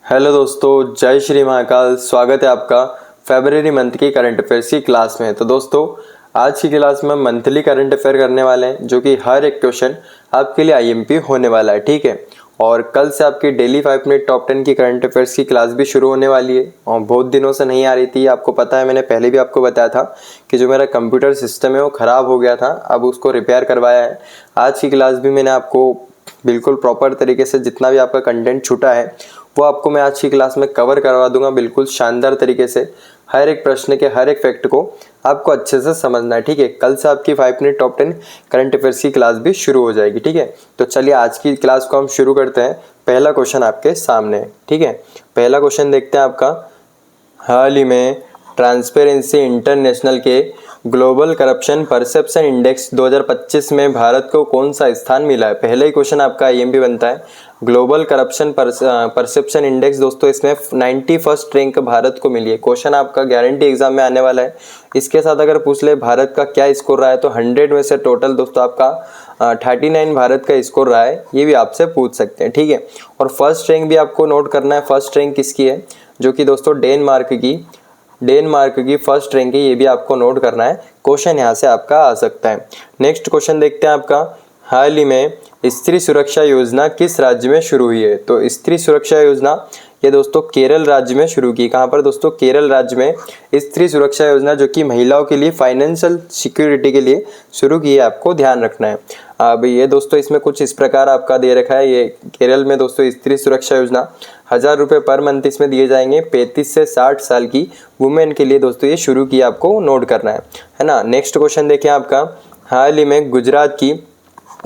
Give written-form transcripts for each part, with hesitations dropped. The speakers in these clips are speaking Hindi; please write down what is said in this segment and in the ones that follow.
हेलो दोस्तों, जय श्री महाकाल। स्वागत है आपका फरवरी मंथ की करंट अफेयर्स की क्लास में। तो दोस्तों, आज की क्लास में मंथली करंट अफेयर करने वाले हैं, जो कि हर एक क्वेश्चन आपके लिए आईएमपी होने वाला है, ठीक है। और कल से आपकी डेली 5 मिनट टॉप 10 की करंट अफेयर्स की क्लास भी शुरू होने वाली है। और बहुत दिनों से नहीं आ रही थी, आपको पता है, मैंने पहले भी आपको बताया था कि जो मेरा कंप्यूटर सिस्टम है वो ख़राब हो गया था, अब उसको रिपेयर करवाया है। आज की क्लास भी मैंने आपको बिल्कुल प्रॉपर तरीके से जितना भी आपका कंटेंट छूटा है वो आपको मैं आज की क्लास में कवर करवा दूंगा, बिल्कुल शानदार तरीके से। हर एक प्रश्न के हर एक फैक्ट को आपको अच्छे से समझना है, ठीक है। कल से आपकी 5 मिनट टॉप 10 करंट अफेयर्स की क्लास भी शुरू हो जाएगी, ठीक है। तो चलिए आज की क्लास को हम शुरू करते हैं। पहला क्वेश्चन आपके सामने है, ठीक है। पहला क्वेश्चन देखते हैं आपका। हाल ही में ट्रांसपेरेंसी इंटरनेशनल के ग्लोबल करप्शन परसेप्शन इंडेक्स 2025 में भारत को कौन सा स्थान मिला है। पहले ही क्वेश्चन आपका आईएमपी बनता है। ग्लोबल करप्शन परसेप्शन इंडेक्स दोस्तों, इसमें 91st रैंक भारत को मिली है। क्वेश्चन आपका गारंटी एग्जाम में आने वाला है। इसके साथ अगर पूछ ले भारत का क्या स्कोर रहा है, तो 100 में से टोटल दोस्तों आपका 39 भारत का स्कोर रहा है, ये भी आपसे पूछ सकते हैं, ठीक है। और फर्स्ट रैंक भी आपको नोट करना है। फर्स्ट रैंक किसकी है, जो कि दोस्तों डेनमार्क की फर्स्ट रैंक है, ये भी आपको नोट करना है। क्वेश्चन यहाँ से आपका आ सकता है। नेक्स्ट क्वेश्चन देखते हैं आपका। हाल ही में स्त्री सुरक्षा योजना किस राज्य में शुरू हुई है। तो स्त्री सुरक्षा योजना ये दोस्तों केरल राज्य में शुरू की। कहाँ पर दोस्तों, केरल राज्य में स्त्री सुरक्षा योजना, जो कि महिलाओं के लिए फाइनेंशियल सिक्योरिटी के लिए शुरू की है, आपको ध्यान रखना है। अब ये दोस्तों इसमें कुछ इस प्रकार आपका दे रखा है। ये केरल में दोस्तों स्त्री सुरक्षा योजना 1000 रुपये पर मंथ इसमें दिए जाएंगे। 35 से 60 साल की वुमेन के लिए दोस्तों ये शुरू की, आपको नोट करना है ना। नेक्स्ट क्वेश्चन देखें आपका। हाल ही में गुजरात की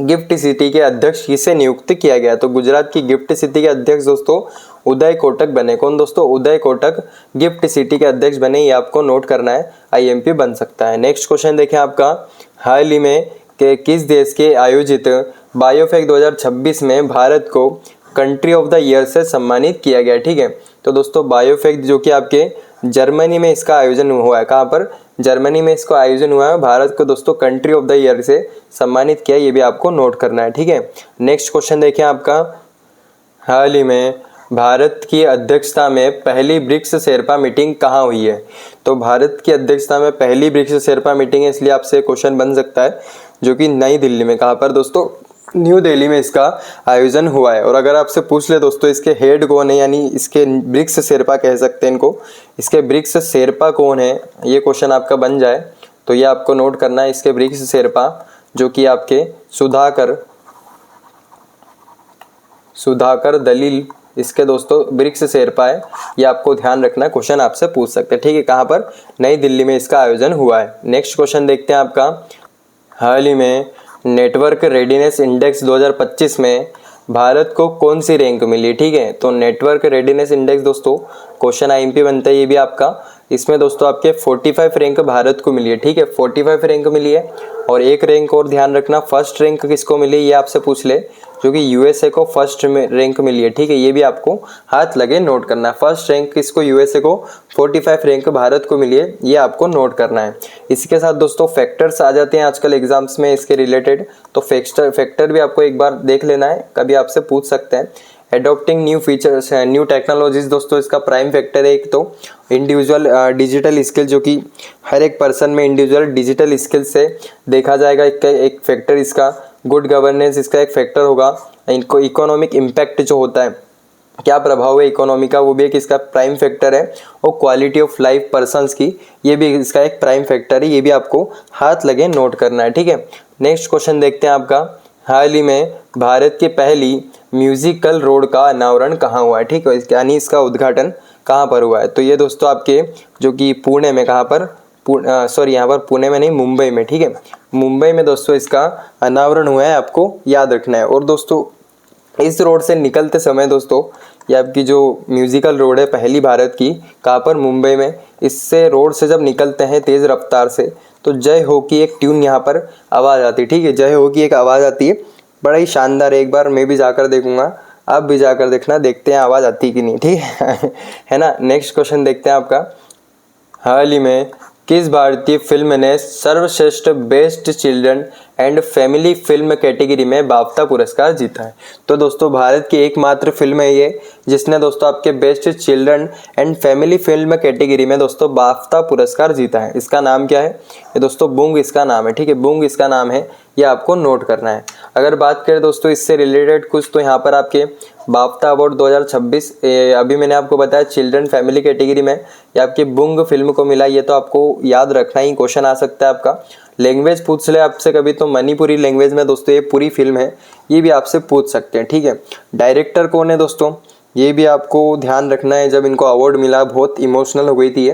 गिफ्ट सिटी के अध्यक्ष किसे नियुक्त किया गया। तो गुजरात की गिफ्ट सिटी के अध्यक्ष दोस्तों उदय कोटक बने। कौन दोस्तों, उदय कोटक गिफ्ट सिटी के अध्यक्ष बने, ये आपको नोट करना है, आईएमपी बन सकता है। नेक्स्ट क्वेश्चन देखें आपका। हाल ही में किस देश के आयोजित बायोफेक 2026 में भारत को कंट्री ऑफ द ईयर से सम्मानित किया गया, ठीक है। तो दोस्तों बायोफेक जो कि आपके जर्मनी में इसका आयोजन हुआ है। कहाँ पर, जर्मनी में इसका आयोजन हुआ है। भारत को दोस्तों कंट्री ऑफ द ईयर से सम्मानित किया, ये भी आपको नोट करना है, ठीक है। नेक्स्ट क्वेश्चन देखें आपका। हाल ही में भारत की अध्यक्षता में पहली ब्रिक्स शेरपा मीटिंग कहाँ हुई है। तो भारत की अध्यक्षता में पहली ब्रिक्स शेरपा मीटिंग है, इसलिए आपसे क्वेश्चन बन सकता है, जो कि नई दिल्ली में। कहाँ पर दोस्तों, न्यू दिल्ली में इसका आयोजन हुआ है। और अगर आपसे पूछ ले दोस्तों इसके हेड कौन है, यानी इसके ब्रिक्स शेरपा कह सकते हैं इनको, इसके ब्रिक्स शेरपा कौन है, ये क्वेश्चन आपका बन जाए तो ये आपको नोट करना है। इसके ब्रिक्स शेरपा जो कि आपके सुधाकर दलील, इसके दोस्तों ब्रिक्स शेरपा है, ये आपको ध्यान रखना है, क्वेश्चन आपसे पूछ सकते हैं, ठीक है। कहाँ पर, नई दिल्ली में इसका आयोजन हुआ है। नेक्स्ट क्वेश्चन देखते हैं आपका। हाल ही में नेटवर्क रेडीनेस इंडेक्स 2025 में भारत को कौन सी रैंक मिली, ठीक है। तो नेटवर्क रेडीनेस इंडेक्स दोस्तों क्वेश्चन आईएमपी बनता है, ये भी आपका। इसमें दोस्तों आपके 45 रैंक भारत को मिली है, ठीक है। 45 रैंक मिली है। और एक रैंक और ध्यान रखना, फर्स्ट रैंक किसको मिली ये आपसे पूछ ले, जो कि यूएसए को फर्स्ट रैंक मिली है, ठीक है। ये भी आपको हाथ लगे नोट करना है। फर्स्ट रैंक किसको, यूएसए को। 45 रैंक भारत को मिली है, ये आपको नोट करना है। इसके साथ दोस्तों फैक्टर्स आ जाते हैं आजकल एग्जाम्स में इसके रिलेटेड, तो फैक्टर भी आपको एक बार देख लेना है, कभी आपसे पूछ सकते हैं। Adopting new features, new technologies दोस्तों इसका प्राइम फैक्टर है। एक तो इंडिविजुअल डिजिटल स्किल, जो कि हर एक पर्सन में इंडिविजुअल डिजिटल स्किल से देखा जाएगा, एक फैक्टर इसका। गुड गवर्नेंस इसका एक फैक्टर होगा। इनको इकोनॉमिक इम्पैक्ट जो होता है, क्या प्रभाव है इकोनॉमी का, वो भी एक इसका प्राइम फैक्टर है। और क्वालिटी ऑफ लाइफ पर्सन्स की, ये भी इसका एक प्राइम फैक्टर है, ये भी आपको हाथ लगे नोट करना है, ठीक है। नेक्स्ट क्वेश्चन देखते हैं आपका। हाल ही में भारत की पहली म्यूजिकल रोड का अनावरण कहाँ हुआ है, ठीक है, यानी इसका उद्घाटन कहाँ पर हुआ है। तो ये दोस्तों आपके जो कि पुणे में, कहाँ पर, यहाँ पर पुणे में नहीं, मुंबई में, ठीक है। मुंबई में दोस्तों इसका अनावरण हुआ है, आपको याद रखना है। और दोस्तों इस रोड से निकलते समय दोस्तों, ये आपकी जो म्यूजिकल रोड है पहली भारत की, कहाँ पर, मुंबई में। इससे रोड से जब निकलते हैं तेज़ रफ्तार से, तो जय हो की एक ट्यून यहाँ पर आवाज़ आती है, ठीक है। जय हो की एक आवाज़ आती है, बड़ा ही शानदार। एक बार मैं भी जाकर देखूंगा, आप भी जाकर देखना, देखते हैं आवाज़ आती कि नहीं, ठीक है है ना। नेक्स्ट क्वेश्चन देखते हैं आपका। हाल ही में किस भारतीय फिल्म ने सर्वश्रेष्ठ best children and family film category में बाफ्ता पुरस्कार जीता है? तो दोस्तों भारत की एकमात्र फिल्म है ये जिसने दोस्तों आपके best children and family film category में दोस्तों बाफ्ता पुरस्कार जीता है। इसका नाम क्या है? ये दोस्तों बुंग इसका नाम है। ठीक है, बुंग इसका नाम है, ये आपको नोट करना है। अगर बात करें दोस्तों इससे रिलेटेड कुछ, तो यहाँ पर आपके बाफ्ता अवार्ड 2026 अभी मैंने आपको बताया चिल्ड्रन फैमिली कैटेगरी में ये आपकी बुंग फिल्म को मिला। ये तो आपको याद रखना ही, क्वेश्चन आ सकता है आपका। लैंग्वेज पूछ ले आपसे कभी तो मणिपुरी लैंग्वेज में दोस्तों ये पूरी फिल्म है, ये भी आपसे पूछ सकते हैं। ठीक है, डायरेक्टर कौन है दोस्तों, ये भी आपको ध्यान रखना है। जब इनको अवार्ड मिला बहुत इमोशनल हो गई थी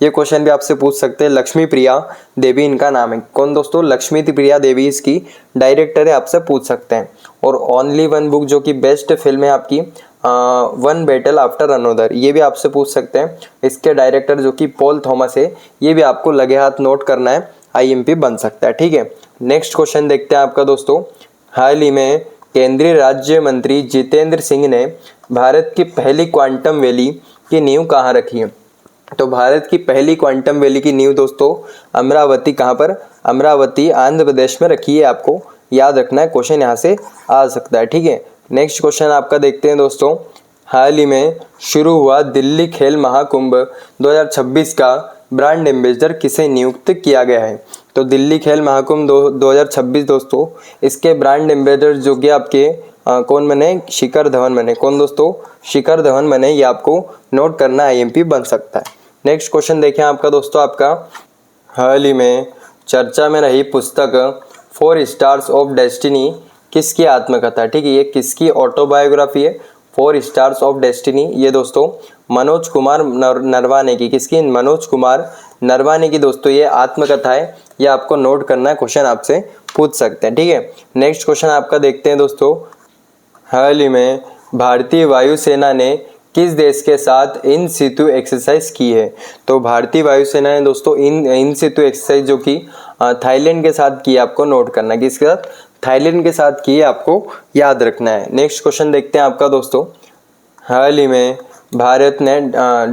ये क्वेश्चन भी आपसे पूछ सकते हैं। लक्ष्मी प्रिया देवी इनका नाम है। कौन दोस्तों? लक्ष्मी प्रिया देवी इसकी डायरेक्टर है, आपसे पूछ सकते हैं। और ओनली वन बुक जो कि बेस्ट फिल्म है आपकी वन बैटल आफ्टर अनोदर, ये भी आपसे पूछ सकते हैं। इसके डायरेक्टर जो कि पॉल थॉमस है, ये भी आपको लगे हाथ नोट करना है, आईएमपी बन सकता है। ठीक है, नेक्स्ट क्वेश्चन देखते हैं आपका दोस्तों। हाल ही में केंद्रीय राज्य मंत्री जितेंद्र सिंह ने भारत की पहली क्वांटम वैली की नींव कहाँ रखी है? तो भारत की पहली क्वांटम वैली की नींव दोस्तों अमरावती, कहाँ पर? अमरावती आंध्र प्रदेश में रखी है, आपको याद रखना है, क्वेश्चन यहाँ से आ सकता है। ठीक है, नेक्स्ट क्वेश्चन आपका देखते हैं दोस्तों। हाल ही में शुरू हुआ दिल्ली खेल महाकुंभ 2026 का ब्रांड एम्बेसडर किसे नियुक्त किया गया है? तो दिल्ली खेल महाकुंभ 2026 दोस्तों इसके ब्रांड एम्बेसडर जो कि आपके कौन बने? शिखर धवन बने। कौन दोस्तों? शिखर धवन बने, ये आपको नोट करना, आईएमपी बन सकता है। नेक्स्ट क्वेश्चन देखें आपका दोस्तों। आपका हाल ही में चर्चा में रही पुस्तक 4 स्टार्स ऑफ डेस्टिनी किसकी आत्मकथा? ठीक है, ये किसकी ऑटोबायोग्राफी है? 4 स्टार्स ऑफ डेस्टिनी, ये दोस्तों मनोज कुमार नरवाने की। किसकी? मनोज कुमार नरवाने की दोस्तों ये आत्मकथा है, ये आपको नोट करना है, क्वेश्चन आपसे पूछ सकते हैं। ठीक है, नेक्स्ट क्वेश्चन आपका देखते हैं दोस्तों। हाल ही में भारतीय वायुसेना ने किस देश के साथ इन सितु एक्सरसाइज की है? तो भारतीय वायुसेना ने दोस्तों इन सितु एक्सरसाइज जो कि थाईलैंड के साथ की है, आपको नोट करना है। किसके साथ? थाईलैंड के साथ की है, आपको याद रखना है। नेक्स्ट क्वेश्चन देखते हैं आपका दोस्तों। हाल ही में भारत ने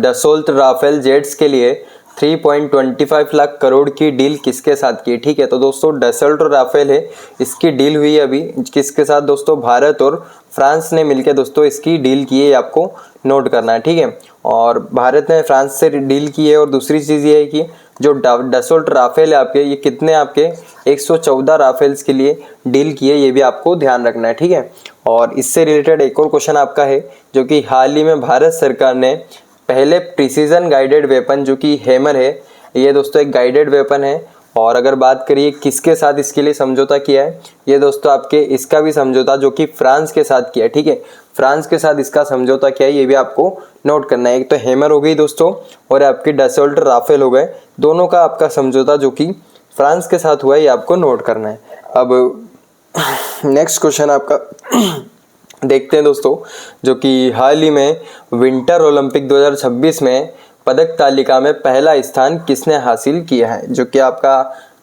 डसोल्ट राफेल जेट्स के लिए 3.25 लाख करोड़ की डील किसके साथ की? ठीक है, तो दोस्तों डसोल्ट राफेल है, इसकी डील हुई है अभी किसके साथ दोस्तों? भारत और फ्रांस ने मिलकर दोस्तों इसकी डील की है, आपको नोट करना है। ठीक है, और भारत ने फ्रांस से डील की है। और दूसरी चीज़ ये है कि जो डसोल्ट राफेल है आपके, ये कितने आपके 114 राफेल्स के लिए डील की है, ये भी आपको ध्यान रखना है। ठीक है, और इससे रिलेटेड एक और क्वेश्चन आपका है जो कि हाल ही में भारत सरकार ने पहले प्रिसीजन गाइडेड वेपन जो कि हैमर है, ये दोस्तों एक गाइडेड वेपन है। और अगर बात करिए किसके साथ इसके लिए समझौता किया है, ये दोस्तों आपके इसका भी समझौता जो कि फ्रांस के साथ किया है। ठीक है, फ्रांस के साथ इसका समझौता किया है, ये भी आपको नोट करना है। एक तो हैमर हो गई दोस्तों और आपकी डसोल्ट राफेल हो गए, दोनों का आपका समझौता जो कि फ्रांस के साथ हुआ है, ये आपको नोट करना है। अब नेक्स्ट क्वेश्चन आपका देखते हैं दोस्तों, जो कि हाल ही में विंटर ओलंपिक 2026 में पदक तालिका में पहला स्थान किसने हासिल किया है? जो कि आपका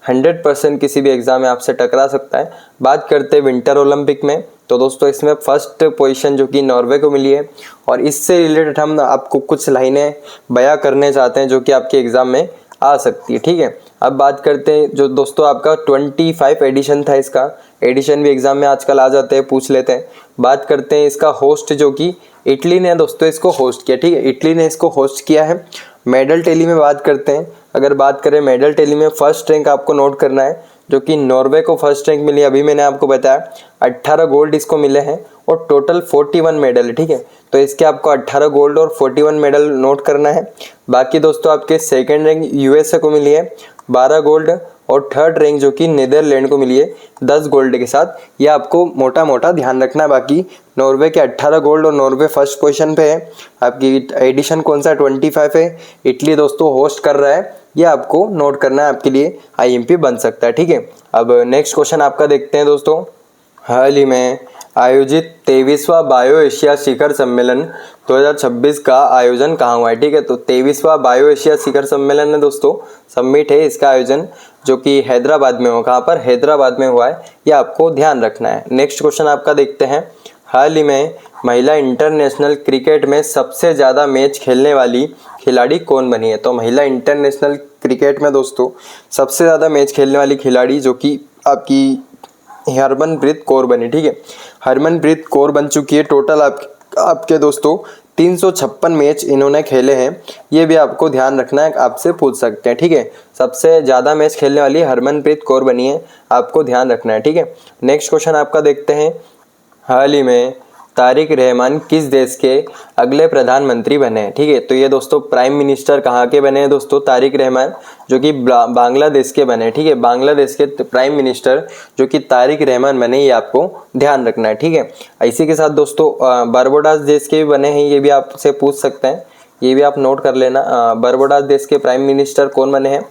100% किसी भी एग्जाम में आपसे टकरा सकता है। बात करते हैं विंटर ओलंपिक में, तो दोस्तों इसमें फर्स्ट पोजीशन जो कि नॉर्वे को मिली है। और इससे रिलेटेड हम आपको कुछ लाइनें बयां करने चाहते हैं जो कि आपके एग्जाम में आ सकती है। ठीक है, अब बात करते हैं जो दोस्तों आपका 25 एडिशन था, इसका एडिशन भी एग्जाम में आजकल आ जाते हैं, पूछ लेते हैं। बात करते हैं इसका होस्ट जो कि इटली ने दोस्तों इसको होस्ट किया। ठीक है, इटली ने इसको होस्ट किया है। मेडल टैली में बात करते हैं, अगर बात करें मेडल टैली में फर्स्ट रैंक आपको नोट करना है जो कि नॉर्वे को फर्स्ट रैंक मिली। अभी मैंने आपको बताया 18 गोल्ड इसको मिले हैं और टोटल 41 मेडल है। ठीक है, तो इसके आपको 18 गोल्ड और 41 मेडल नोट करना है। बाकी दोस्तों आपके सेकेंड रैंक यूएसए को मिली है 12 गोल्ड और थर्ड रैंक जो कि नीदरलैंड को मिली है 10 गोल्ड के साथ, ये आपको मोटा मोटा ध्यान रखना है। बाकी नॉर्वे के 18 गोल्ड और नॉर्वे फर्स्ट पोजीशन पे है। आपकी एडिशन कौन सा 25 है, इटली दोस्तों होस्ट कर रहा है, ये आपको नोट करना है, आपके लिए आईएमपी बन सकता है। ठीक है, अब नेक्स्ट क्वेश्चन आपका देखते हैं दोस्तों। हाल ही में आयोजित 23वां बायो एशिया शिखर सम्मेलन 2026 का आयोजन कहाँ हुआ है? ठीक है, तो 23वां बायो एशिया शिखर सम्मेलन है दोस्तों, समिट है इसका आयोजन जो कि हैदराबाद में हुआ। कहाँ पर? हैदराबाद में हुआ है, ये आपको ध्यान रखना है। नेक्स्ट क्वेश्चन आपका देखते हैं। हाल ही में महिला इंटरनेशनल क्रिकेट में सबसे ज़्यादा मैच खेलने वाली खिलाड़ी कौन बनी है? तो महिला इंटरनेशनल क्रिकेट में दोस्तों सबसे ज़्यादा मैच खेलने वाली खिलाड़ी जो कि आपकी हरमनप्रीत कौर बनी, ठीक है। हरमनप्रीत कौर बन चुकी है। टोटल आपके दोस्तों 356 मैच इन्होंने खेले हैं, ये भी आपको ध्यान रखना है, आपसे पूछ सकते हैं, ठीक है। सबसे ज़्यादा मैच खेलने वाली हरमनप्रीत कौर बनी है, आपको ध्यान रखना है, ठीक है। नेक्स्ट क्वेश्चन आपका देखते हैं, हाल ही में तारिक रहमान किस देश के अगले प्रधानमंत्री बने हैं, ठीक है। तो ये दोस्तों प्राइम मिनिस्टर कहाँ के बने हैं दोस्तों, तारिक रहमान जो कि बांग्लादेश के बने, ठीक है। बांग्लादेश के प्राइम मिनिस्टर जो कि तारिक रहमान बने, ये आपको ध्यान रखना है, ठीक है। इसी के साथ दोस्तों बरबोडास देश के भी बने हैं, ये भी आपसे पूछ सकते हैं, ये भी आप नोट कर लेना। बरबोडास देश के प्राइम मिनिस्टर कौन बने हैं,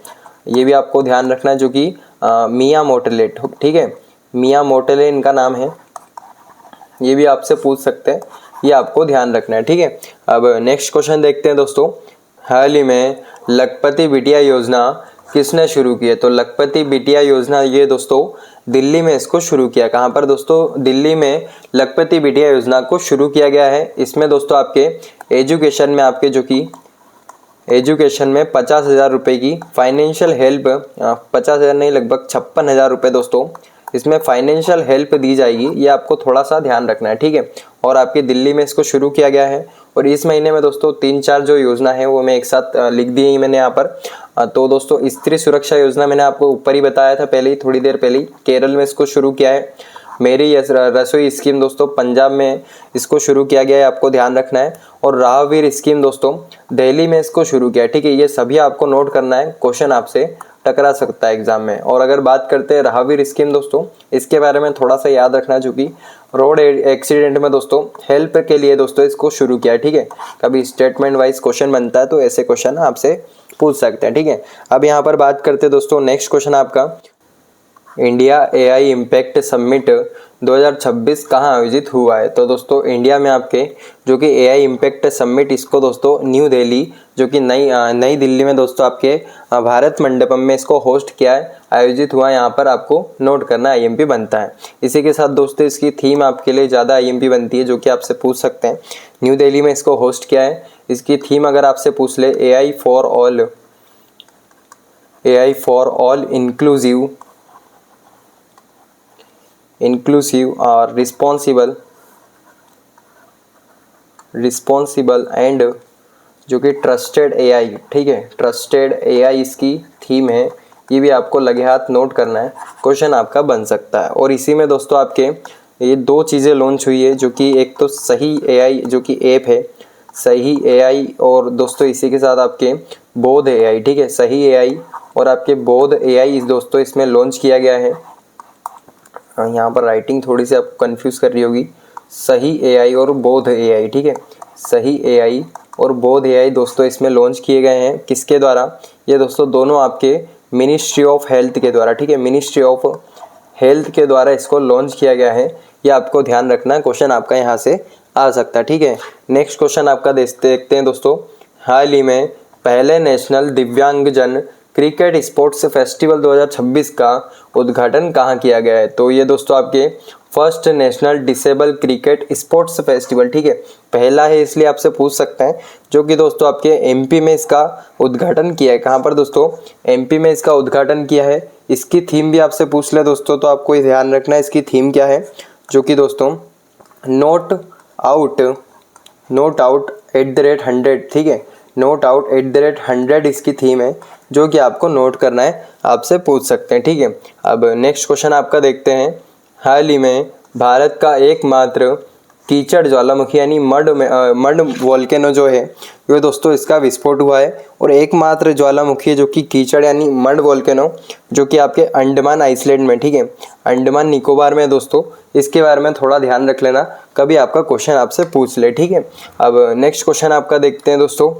ये भी आपको ध्यान रखना है, जो कि मियां मोटेले, ठीक है। मियां मोटेले इनका नाम है, ये भी आपसे पूछ सकते हैं, ये आपको ध्यान रखना है, ठीक है। अब नेक्स्ट क्वेश्चन देखते हैं दोस्तों, हाल ही में लखपति बिटिया योजना किसने शुरू की है। तो लखपति बिटिया योजना ये दोस्तों दिल्ली में इसको शुरू किया। कहाँ पर दोस्तों, दिल्ली में लखपति बिटिया योजना को शुरू किया गया है। इसमें दोस्तों आपके एजुकेशन में आपके जो कि एजुकेशन में 50,000 रुपये की फाइनेंशियल हेल्प, 50,000 नहीं लगभग 56,000 रुपये दोस्तों इसमें फाइनेंशियल हेल्प दी जाएगी, ये आपको थोड़ा सा ध्यान रखना है, ठीक है। और आपकी दिल्ली में इसको शुरू किया गया है। और इस महीने में दोस्तों 3-4 जो योजना है वो मैं एक साथ लिख दी है मैंने यहाँ पर। तो दोस्तों स्त्री सुरक्षा योजना मैंने आपको ऊपर ही बताया था पहले ही, थोड़ी देर पहले ही, केरल में इसको शुरू किया है। मेरी रसोई स्कीम दोस्तों पंजाब में इसको शुरू किया गया है, आपको ध्यान रखना है। और राहवीर स्कीम दोस्तों दिल्ली में इसको शुरू किया है, ठीक है। ये सभी आपको नोट करना है, क्वेश्चन आपसे टकरा सकता है एग्जाम में। और अगर बात करते हैं राहवीर स्कीम दोस्तों, इसके बारे में थोड़ा सा याद रखना, जो कि रोड एक्सीडेंट में दोस्तों हेल्प के लिए दोस्तों इसको शुरू किया है, ठीक है। कभी स्टेटमेंट वाइज क्वेश्चन बनता है तो ऐसे क्वेश्चन आपसे पूछ सकते हैं, ठीक है। अब यहाँ पर बात करते हैं दोस्तों, नेक्स्ट क्वेश्चन आपका, इंडिया एआई इम्पैक्ट समिट 2026 कहाँ आयोजित हुआ है। तो दोस्तों इंडिया में आपके जो कि एआई इम्पैक्ट समिट, इसको दोस्तों न्यू दिल्ली जो कि नई दिल्ली में दोस्तों आपके भारत मंडपम में इसको होस्ट किया है, आयोजित हुआ है। यहाँ पर आपको नोट करना आईएमपी बनता है। इसी के साथ दोस्तों इसकी थीम आपके लिए ज़्यादा आईएमपी बनती है, जो कि आपसे पूछ सकते हैं। न्यू दिल्ली में इसको होस्ट किया है, इसकी थीम अगर आपसे पूछ ले, एआई फॉर ऑल इंक्लूसिव और रिस्पॉन्सिबल एंड जो कि ट्रस्टेड एआई, ठीक है, ट्रस्टेड एआई इसकी थीम है। ये भी आपको लगे हाथ नोट करना है, क्वेश्चन आपका बन सकता है। और इसी में दोस्तों आपके ये 2 चीज़ें लॉन्च हुई है, जो कि एक तो सही एआई जो कि ऐप है, सही एआई, और दोस्तों इसी के साथ आपके बोध एआई, ठीक है। सही एआई और आपके बोध एआई दोस्तों इसमें लॉन्च किया गया है। यहाँ पर राइटिंग थोड़ी सी आपको कंफ्यूज कर रही होगी, सही एआई और बोध एआई, ठीक है। सही एआई और बोध एआई दोस्तों इसमें लॉन्च किए गए हैं, किसके द्वारा, ये दोस्तों दोनों आपके मिनिस्ट्री ऑफ हेल्थ के द्वारा, ठीक है। मिनिस्ट्री ऑफ हेल्थ के द्वारा इसको लॉन्च किया गया है, ये आपको ध्यान रखना है, क्वेश्चन आपका यहाँ से आ सकता है, ठीक है। नेक्स्ट क्वेश्चन आपका देखते हैं दोस्तों, हाल ही में पहले नेशनल दिव्यांगजन क्रिकेट स्पोर्ट्स फेस्टिवल 2026 का उद्घाटन कहाँ किया गया है। तो ये दोस्तों आपके first national disable cricket sports festival, ठीक है, पहला है इसलिए आपसे पूछ सकते हैं, जो कि दोस्तों आपके एमपी में इसका उद्घाटन किया है। कहाँ पर दोस्तों, एमपी में इसका उद्घाटन किया है। इसकी थीम भी आपसे पूछ ले दोस्तों, तो आपको ध्यान रखना है इसकी थीम क्या है, जो कि दोस्तों नॉट आउट @100, ठीक है, नॉट आउट @100 इसकी थीम है, जो कि आपको नोट करना है, आपसे पूछ सकते हैं, ठीक है। अब नेक्स्ट क्वेश्चन आपका देखते हैं, हाल ही में भारत का एकमात्र कीचड़ ज्वालामुखी यानी मड वोल्केनो जो है, ये दोस्तों इसका विस्फोट हुआ है। और एकमात्र ज्वालामुखी जो कि कीचड़ यानी मड वोल्केनो, जो कि आपके अंडमान आइसलैंड में, ठीक है, अंडमान निकोबार में दोस्तों, इसके बारे में थोड़ा ध्यान रख लेना, कभी आपका क्वेश्चन आपसे पूछ ले, ठीक है। अब नेक्स्ट क्वेश्चन आपका देखते हैं दोस्तों,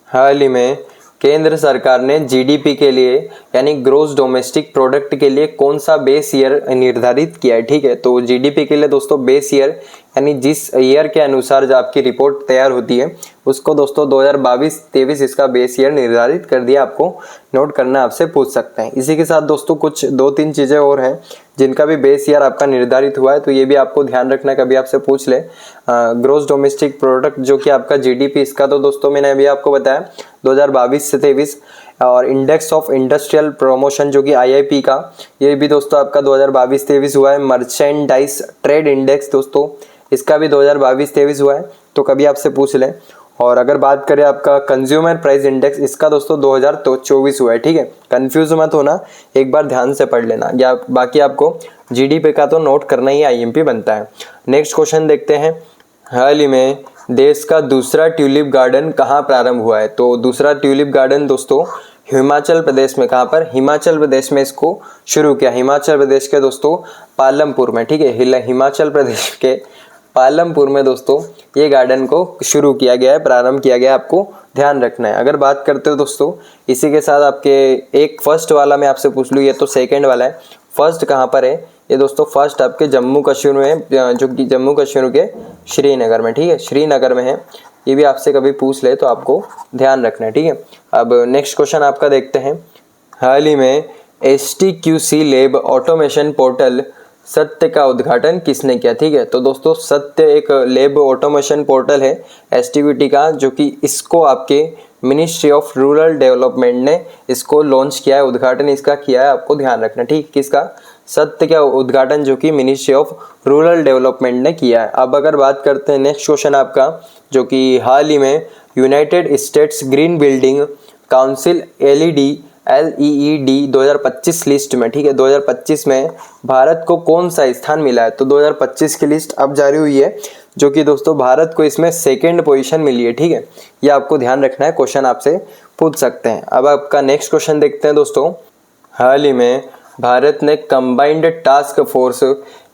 हाल ही में केंद्र सरकार ने जीडीपी के लिए यानी ग्रोस डोमेस्टिक प्रोडक्ट के लिए कौन सा बेस ईयर निर्धारित किया है, ठीक है। तो जीडीपी के लिए दोस्तों बेस ईयर यानी जिस ईयर के अनुसार जो आपकी रिपोर्ट तैयार होती है, उसको दोस्तों 2022-23 इसका बेस ईयर निर्धारित कर दिया, आपको नोट करना, आपसे पूछ सकते हैं। इसी के साथ दोस्तों कुछ 2-3 चीज़ें और हैं, जिनका भी बेस ईयर आपका निर्धारित हुआ है, तो ये भी आपको ध्यान रखना है, कभी आपसे पूछ ले। ग्रोस डोमेस्टिक प्रोडक्ट जो कि आपका जीडीपी, इसका तो दोस्तों मैंने अभी आपको बताया 2022 से 23। और इंडेक्स ऑफ इंडस्ट्रियल प्रमोशन जो कि आईआईपी का, ये भी दोस्तों आपका 2022-23 हुआ है। मर्चेंडाइज ट्रेड इंडेक्स दोस्तों, इसका भी 2022-23 हुआ है, तो कभी आपसे पूछ लें। और अगर बात करें आपका कंज्यूमर प्राइस इंडेक्स, इसका दोस्तों 2024 हुआ है, ठीक है। कंफ्यूज मत होना, एक बार ध्यान से पढ़ लेना, या बाकी आपको जीडीपी का तो नोट करना ही आईएमपी बनता है। नेक्स्ट क्वेश्चन देखते हैं। हाल ही में देश का दूसरा ट्यूलिप गार्डन कहाँ प्रारंभ हुआ है? तो दूसरा ट्यूलिप गार्डन दोस्तों हिमाचल प्रदेश में, कहाँ पर? हिमाचल प्रदेश में इसको शुरू किया। हिमाचल प्रदेश के दोस्तों पालमपुर में, ठीक है। हिमाचल प्रदेश के पालमपुर में दोस्तों ये गार्डन को शुरू किया गया है, प्रारंभ किया गया है, आपको ध्यान रखना है। अगर बात करते हो दोस्तों, इसी के साथ आपके एक फर्स्ट वाला मैं आपसे पूछ लूँ, ये तो सेकंड वाला है, फर्स्ट कहाँ पर है? ये दोस्तों फर्स्ट आपके जम्मू कश्मीर में, जो कि जम्मू कश्मीर के श्रीनगर में, ठीक है, श्रीनगर में है। ये भी आपसे कभी पूछ ले तो आपको ध्यान रखना है, ठीक है। अब नेक्स्ट क्वेश्चन आपका देखते हैं। हाल ही में STQC लैब ऑटोमेशन पोर्टल सत्य का उद्घाटन किसने किया? ठीक है, तो दोस्तों सत्य एक लैब ऑटोमेशन पोर्टल है STQT का, जो कि इसको आपके मिनिस्ट्री ऑफ रूरल डेवलपमेंट ने इसको लॉन्च किया है, उद्घाटन इसका किया है, आपको ध्यान रखना, ठीक। किसका? सत्य का उद्घाटन जो कि मिनिस्ट्री ऑफ रूरल डेवलपमेंट ने किया है। अब अगर बात करते हैं नेक्स्ट क्वेश्चन आपका, जो कि हाल ही में United states green building council LEED 2025 list में, ठीक है, 2025 में भारत को कौन सा स्थान मिला है? तो 2025 की लिस्ट अब जारी हुई है, जो कि दोस्तों भारत को इसमें सेकंड पोजीशन मिली है, ठीक है। ये आपको ध्यान रखना है, क्वेश्चन आपसे पूछ सकते हैं। अब आपका नेक्स्ट क्वेश्चन देखते हैं दोस्तों। हाल ही में भारत ने कंबाइंड टास्क फोर्स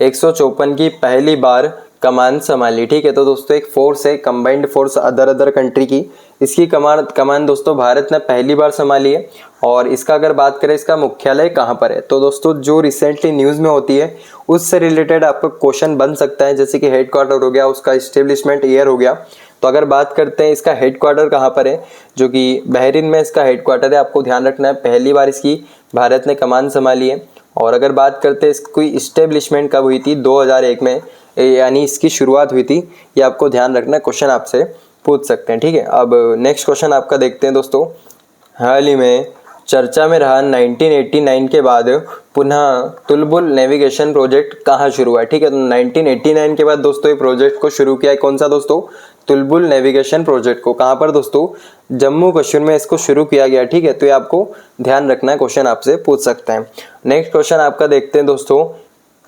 154 की पहली बार कमान संभाली, ठीक है। तो दोस्तों एक फोर्स है कंबाइंड फोर्स अदर कंट्री की, इसकी कमान दोस्तों भारत ने पहली बार संभाली है। और इसका अगर बात करें, इसका मुख्यालय कहाँ पर है? तो दोस्तों जो रिसेंटली न्यूज़ में होती है उससे रिलेटेड आपका क्वेश्चन बन सकता है, जैसे कि हेडक्वार्टर हो गया, उसका इस्टेब्लिशमेंट ईयर हो गया। तो अगर बात करते हैं इसका हेडक्वार्टर कहाँ पर है, जो कि बहरीन में इसका हेडक्वार्टर है, आपको ध्यान रखना है। पहली बार इसकी भारत ने कमान संभाली है। और अगर बात करते हैं इसकी इस्टेब्लिशमेंट कब हुई थी? 2001 में, यानी इसकी शुरुआत हुई थी। ये आपको ध्यान रखना है, क्वेश्चन आपसे पूछ सकते हैं, ठीक है। अब नेक्स्ट क्वेश्चन आपका देखते हैं दोस्तों। हाल ही में चर्चा में रहा 1989 के बाद पुनः तुलबुल नेविगेशन प्रोजेक्ट कहाँ शुरू हुआ है? ठीक है, तो 1989 के बाद दोस्तों ये प्रोजेक्ट को शुरू किया है, कौन सा दोस्तों? तुलबुल नेविगेशन प्रोजेक्ट को। कहाँ पर दोस्तों? जम्मू कश्मीर में इसको शुरू किया गया, ठीक है। तो ये आपको ध्यान रखना है, क्वेश्चन आपसे पूछ सकते हैं। नेक्स्ट क्वेश्चन आपका देखते हैं दोस्तों।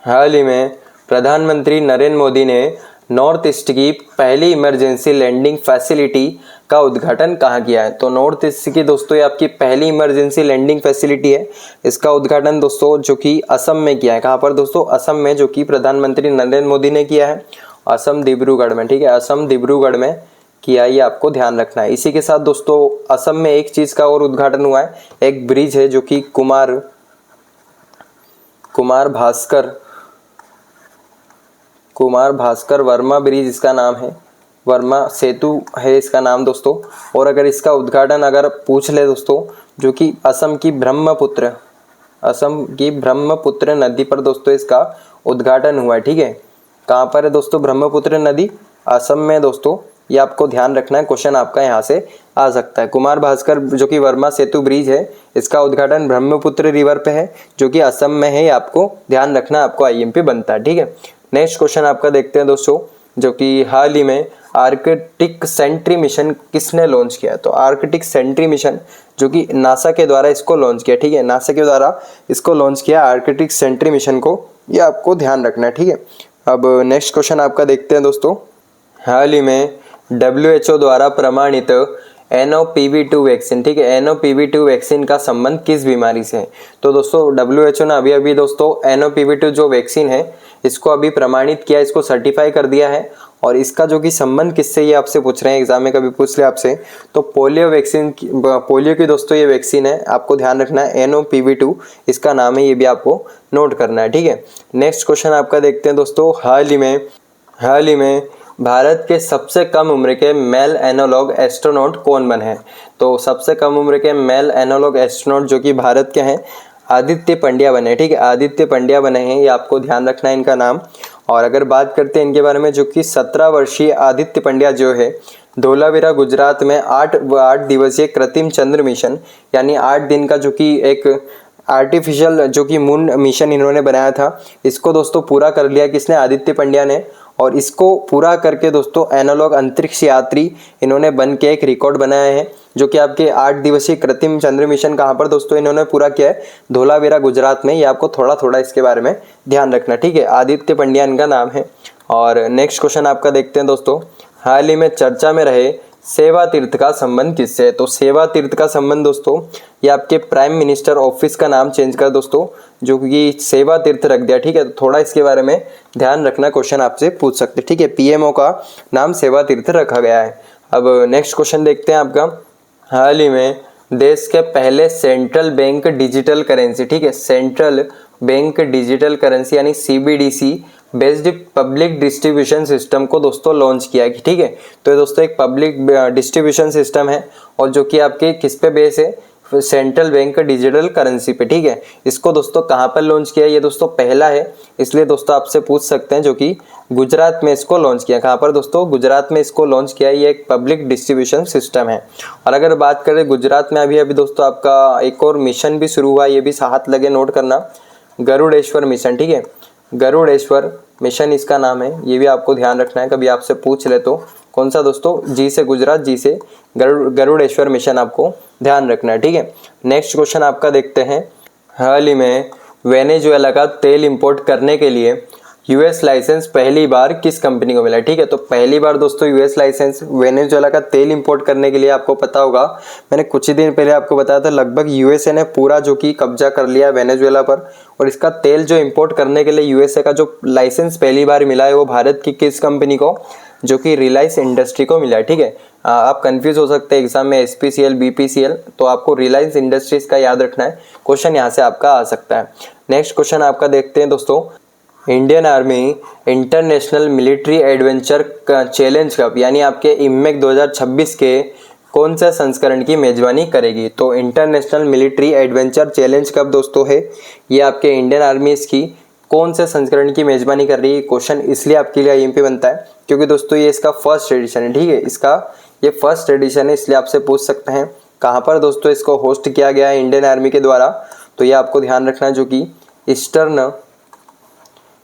हाल ही में प्रधानमंत्री नरेंद्र मोदी ने नॉर्थ ईस्ट की पहली इमरजेंसी लैंडिंग फैसिलिटी का उद्घाटन कहाँ किया है? तो नॉर्थ ईस्ट की दोस्तों ये आपकी पहली इमरजेंसी लैंडिंग फैसिलिटी है। इसका उद्घाटन दोस्तों जो कि असम में किया है। कहाँ पर दोस्तों? असम में, जो कि प्रधानमंत्री नरेंद्र मोदी ने किया है, असम डिब्रूगढ़ में, ठीक है, असम डिब्रूगढ़ में किया, ये आपको ध्यान रखना है। इसी के साथ दोस्तों असम में एक चीज़ का और उद्घाटन हुआ है, एक ब्रिज है जो कि कुमार भास्कर वर्मा ब्रिज इसका नाम है, वर्मा सेतु है इसका नाम दोस्तों। और अगर इसका उद्घाटन अगर पूछ ले दोस्तों, जो कि असम की ब्रह्मपुत्र नदी पर दोस्तों इसका उद्घाटन हुआ है, ठीक है। कहाँ पर है दोस्तों ब्रह्मपुत्र नदी? असम में दोस्तों, ये आपको ध्यान रखना है, क्वेश्चन आपका यहाँ से आ सकता है। कुमार भास्कर जो कि वर्मा सेतु ब्रिज है, इसका उद्घाटन ब्रह्मपुत्र रिवर पे है, जो कि असम में है, ये आपको ध्यान रखना, आपको आईएमपी बनता है, ठीक है। नेक्स्ट क्वेश्चन आपका देखते हैं दोस्तों, जो कि हाल ही में आर्कटिक सेंट्री मिशन किसने लॉन्च किया? तो आर्कटिक सेंट्री मिशन जो कि नासा के द्वारा इसको लॉन्च किया, ठीक है, नासा के द्वारा इसको लॉन्च किया आर्कटिक सेंट्री मिशन को, ये आपको ध्यान रखना है, ठीक है। अब नेक्स्ट क्वेश्चन आपका देखते हैं दोस्तों। हाल ही में WHO द्वारा प्रमाणित NOPV2 वैक्सीन, ठीक है, NOPV2 वैक्सीन का संबंध किस बीमारी से है? तो दोस्तों WHO ने अभी दोस्तों NOPV2 जो वैक्सीन है इसको अभी प्रमाणित किया, इसको सर्टिफाई कर दिया है। और इसका जो कि संबंध किससे, ये आपसे पूछ रहे हैं, एग्जाम में कभी पूछ ले आपसे, तो पोलियो वैक्सीन, पोलियो की दोस्तों ये वैक्सीन है, आपको ध्यान रखना है, NOPV2 इसका नाम है, ये भी आपको नोट करना है, ठीक है। नेक्स्ट क्वेश्चन आपका देखते हैं दोस्तों। हाल ही में भारत के सबसे कम उम्र के मेल एनालॉग एस्ट्रोनॉट कौन बने हैं? तो सबसे कम उम्र के मेल एनालॉग एस्ट्रोनॉट जो कि भारत के हैं, आदित्य पंड्या बने, ठीक है, आदित्य पंड्या बने हैं, ये आपको ध्यान रखना है इनका नाम। और अगर बात करते हैं इनके बारे में, जो कि 17 वर्षीय आदित्य पंड्या जो है धोलावीरा गुजरात में 8 दिवसीय कृत्रिम चंद्र मिशन यानी 8 दिन का जो कि एक आर्टिफिशियल जो कि मून मिशन इन्होंने बनाया था, इसको दोस्तों पूरा कर लिया किसने, आदित्य पंड्या ने। और इसको पूरा करके दोस्तों एनालॉग अंतरिक्ष यात्री इन्होंने बन के एक रिकॉर्ड बनाया है, जो कि आपके 8 दिवसीय कृत्रिम चंद्र मिशन कहाँ पर दोस्तों इन्होंने पूरा किया है, धोलावीरा गुजरात में। ये आपको थोड़ा थोड़ा इसके बारे में ध्यान रखना, ठीक है, आदित्य पंड्या इनका नाम है। और नेक्स्ट क्वेश्चन आपका देखते हैं दोस्तों, हाल ही में चर्चा में रहे सेवा तीर्थ का संबंध किससे है। तो सेवा तीर्थ का संबंध दोस्तों ये आपके प्राइम मिनिस्टर ऑफिस का नाम चेंज कर दोस्तों, जो कि सेवा तीर्थ रख दिया, ठीक है। तो थोड़ा इसके बारे में ध्यान रखना, क्वेश्चन आपसे पूछ सकते हैं, ठीक है, पीएमओ का नाम सेवा तीर्थ रखा गया है। अब नेक्स्ट क्वेश्चन देखते हैं आपका, हाल ही में देश के पहले सेंट्रल बैंक डिजिटल करेंसी, ठीक है, सेंट्रल बैंक डिजिटल करेंसी यानी CBDC based public distribution system को दोस्तों लॉन्च किया है, ठीक है। तो ये दोस्तों एक पब्लिक डिस्ट्रीब्यूशन सिस्टम है और जो कि आपके किस पे बेस है, सेंट्रल बैंक डिजिटल करेंसी पे, ठीक है। इसको दोस्तों कहाँ पर लॉन्च किया है, ये दोस्तों पहला है, इसलिए दोस्तों आपसे पूछ सकते हैं, जो कि गुजरात में इसको लॉन्च किया। कहाँ पर दोस्तों, गुजरात में इसको लॉन्च किया है, ये एक पब्लिक डिस्ट्रीब्यूशन सिस्टम है। और अगर बात करें गुजरात में अभी दोस्तों आपका एक और मिशन भी शुरू हुआ, ये भी हाथ लगे नोट करना, गरुड़ेश्वर मिशन, ठीक है, गरुड़ेश्वर मिशन इसका नाम है, ये भी आपको ध्यान रखना है, कभी आपसे पूछ ले तो कौन सा दोस्तों, जी से गुजरात, जी से गरुड़ेश्वर मिशन आपको ध्यान रखना है, ठीक है। नेक्स्ट क्वेश्चन आपका देखते हैं, हाल ही में वेनेजुएला का तेल इंपोर्ट करने के लिए यूएस लाइसेंस पहली बार किस कंपनी को मिला, ठीक है। तो पहली बार दोस्तों यूएस लाइसेंस वेनेजुएला का तेल इंपोर्ट करने के लिए आपको पता होगा, मैंने कुछ ही दिन पहले आपको बताया था, लगभग यूएसए ने पूरा जो कि कब्जा कर लिया वेनेजुएला पर। और इसका तेल जो इंपोर्ट करने के लिए यूएसए का जो लाइसेंस पहली बार मिला है वो भारत की किस कंपनी को, जो कि रिलायंस इंडस्ट्री को मिला है, ठीक है। आप कंफ्यूज हो सकते हैं एग्जाम में एसपीसीएल बीपीसीएल, तो आपको रिलायंस इंडस्ट्रीज का याद रखना है, क्वेश्चन यहाँ से आपका आ सकता है। नेक्स्ट क्वेश्चन आपका देखते हैं दोस्तों, Indian army international military adventure challenge cup यानी आपके इमेक 2026 के कौन से संस्करण की मेजबानी करेगी। तो international military adventure challenge cup दोस्तों है, ये आपके इंडियन आर्मी इसकी कौन से संस्करण की मेजबानी कर रही है। क्वेश्चन इसलिए आपके लिए आईएमपी बनता है क्योंकि दोस्तों ये इसका फर्स्ट एडिशन है, ठीक है, इसका ये फर्स्ट एडिशन है, इसलिए आपसे पूछ सकते हैं कहाँ पर दोस्तों इसको होस्ट किया गया है इंडियन आर्मी के द्वारा। तो ये आपको ध्यान रखना है, जो कि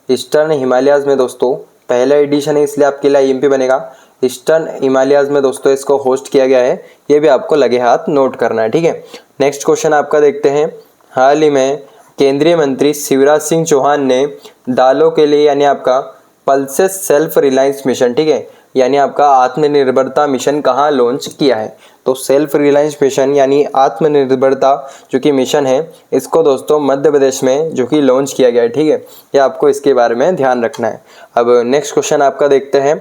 ईस्टर्न हिमालयाज में दोस्तों पहला एडिशन है, इसलिए आपके लिए आईएमपी बनेगा। ईस्टर्न हिमालयाज में दोस्तों इसको होस्ट किया गया है, ये भी आपको लगे हाथ नोट करना है, ठीक है। नेक्स्ट क्वेश्चन आपका देखते हैं, हाल ही में केंद्रीय मंत्री शिवराज सिंह चौहान ने दालों के लिए यानी आपका पल्सेस सेल्फ रिलायंस मिशन, ठीक है, यानी आपका आत्मनिर्भरता मिशन कहाँ लॉन्च किया है। तो सेल्फ रिलायंस मिशन यानी आत्मनिर्भरता जो कि मिशन है, इसको दोस्तों मध्य प्रदेश में जो कि लॉन्च किया गया है, ठीक है, ये आपको इसके बारे में ध्यान रखना है। अब नेक्स्ट क्वेश्चन आपका देखते हैं,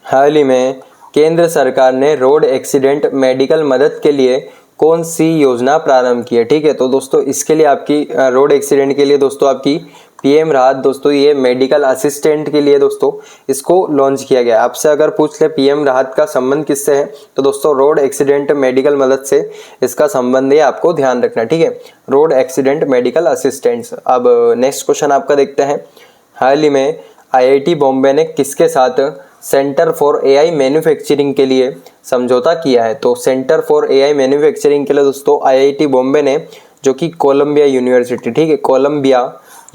हाल ही में केंद्र सरकार ने रोड एक्सीडेंट मेडिकल मदद के लिए कौन सी योजना प्रारंभ की है, ठीक है। तो दोस्तों इसके लिए आपकी रोड एक्सीडेंट के लिए दोस्तों आपकी पीएम राहत दोस्तों, ये मेडिकल असिस्टेंट के लिए दोस्तों इसको लॉन्च किया गया। आपसे अगर पूछ ले पीएम राहत का संबंध किससे है, तो दोस्तों रोड एक्सीडेंट मेडिकल मदद से इसका संबंध है, आपको ध्यान रखना, ठीक है, रोड एक्सीडेंट मेडिकल असिस्टेंट्स। अब नेक्स्ट क्वेश्चन आपका देखते हैं, हाल ही में आईआईटी बॉम्बे ने किसके साथ सेंटर फॉर एआई मैन्युफैक्चरिंग के लिए समझौता किया है। तो सेंटर फॉर एआई मैन्युफैक्चरिंग के लिए दोस्तों आईआईटी बॉम्बे ने जो कि कोलंबिया यूनिवर्सिटी, ठीक है, कोलंबिया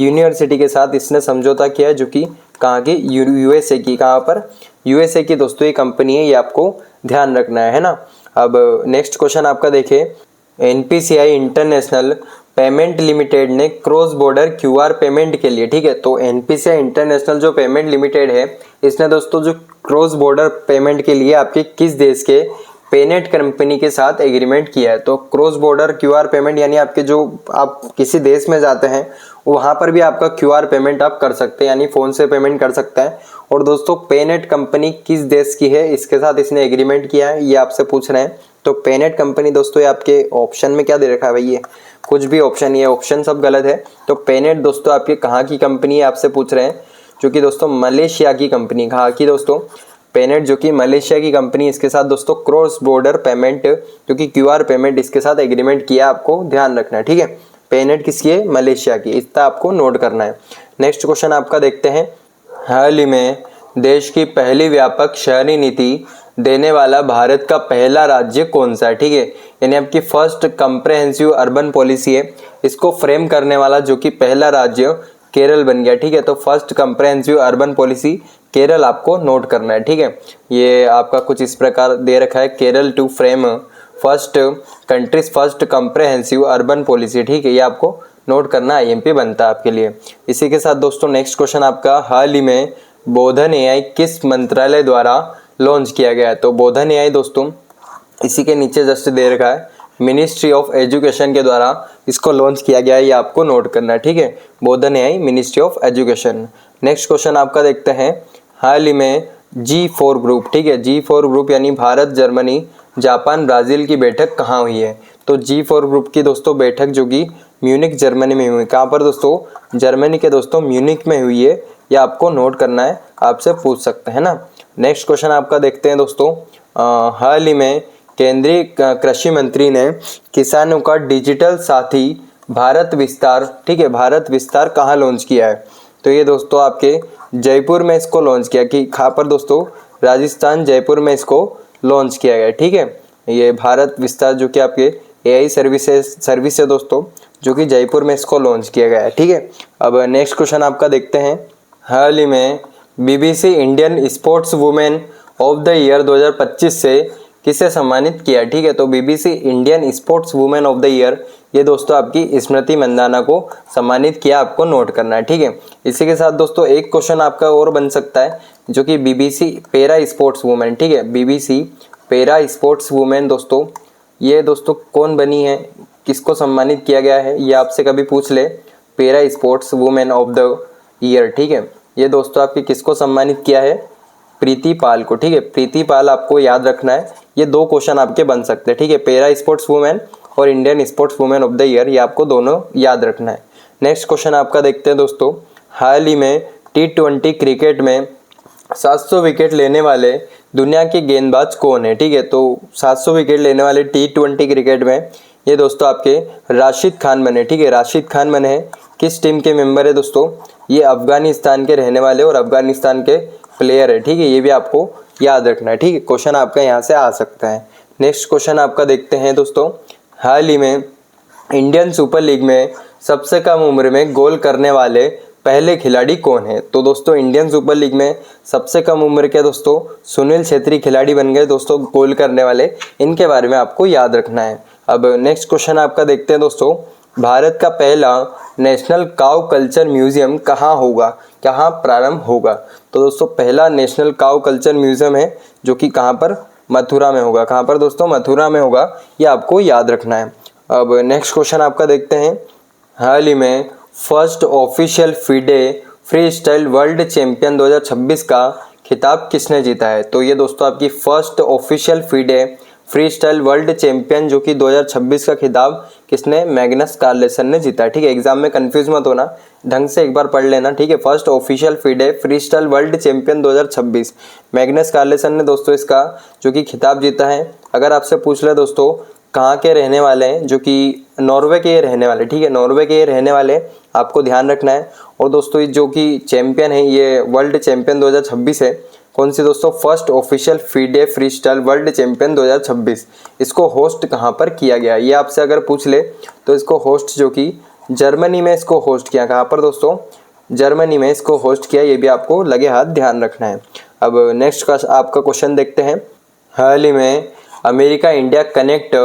यूनिवर्सिटी के साथ इसने समझौता किया है, जो कि कहाँ की, यूएसए की, कहाँ पर, यूएसए की दोस्तों ये कंपनी है, ये आपको ध्यान रखना है ना। अब नेक्स्ट क्वेश्चन आपका देखिए, एनपीसीआई इंटरनेशनल पेमेंट लिमिटेड ने क्रॉस बॉर्डर क्यूआर पेमेंट के लिए, ठीक है, तो एनपीसीआई इंटरनेशनल जो पेमेंट लिमिटेड है, इसने दोस्तों जो क्रॉस बॉर्डर पेमेंट के लिए आपके किस देश के पेनेट कंपनी के साथ एग्रीमेंट किया है। तो क्रॉस बॉर्डर क्यूआर पेमेंट यानी आपके जो आप किसी देश में जाते हैं वहाँ पर भी आपका क्यूआर पेमेंट आप कर सकते हैं, यानी फ़ोन से पेमेंट कर सकते हैं। और दोस्तों पेनेट कंपनी किस देश की है, इसके साथ इसने एग्रीमेंट किया है, ये आपसे पूछ रहे हैं। तो पेनेट कंपनी दोस्तों ये आपके ऑप्शन में क्या दे रखा है भाई, ये कुछ भी ऑप्शन, ये ऑप्शन सब गलत है। तो पेनेट दोस्तों आपके कहाँ की कंपनी है आपसे पूछ रहे हैं, जो कि दोस्तों मलेशिया की कंपनी, कहाँ की दोस्तों, पेनेट जो कि मलेशिया की कंपनी, इसके साथ दोस्तों क्रॉस बॉर्डर पेमेंट जो कि क्यूआर पेमेंट इसके साथ एग्रीमेंट किया, आपको ध्यान रखना है, ठीक है। पेनेट किसकी है? मलेशिया की। इतना आपको नोट करना है। नेक्स्ट क्वेश्चन आपका देखते हैं, हाल ही में देश की पहली व्यापक शहरी नीति देने वाला भारत का पहला राज्य कौन सा है? ठीक है, यानी आपकी फर्स्ट कंप्रेहेंसिव अर्बन पॉलिसी है, इसको फ्रेम करने वाला जो कि पहला राज्य केरल बन गया। ठीक है, तो first comprehensive urban policy Kerala आपको नोट करना है। ठीक है, ये आपका कुछ इस प्रकार दे रखा है, Kerala to frame first country's first comprehensive urban policy. ठीक है, ये आपको नोट करना आईएमपी बनता है आपके लिए। इसी के साथ दोस्तों नेक्स्ट क्वेश्चन आपका, हाल ही में बोधन एआई किस मंत्रालय द्वारा लॉन्च किया गया है? तो बोधन एआई दोस्तों इसी के नीचे जस्ट दे रखा है, मिनिस्ट्री ऑफ एजुकेशन के द्वारा इसको लॉन्च किया गया है, ये आपको नोट करना है। ठीक है, Bodhan AI ministry of education. Next question आपका देखते हैं, हाल ही में G4 ग्रुप, ठीक है, G4 ग्रुप यानी भारत, जर्मनी, जापान, ब्राज़ील की बैठक कहाँ हुई है? तो G4 ग्रुप की दोस्तों बैठक जो कि म्यूनिक जर्मनी में हुई। कहाँ पर दोस्तों? जर्मनी के दोस्तों म्यूनिक में हुई है, ये आपको नोट करना है, आपसे पूछ सकते हैं ना। नेक्स्ट क्वेश्चन आपका देखते हैं दोस्तों, हाल ही में केंद्रीय कृषि मंत्री ने किसानों का डिजिटल साथी भारत विस्तार, ठीक है, भारत विस्तार कहाँ लॉन्च किया है? तो ये दोस्तों आपके जयपुर में इसको लॉन्च किया। कि कहाँ पर दोस्तों? राजस्थान, जयपुर में इसको लॉन्च किया गया। ठीक है, ये भारत विस्तार जो कि आपके एआई सर्विस है दोस्तों, जो कि जयपुर में इसको लॉन्च किया गया है। ठीक है, अब नेक्स्ट क्वेश्चन आपका देखते हैं, हाल ही में BBC Indian sports women of the year 2025 से किसे सम्मानित किया? ठीक है, तो BBC Indian sports women of the year, ये दोस्तों आपकी स्मृति मंदाना को सम्मानित किया, आपको नोट करना है। ठीक है, इसी के साथ दोस्तों एक क्वेश्चन आपका और बन सकता है, जो कि बीबीसी पैरा स्पोर्ट्स वुमेन, ठीक है, बीबीसी पैरा स्पोर्ट्स वुमेन दोस्तों, ये दोस्तों कौन बनी है, किसको सम्मानित किया गया है, ये आपसे कभी पूछ ले, para sports women of the year. ठीक है, ये दोस्तों आपके किसको सम्मानित किया है? प्रीति पाल को। ठीक है, प्रीति पाल आपको याद रखना है, ये दो क्वेश्चन आपके बन सकते हैं। ठीक है, पैरा स्पोर्ट्स वुमेन और Indian sports women of the year, ये आपको दोनों याद रखना है। नेक्स्ट क्वेश्चन आपका देखते हैं दोस्तों, हाल ही में T20 क्रिकेट में 700 विकेट लेने वाले दुनिया के गेंदबाज कौन है? ठीक है, तो 700 विकेट लेने वाले T20 क्रिकेट में ये दोस्तों आपके राशिद खान बने। ठीक है, राशिद खान बने हैं, किस टीम के मेंबर है दोस्तों? ये अफगानिस्तान के रहने वाले और अफगानिस्तान के प्लेयर है। ठीक है, ये भी आपको याद रखना है। ठीक है, क्वेश्चन आपका यहाँ से आ सकता है। नेक्स्ट क्वेश्चन आपका देखते हैं दोस्तों, हाल ही में इंडियन सुपर लीग में सबसे कम उम्र में गोल करने वाले पहले खिलाड़ी कौन है? तो दोस्तों इंडियन सुपर लीग में सबसे कम उम्र के दोस्तों सुनील छेत्री खिलाड़ी बन गए दोस्तों, गोल करने वाले, इनके बारे में आपको याद रखना है। अब नेक्स्ट क्वेश्चन आपका देखते हैं दोस्तों, भारत का पहला नेशनल काउ कल्चर म्यूजियम कहाँ होगा, कहाँ प्रारंभ होगा? तो दोस्तों पहला नेशनल काउ कल्चर म्यूजियम है जो कि कहाँ पर? मथुरा में होगा। कहाँ पर दोस्तों? मथुरा में होगा, ये आपको याद रखना है। अब नेक्स्ट क्वेश्चन आपका देखते हैं, हाल ही में first official FIDE freestyle world champion 2026 का खिताब किसने जीता है? तो ये दोस्तों आपकी first official FIDE freestyle world champion जो कि 2026 का खिताब किसने? मैग्नस कार्लसन ने जीता है। ठीक है, एग्जाम में कंफ्यूज मत होना, ढंग से एक बार पढ़ लेना। ठीक है, first official FIDE freestyle world champion 2026 Magnus Carlsen ने दोस्तों इसका जो कि खिताब जीता है। अगर आपसे पूछ ले दोस्तों कहाँ के रहने वाले हैं, जो कि नॉर्वे के रहने वाले, ठीक है, नॉर्वे के रहने वाले, आपको ध्यान रखना है। और दोस्तों ये जो कि चैंपियन है, ये वर्ल्ड चैंपियन 2026 है। कौन सी दोस्तों? First official FIDE freestyle world champion 2026। इसको होस्ट कहाँ पर किया गया, ये आपसे अगर पूछ ले तो इसको होस्ट जो कि जर्मनी में इसको होस्ट किया। कहाँ पर दोस्तों? जर्मनी में इसको होस्ट किया, ये भी आपको लगे हाथ ध्यान रखना है। अब नेक्स्ट का आपका क्वेश्चन देखते हैं, हाल ही में अमेरिका इंडिया कनेक्ट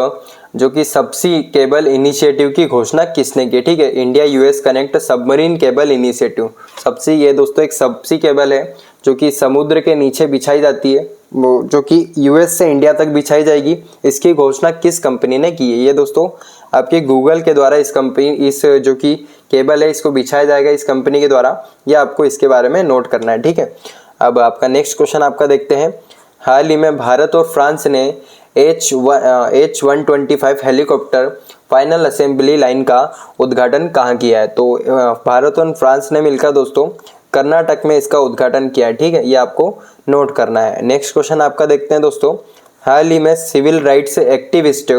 जो कि सबसी केबल इनिशिएटिव की घोषणा किसने की? ठीक है, India US connect submarine cable initiative. Subsea, ये दोस्तों एक सबसी केबल है जो कि समुद्र के नीचे बिछाई जाती है, वो जो कि यूएस से इंडिया तक बिछाई जाएगी। इसकी घोषणा किस कंपनी ने की है? ये दोस्तों आपके गूगल के द्वारा इस जो कि केबल है इसको बिछाया जाएगा इस कंपनी के द्वारा, ये आपको इसके बारे में नोट करना है। ठीक है, अब आपका नेक्स्ट क्वेश्चन आपका देखते हैं, हाल ही में भारत और फ्रांस ने H125 helicopter final assembly line का उद्घाटन कहाँ किया है? तो भारत और फ्रांस ने मिलकर दोस्तों कर्नाटक में इसका उद्घाटन किया है। ठीक है, ये आपको नोट करना है। नेक्स्ट क्वेश्चन आपका देखते हैं दोस्तों, हाल ही में सिविल राइट्स एक्टिविस्ट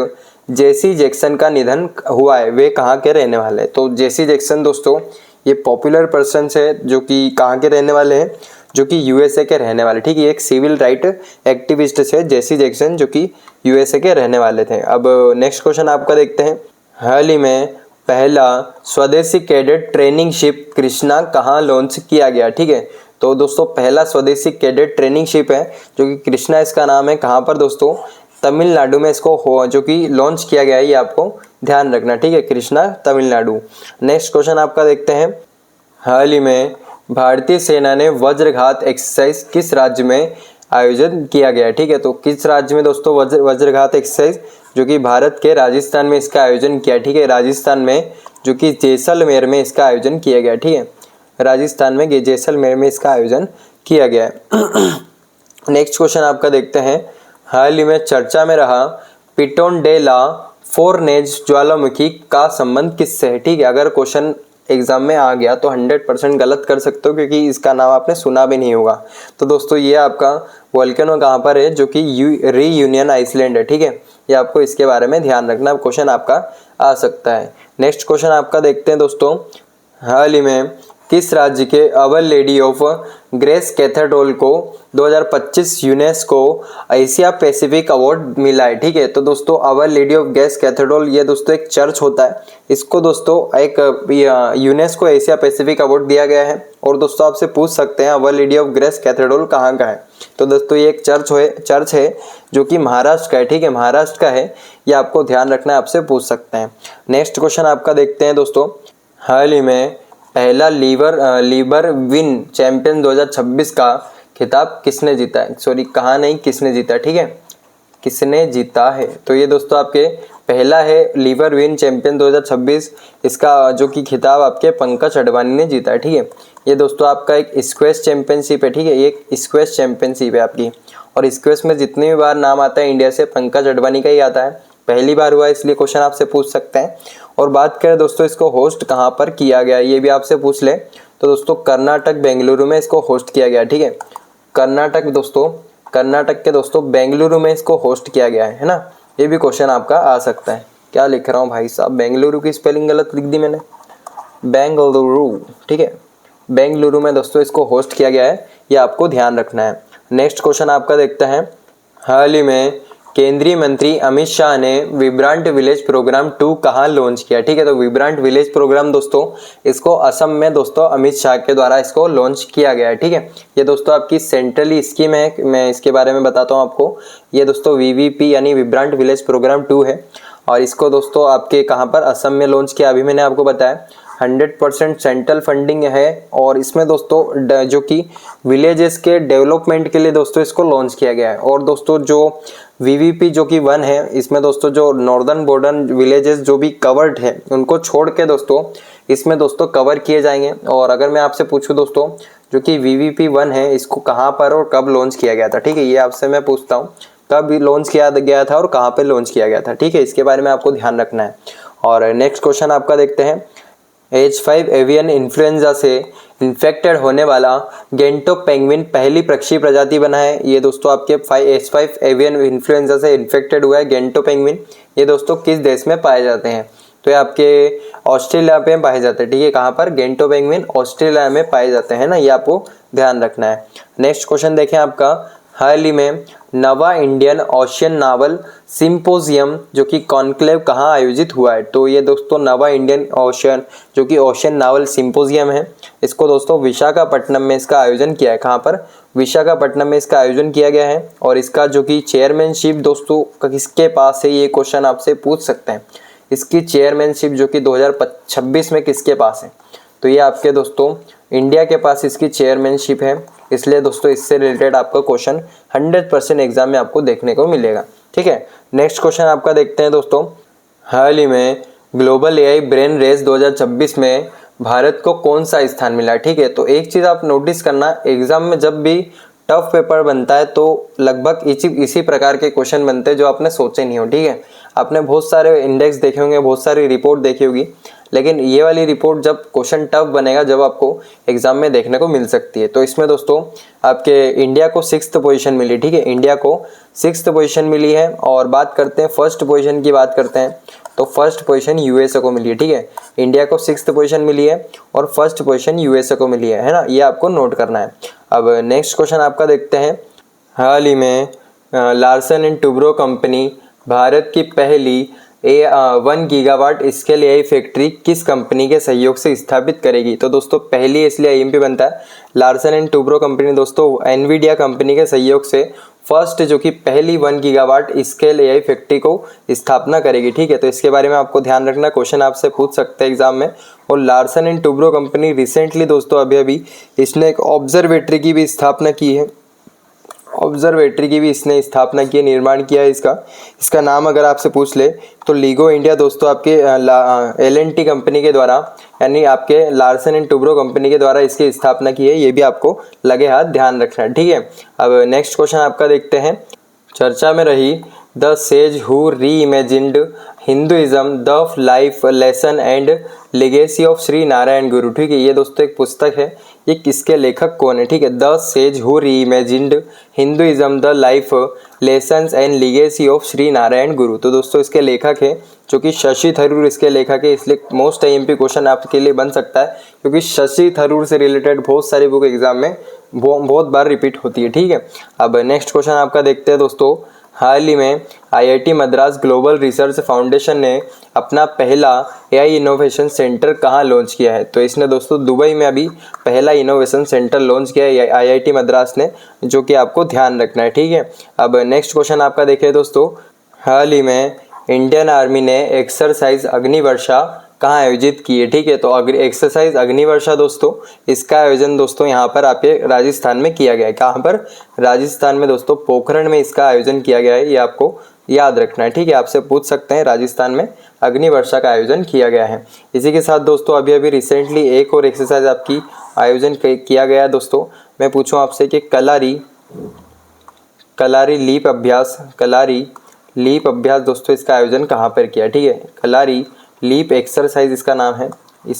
जेसी जैक्सन का निधन हुआ है वे कहाँ के रहने वाले हैं। तो जेसी जैक्सन दोस्तों ये पॉपुलर पर्सन है जो कि कहाँ के रहने वाले हैं, जो कि यूएसए के रहने वाले। ठीक है, एक सिविल राइट एक्टिविस्ट है जेसी जैक्सन जो कि यूएसए के रहने वाले थे। अब नेक्स्ट क्वेश्चन आपका देखते हैं। हाल ही में पहला स्वदेशी कैडेट ट्रेनिंग शिप कृष्णा कहाँ लॉन्च किया गया। ठीक है, तो दोस्तों पहला स्वदेशी कैडेट ट्रेनिंग शिप है जो कि कृष्णा इसका नाम है, कहाँ पर दोस्तों, तमिलनाडु में इसको जो कि लॉन्च किया गया है, ये आपको ध्यान रखना। ठीक है, कृष्णा तमिलनाडु। नेक्स्ट क्वेश्चन आपका देखते हैं। हाल ही में भारतीय सेना ने वज्रघात एक्सरसाइज किस राज्य में आयोजन किया गया। ठीक है, तो किस राज्य में दोस्तों वज्रघात एक्सरसाइज, जो कि भारत के राजस्थान में इसका आयोजन किया। ठीक है, राजस्थान में जो कि जैसलमेर में इसका आयोजन किया गया। ठीक है, राजस्थान में जैसलमेर में इसका आयोजन किया गया है। नेक्स्ट क्वेश्चन आपका देखते हैं। हाल ही में चर्चा में रहा पिटोन डे ला फोरनेज ज्वालामुखी का संबंध किससे है। ठीक है, अगर क्वेश्चन एग्जाम में आ गया तो 100% गलत कर सकते हो क्योंकि इसका नाम आपने सुना भी नहीं होगा। तो दोस्तों ये आपका वोल्केनो कहाँ पर है, जो कि रीयूनियन आइसलैंड है। ठीक है, ये आपको इसके बारे में ध्यान रखना, क्वेश्चन आपका आ सकता है। नेक्स्ट क्वेश्चन आपका देखते हैं दोस्तों। हाल ही में किस राज्य के अवर लेडी ऑफ ग्रेस कैथेड्रल को 2025 यूनेस्को एशिया पैसिफिक अवार्ड मिला है। ठीक है, तो दोस्तों अवर लेडी ऑफ ग्रेस कैथेड्रल ये दोस्तों एक चर्च होता है, इसको दोस्तों एक यूनेस्को एशिया पैसिफिक अवार्ड दिया गया है। और दोस्तों आपसे पूछ सकते हैं अवर लेडी ऑफ ग्रेस कैथेड्रल कहाँ का है। तो दोस्तों ये एक चर्च है जो कि महाराष्ट्र का है। ठीक है, महाराष्ट्र का है, ये आपको ध्यान रखना है, आपसे पूछ सकते हैं। नेक्स्ट क्वेश्चन आपका देखते हैं दोस्तों। हाल ही में पहला लीबर विन चैंपियन 2026 का खिताब किसने जीता है। सॉरी, कहाँ नहीं, किसने जीता। ठीक है, किसने जीता है, तो ये दोस्तों आपके पहला है लीवर विन चैंपियन 2026, इसका जो कि खिताब आपके पंकज अडवाणी ने जीता है। ठीक है, ये दोस्तों आपका एक स्क्वैश चैंपियनशिप है। ठीक है, ये एक स्क्वैश चैंपियनशिप है आपकी, और स्क्वैश में जितनी भी बार नाम आता है इंडिया से पंकज अडवाणी का ही आता है। पहली बार हुआ इसलिए क्वेश्चन आपसे पूछ सकते हैं। और बात करें दोस्तों इसको होस्ट कहाँ पर किया गया, ये भी आपसे पूछ ले, तो दोस्तों कर्नाटक बेंगलुरु में इसको होस्ट किया गया। ठीक है, कर्नाटक के दोस्तों बेंगलुरु में इसको होस्ट किया गया है ना, ये भी क्वेश्चन आपका आ सकता है। क्या लिख रहा हूँ भाई साहब, बेंगलुरु की स्पेलिंग गलत लिख दी मैंने, बेंगलुरु। ठीक है, बेंगलुरु में दोस्तों इसको होस्ट किया गया है, ये आपको ध्यान रखना है। नेक्स्ट क्वेश्चन आपका देखते हैं। हाल ही में केंद्रीय मंत्री अमित शाह ने विब्रांट विलेज प्रोग्राम 2 कहाँ लॉन्च किया। ठीक है, तो विब्रांट विलेज प्रोग्राम दोस्तों इसको असम में दोस्तों अमित शाह के द्वारा इसको लॉन्च किया गया है। ठीक है, ये दोस्तों आपकी सेंट्रली स्कीम है, मैं इसके बारे में बताता हूँ आपको। ये दोस्तों वीवीपी यानी विब्रांट विलेज प्रोग्राम 2 है, और इसको दोस्तों आपके कहाँ पर असम में लॉन्च किया, अभी मैंने आपको बताया। 100% सेंट्रल फंडिंग है, और इसमें दोस्तों जो कि विलेजेस के डेवलपमेंट के लिए दोस्तों इसको लॉन्च किया गया है। और दोस्तों जो वीवीपी जो कि 1 है, इसमें दोस्तों जो नॉर्दर्न बॉर्डर विलेजेस जो भी कवर्ड है उनको छोड़ के दोस्तों इसमें दोस्तों कवर किए जाएंगे। और अगर मैं आपसे पूछूं दोस्तों जो कि वीवीपी 1 है, इसको कहाँ पर और कब लॉन्च किया गया था। ठीक है, ये आपसे मैं पूछता हूँ कब लॉन्च किया गया था और कहाँ पे लॉन्च किया गया था। ठीक है, इसके बारे में आपको ध्यान रखना है। और नेक्स्ट क्वेश्चन आपका देखते हैं। H5 एवियन इन्फ्लुएंजा से इन्फेक्टेड होने वाला गेंटो पेंगुइन पहली पक्षी प्रजाति बना है। ये दोस्तों आपके H5 एवियन इन्फ्लुएंजा से इन्फेक्टेड हुआ है गेंटो पेंगुइन। ये दोस्तों किस देश में पाए जाते हैं, तो ये आपके ऑस्ट्रेलिया में पाए जाते हैं। ठीक है, कहाँ पर, गेंटो पेंगुइन ऑस्ट्रेलिया में पाए जाते हैं ना, ये आपको ध्यान रखना है। नेक्स्ट क्वेश्चन देखें आपका। हाल ही में नवा इंडियन ओशियन नावल सिंपोजियम जो कि कॉन्क्लेव कहाँ आयोजित हुआ है। तो ये दोस्तों नवा इंडियन ओशियन जो कि ओशियन नावल सिंपोजियम है, इसको दोस्तों विशाखापट्टनम में इसका आयोजन किया है। कहाँ पर, विशाखापट्टनम में इसका आयोजन किया गया है। और इसका जो कि चेयरमैनशिप दोस्तों किसके पास है, ये क्वेश्चन आपसे पूछ सकते हैं। इसकी चेयरमैनशिप जो कि 2026 में किसके पास है, तो ये आपके दोस्तों इंडिया के पास इसकी चेयरमैनशिप है। इसलिए दोस्तों इससे रिलेटेड आपका क्वेश्चन 100% एग्जाम में आपको देखने को मिलेगा। ठीक है, नेक्स्ट क्वेश्चन आपका देखते हैं दोस्तों। हाल ही में ग्लोबल एआई ब्रेन रेस 2026 में भारत को कौन सा स्थान मिला। ठीक है, तो एक चीज़ आप नोटिस करना, एग्जाम में जब भी टफ पेपर बनता है तो लगभग इसी प्रकार के क्वेश्चन बनते हैं जो आपने सोचे नहीं हो। ठीक है, आपने बहुत सारे इंडेक्स देखे होंगे, बहुत सारी रिपोर्ट देखी होगी, लेकिन ये वाली रिपोर्ट जब क्वेश्चन टफ बनेगा जब आपको एग्जाम में देखने को मिल सकती है। तो इसमें दोस्तों आपके इंडिया को 6th पोजीशन मिली, ठीक है, इंडिया को 6th पोजीशन मिली है। और बात करते हैं फर्स्ट पोजीशन की, बात करते हैं तो फर्स्ट पोजीशन यूएसए को मिली है, ठीक है, इंडिया को 6th पोजीशन मिली है और फर्स्ट पोजीशन यूएसए को मिली है ना, ये आपको नोट करना है। अब नेक्स्ट क्वेश्चन आपका देखते हैं। हाल ही में Larsen and Toubro company Bharat की पहली 1 गीगावाट स्केल एआई फैक्ट्री किस कंपनी के सहयोग से स्थापित करेगी? तो दोस्तों पहली इसलिए आईएमपी बनता है, लार्सन एंड टुब्रो कंपनी दोस्तों एनवीडिया कंपनी के सहयोग से फर्स्ट जो कि पहली 1 गीगावाट स्केल एआई फैक्ट्री को स्थापना करेगी, ठीक है। तो इसके बारे में आपको ध्यान रखना, क्वेश्चन आपसे पूछ सकते हैं एग्जाम में। और Larsen and Toubro company recently दोस्तों अभी इसने एक ऑब्जर्वेटरी की भी स्थापना की है, ऑब्जर्वेटरी की भी इसने स्थापना की है, निर्माण किया है इसका नाम अगर आपसे पूछ ले तो लीगो इंडिया दोस्तों आपके एल&टी कंपनी के द्वारा, यानी आपके लार्सन एंड टुब्रो कंपनी के द्वारा इसकी स्थापना की है, ये भी आपको लगे हाथ ध्यान रखना है, ठीक है। अब नेक्स्ट क्वेश्चन आपका देखते हैं। चर्चा में रही द सेज हु री imagined Hinduism the life lesson and legacy of Shri Narayan गुरु, ठीक है, ये दोस्तों एक पुस्तक है, ये किसके लेखक कौन है? ठीक है, द सेज हु री imagined Hinduism the life lessons and legacy of Shri Narayan गुरु। तो दोस्तों इसके लेखक है जो कि शशि थरूर इसके लेखक है, इसलिए मोस्ट आईएमपी क्वेश्चन आपके लिए बन सकता है क्योंकि शशि थरूर से रिलेटेड बहुत सारी बुक एग्जाम में बहुत बार रिपीट होती है, ठीक है। अब नेक्स्ट क्वेश्चन आपका देखते हैं दोस्तों। हाल ही में IIT Madras global research foundation ने अपना पहला एआई इनोवेशन सेंटर कहाँ लॉन्च किया है? तो इसने दोस्तों दुबई में अभी पहला इनोवेशन सेंटर लॉन्च किया है आईआईटी मद्रास ने, जो कि आपको ध्यान रखना है, ठीक है। अब नेक्स्ट क्वेश्चन आपका देखिए दोस्तों। हाल ही में इंडियन आर्मी ने एक्सरसाइज अग्निवर्षा कहाँ आयोजित की है? ठीक है, तो एक्सरसाइज अग्निवर्षा दोस्तों इसका आयोजन दोस्तों यहाँ पर आपके राजस्थान में किया गया है। कहाँ पर? राजस्थान में दोस्तों, पोखरण में इसका आयोजन किया गया है, ये आपको याद रखना है, ठीक है। आपसे पूछ सकते हैं राजस्थान में अग्निवर्षा का आयोजन किया गया है। इसी के साथ दोस्तों अभी रिसेंटली एक और एक्सरसाइज आपकी आयोजन किया गया है दोस्तों। मैं पूछूँ आपसे कि कलारी लीप अभ्यास दोस्तों इसका आयोजन कहाँ पर किया? ठीक है, कलारी लीप एक्सरसाइज इसका नाम है।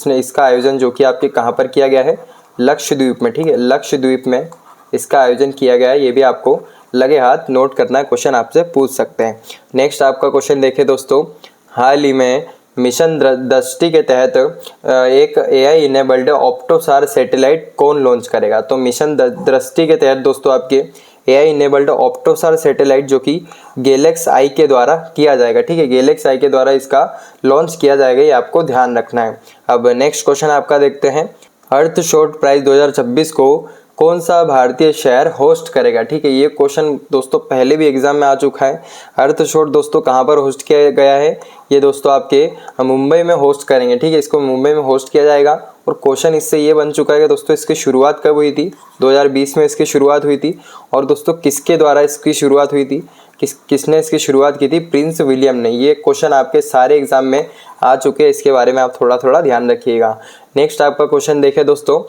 इसका आयोजन जो कि आपके कहाँ पर किया गया है? लक्षद्वीप में, ठीक है, लक्षद्वीप में इसका आयोजन किया गया है, ये भी आपको लगे हाथ नोट करना है, क्वेश्चन आपसे पूछ सकते हैं। नेक्स्ट आपका क्वेश्चन देखिए दोस्तों। हाल ही में मिशन दृष्टि के तहत एक एआई इनेबल्ड ऑप्टोसार सैटेलाइट कौन लॉन्च करेगा? तो मिशन दृष्टि के तहत दोस्तों आपके एआई इनेबल्ड ऑप्टोसार सैटेलाइट जो कि गैलेक्स आई के द्वारा किया जाएगा, ठीक है, गैलेक्स आई के द्वारा इसका लॉन्च किया जाएगा, ये आपको ध्यान रखना है। अब नेक्स्ट क्वेश्चन आपका देखते हैं। अर्थ शॉट प्राइज 2026 को कौन सा भारतीय शहर होस्ट करेगा? ठीक है, ये क्वेश्चन दोस्तों पहले भी एग्जाम में आ चुका है। अर्थ शॉट दोस्तों कहाँ पर होस्ट किया गया है? ये दोस्तों आपके मुंबई में होस्ट करेंगे, ठीक है, इसको मुंबई में होस्ट किया जाएगा। और क्वेश्चन इससे ये बन चुका है कि दोस्तों इसकी शुरुआत कब हुई थी? 2020 में इसकी शुरुआत हुई थी। और दोस्तों किसके द्वारा इसकी शुरुआत हुई थी? किसने इसकी शुरुआत की थी? प्रिंस विलियम ने। ये क्वेश्चन आपके सारे एग्जाम में आ चुके हैं, इसके बारे में आप थोड़ा ध्यान रखिएगा। नेक्स्ट आपका क्वेश्चन देखिए दोस्तों।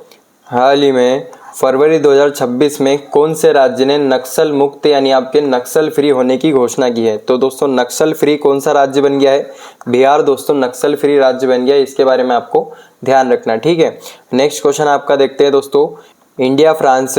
हाल ही में फरवरी 2026 में कौन से राज्य ने नक्सल मुक्त यानी आपके नक्सल फ्री होने की घोषणा की है? तो दोस्तों नक्सल फ्री कौन सा राज्य बन गया है? बिहार दोस्तों नक्सल फ्री राज्य बन गया है, इसके बारे में आपको ध्यान रखना, ठीक है। नेक्स्ट क्वेश्चन आपका देखते हैं दोस्तों। India France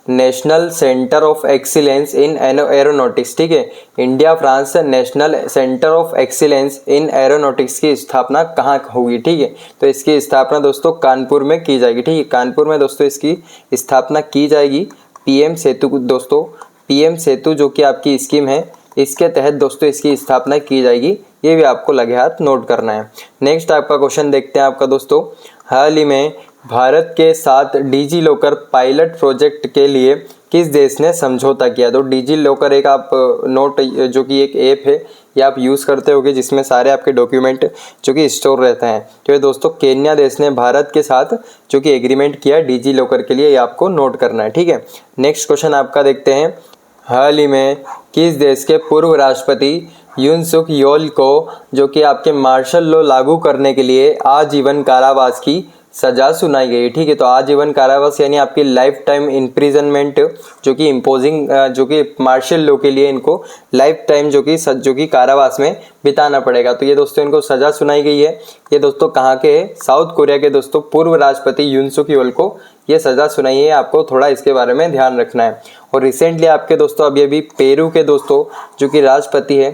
national centre of excellence in aeronautics, ठीक है, India France national centre of excellence in aeronautics की स्थापना कहाँ होगी? ठीक है, तो इसकी स्थापना दोस्तों कानपुर में की जाएगी, ठीक है, कानपुर में दोस्तों इसकी स्थापना की जाएगी। पीएम सेतु दोस्तों, पीएम सेतु जो कि आपकी स्कीम है, इसके तहत दोस्तों इसकी स्थापना की जाएगी, ये भी आपको लगे हाथ नोट करना है। नेक्स्ट आपका क्वेश्चन देखते हैं आपका दोस्तों। हाल ही में भारत के साथ डिजी लॉकर पायलट प्रोजेक्ट के लिए किस देश ने समझौता किया? तो डिजी लॉकर एक आप नोट जो कि एक ऐप है, ये आप यूज़ करते होगे जिसमें सारे आपके डॉक्यूमेंट जो कि स्टोर रहते हैं। तो ये दोस्तों केन्या देश ने भारत के साथ जो कि एग्रीमेंट किया डिजी लॉकर के लिए, ये आपको नोट करना है, ठीक है। नेक्स्ट क्वेश्चन आपका देखते हैं। हाल ही में किस देश के पूर्व राष्ट्रपति यून सुक योल को जो कि आपके मार्शल लॉ लागू करने के लिए आजीवन कारावास की सजा सुनाई गई। ठीक है, तो आजीवन कारावास यानी आपकी लाइफ टाइम इम्प्रिजनमेंट जो कि इम्पोजिंग जो कि मार्शल लॉ के लिए इनको लाइफ टाइम जो कि कारावास में बिताना पड़ेगा। तो ये दोस्तों इनको सजा सुनाई गई है। ये दोस्तों कहाँ के है? साउथ कोरिया के दोस्तों पूर्व राष्ट्रपति यून सुक येओल को ये सजा सुनाई है। आपको थोड़ा इसके बारे में ध्यान रखना है। और रिसेंटली आपके दोस्तों अभी पेरू के दोस्तों जो कि राष्ट्रपति है,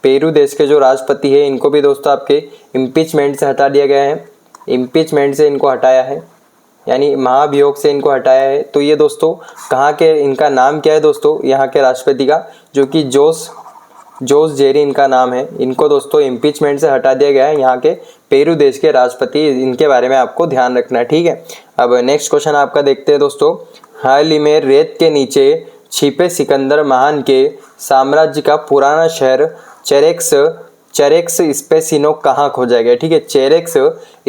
पेरू देश के जो राष्ट्रपति है, इनको भी दोस्तों आपके इम्पीचमेंट से हटा दिया गया है। इम्पीचमेंट से इनको हटाया है, यानी महाभियोग से इनको हटाया है। तो ये दोस्तों कहाँ के, इनका नाम क्या है दोस्तों यहाँ के राष्ट्रपति का, जो कि जोस जेरी इनका नाम है। इनको दोस्तों इम्पीचमेंट से हटा दिया गया है, यहाँ के पेरू देश के राष्ट्रपति। इनके बारे में आपको ध्यान रखना है। ठीक है, अब नेक्स्ट क्वेश्चन आपका देखते हैं दोस्तों। हाल ही में रेत के नीचे छिपे सिकंदर महान के साम्राज्य का पुराना शहर चेरेक्स स्पेसिनो कहाँ खोजा गया? ठीक है, चेरेक्स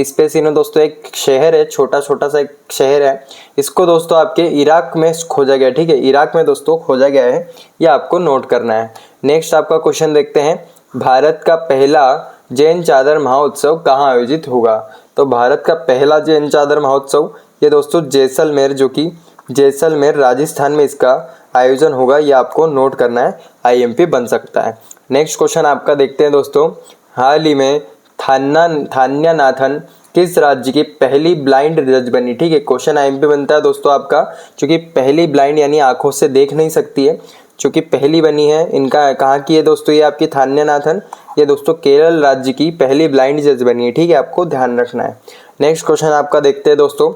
स्पेसिनो दोस्तों एक शहर है, छोटा सा एक शहर है। इसको दोस्तों आपके इराक में खोजा गया। ठीक है, इराक में दोस्तों खोजा गया है, ये आपको नोट करना है। नेक्स्ट आपका क्वेश्चन देखते हैं। भारत का पहला जैन चादर महोत्सव कहाँ आयोजित होगा? तो भारत का पहला जैन चादर महोत्सव ये दोस्तों जैसलमेर, जो कि जैसलमेर राजस्थान में इसका आयोजन होगा। ये आपको नोट करना है, आईएमपी बन सकता है। नेक्स्ट क्वेश्चन आपका देखते हैं दोस्तों। हाल ही में थान्या नाथन किस राज्य की पहली ब्लाइंड जज बनी? ठीक है, क्वेश्चन आईएमपी बनता है दोस्तों आपका, क्योंकि पहली ब्लाइंड यानी आंखों से देख नहीं सकती है, चूँकि पहली बनी है। इनका कहाँ की है दोस्तों? ये आपकी थान्या नाथन, ये दोस्तों केरल राज्य की पहली ब्लाइंड जज बनी है। ठीक है, आपको ध्यान रखना है। नेक्स्ट क्वेश्चन आपका देखते हैं दोस्तों।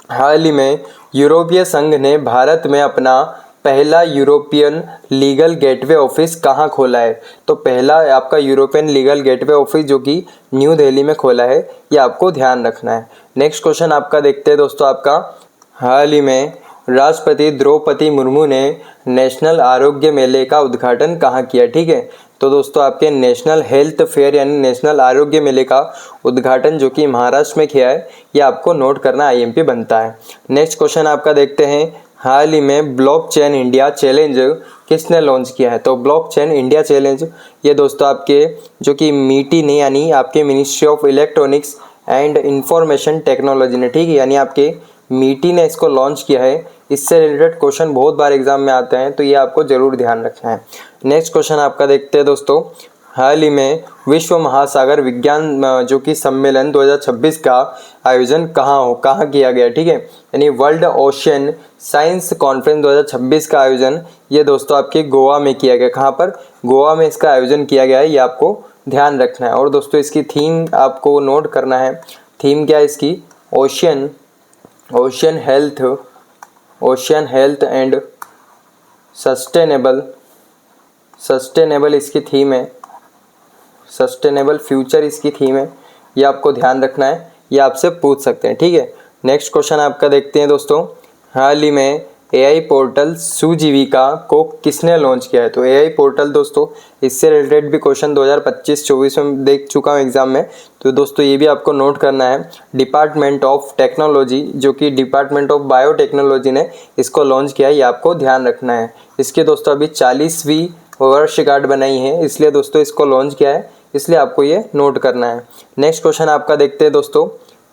हाल ही में यूरोपीय संघ ने भारत में अपना पहला यूरोपियन लीगल गेटवे ऑफिस कहाँ खोला है? तो पहला आपका यूरोपियन लीगल गेटवे ऑफिस जो कि न्यू दिल्ली में खोला है, ये आपको ध्यान रखना है। नेक्स्ट क्वेश्चन आपका देखते हैं दोस्तों आपका। हाल ही में राष्ट्रपति द्रौपदी मुर्मू ने नेशनल आरोग्य मेले का उद्घाटन कहाँ किया? ठीक है, तो दोस्तों आपके नेशनल हेल्थ फेयर यानी नेशनल आरोग्य मेले का उद्घाटन जो कि महाराष्ट्र में किया है, ये आपको नोट करना आईएमपी बनता है। नेक्स्ट क्वेश्चन आपका देखते हैं। हाल ही में ब्लॉकचेन इंडिया चैलेंज किसने लॉन्च किया है? तो ब्लॉकचेन इंडिया चैलेंज ये दोस्तों आपके जो कि मीटी ने यानी आपके ministry of electronics and information technology ने, ठीक है, यानी आपके मीटी ने इसको लॉन्च किया है। इससे रिलेटेड क्वेश्चन बहुत बार एग्जाम में आते हैं, तो ये आपको जरूर ध्यान रखना है। नेक्स्ट क्वेश्चन आपका देखते हैं दोस्तों। हाल ही में विश्व महासागर विज्ञान जो कि सम्मेलन 2026 का आयोजन कहाँ किया गया? ठीक है, यानी वर्ल्ड ओशियन साइंस कॉन्फ्रेंस 2026 का आयोजन ये दोस्तों आपके गोवा में किया गया। कहाँ पर? गोवा में इसका आयोजन किया गया है, ये आपको ध्यान रखना है। और दोस्तों इसकी थीम आपको नोट करना है। थीम क्या है इसकी? ओशियन हेल्थ एंड सस्टेनेबल इसकी थीम है। सस्टेनेबल फ्यूचर इसकी थीम है, ये आपको ध्यान रखना है, ये आपसे पूछ सकते हैं। ठीक है, नेक्स्ट क्वेश्चन आपका देखते हैं दोस्तों। हाल ही में एआई पोर्टल सुजीविका को किसने लॉन्च किया है? तो एआई पोर्टल दोस्तों इससे रिलेटेड भी क्वेश्चन 2025-24 में देख चुका हूँ एग्जाम में, तो दोस्तों ये भी आपको नोट करना है। डिपार्टमेंट ऑफ टेक्नोलॉजी जो कि डिपार्टमेंट ऑफ बायोटेक्नोलॉजी ने इसको लॉन्च किया है, ये आपको ध्यान रखना है। इसके दोस्तों अभी 40वीं वर्षगांठ बनाई है, इसलिए दोस्तों इसको लॉन्च किया है, इसलिए आपको ये नोट करना है। नेक्स्ट क्वेश्चन आपका देखते हैं दोस्तों।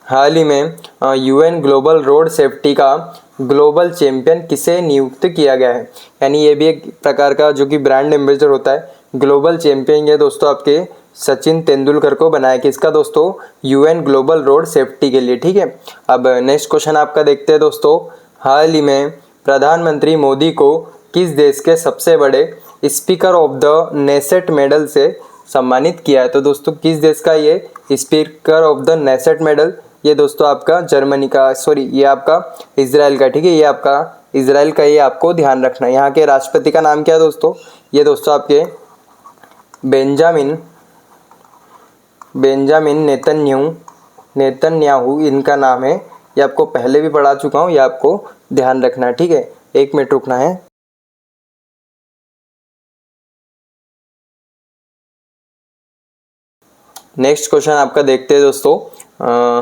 हाल ही में यूएन ग्लोबल रोड सेफ्टी का ग्लोबल चैंपियन किसे नियुक्त किया गया है? यानी ये भी एक प्रकार का जो कि ब्रांड एम्बेसडर होता है। ग्लोबल चैंपियन ये दोस्तों आपके सचिन तेंदुलकर को बनाया, किसका दोस्तों? यूएन ग्लोबल रोड सेफ्टी के लिए। ठीक है, अब नेक्स्ट क्वेश्चन आपका देखते हैं दोस्तों। हाल ही में प्रधानमंत्री मोदी को किस देश के सबसे बड़े speaker of the Knesset medal से सम्मानित किया है? तो दोस्तों किस देश का ये speaker of the Knesset medal? ये दोस्तों आपका जर्मनी का, सॉरी ये आपका इजराइल का। ठीक है, ये आपका इजराइल का, ये आपको ध्यान रखना है। यहाँ के राष्ट्रपति का नाम क्या है दोस्तों? ये दोस्तों आपके बेंजामिन नेतन्याहू इनका नाम है। ये आपको पहले भी पढ़ा चुका हूँ, ये आपको ध्यान रखना है। ठीक है, 1 मिनट रुकना है। नेक्स्ट क्वेश्चन आपका देखते हैं दोस्तों।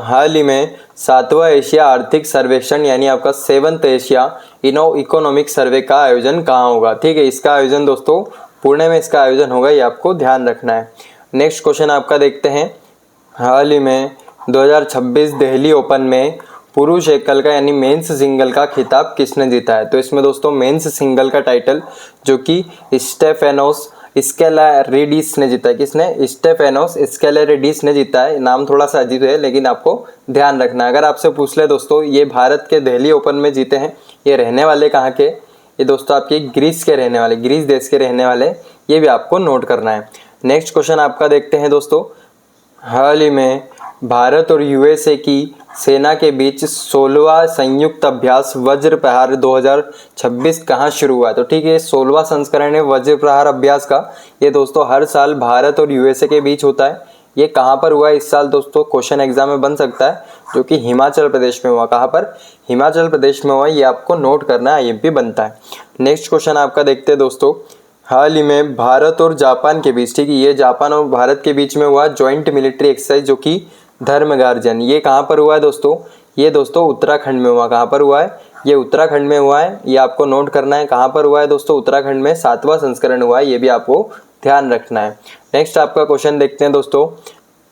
हाल ही में 7वां एशिया आर्थिक सर्वेक्षण यानी आपका 7th एशिया इकोनॉमिक सर्वे का आयोजन कहाँ होगा? ठीक है, इसका आयोजन दोस्तों पुणे में इसका आयोजन होगा, ये आपको ध्यान रखना है। नेक्स्ट क्वेश्चन आपका देखते हैं। हाल ही में 2026 दिल्ली ओपन में पुरुष एकल का यानी मेंस सिंगल का खिताब किसने जीता है? तो इसमें दोस्तों मेंस सिंगल का टाइटल जो कि स्टेफेनोस स्केलारिडिस ने जीता है। किसने? स्टेफेनोस स्केलारिडिस ने जीता है। नाम थोड़ा सा अजीब है लेकिन आपको ध्यान रखना है। अगर आपसे पूछ ले दोस्तों ये भारत के दिल्ली ओपन में जीते हैं, ये रहने वाले कहाँ के? ये दोस्तों आपके ग्रीस के रहने वाले, ग्रीस देश के रहने वाले, ये भी आपको नोट करना है। नेक्स्ट क्वेश्चन आपका देखते हैं दोस्तों। हाल ही में भारत और यूएसए की सेना के बीच 16वां संयुक्त अभ्यास वज्र प्रहार 2026 कहाँ शुरू हुआ? तो ठीक है, 16वां संस्करण है वज्र प्रहार अभ्यास का। ये दोस्तों हर साल भारत और यूएसए के बीच होता है। ये कहाँ पर हुआ इस साल दोस्तों? क्वेश्चन एग्जाम में बन सकता है, जो कि हिमाचल प्रदेश में हुआ। कहाँ पर? हिमाचल प्रदेश में हुआ। ये आपको नोट करना है, आईएमपी बनता है। नेक्स्ट क्वेश्चन आपका देखते हैं दोस्तों। हाल ही में भारत और जापान के बीच, ठीक है, ये जापान और भारत के बीच में हुआ जॉइंट मिलिट्री एक्सरसाइज जो कि धर्मगार्जन, ये कहाँ पर हुआ है दोस्तों? ये दोस्तों उत्तराखंड में हुआ। कहाँ पर हुआ है? ये उत्तराखंड में हुआ है। ये आपको नोट करना है। कहाँ पर हुआ है दोस्तों? उत्तराखंड में 7वां संस्करण हुआ है। ये भी आपको ध्यान रखना है। नेक्स्ट आपका क्वेश्चन देखते हैं दोस्तों।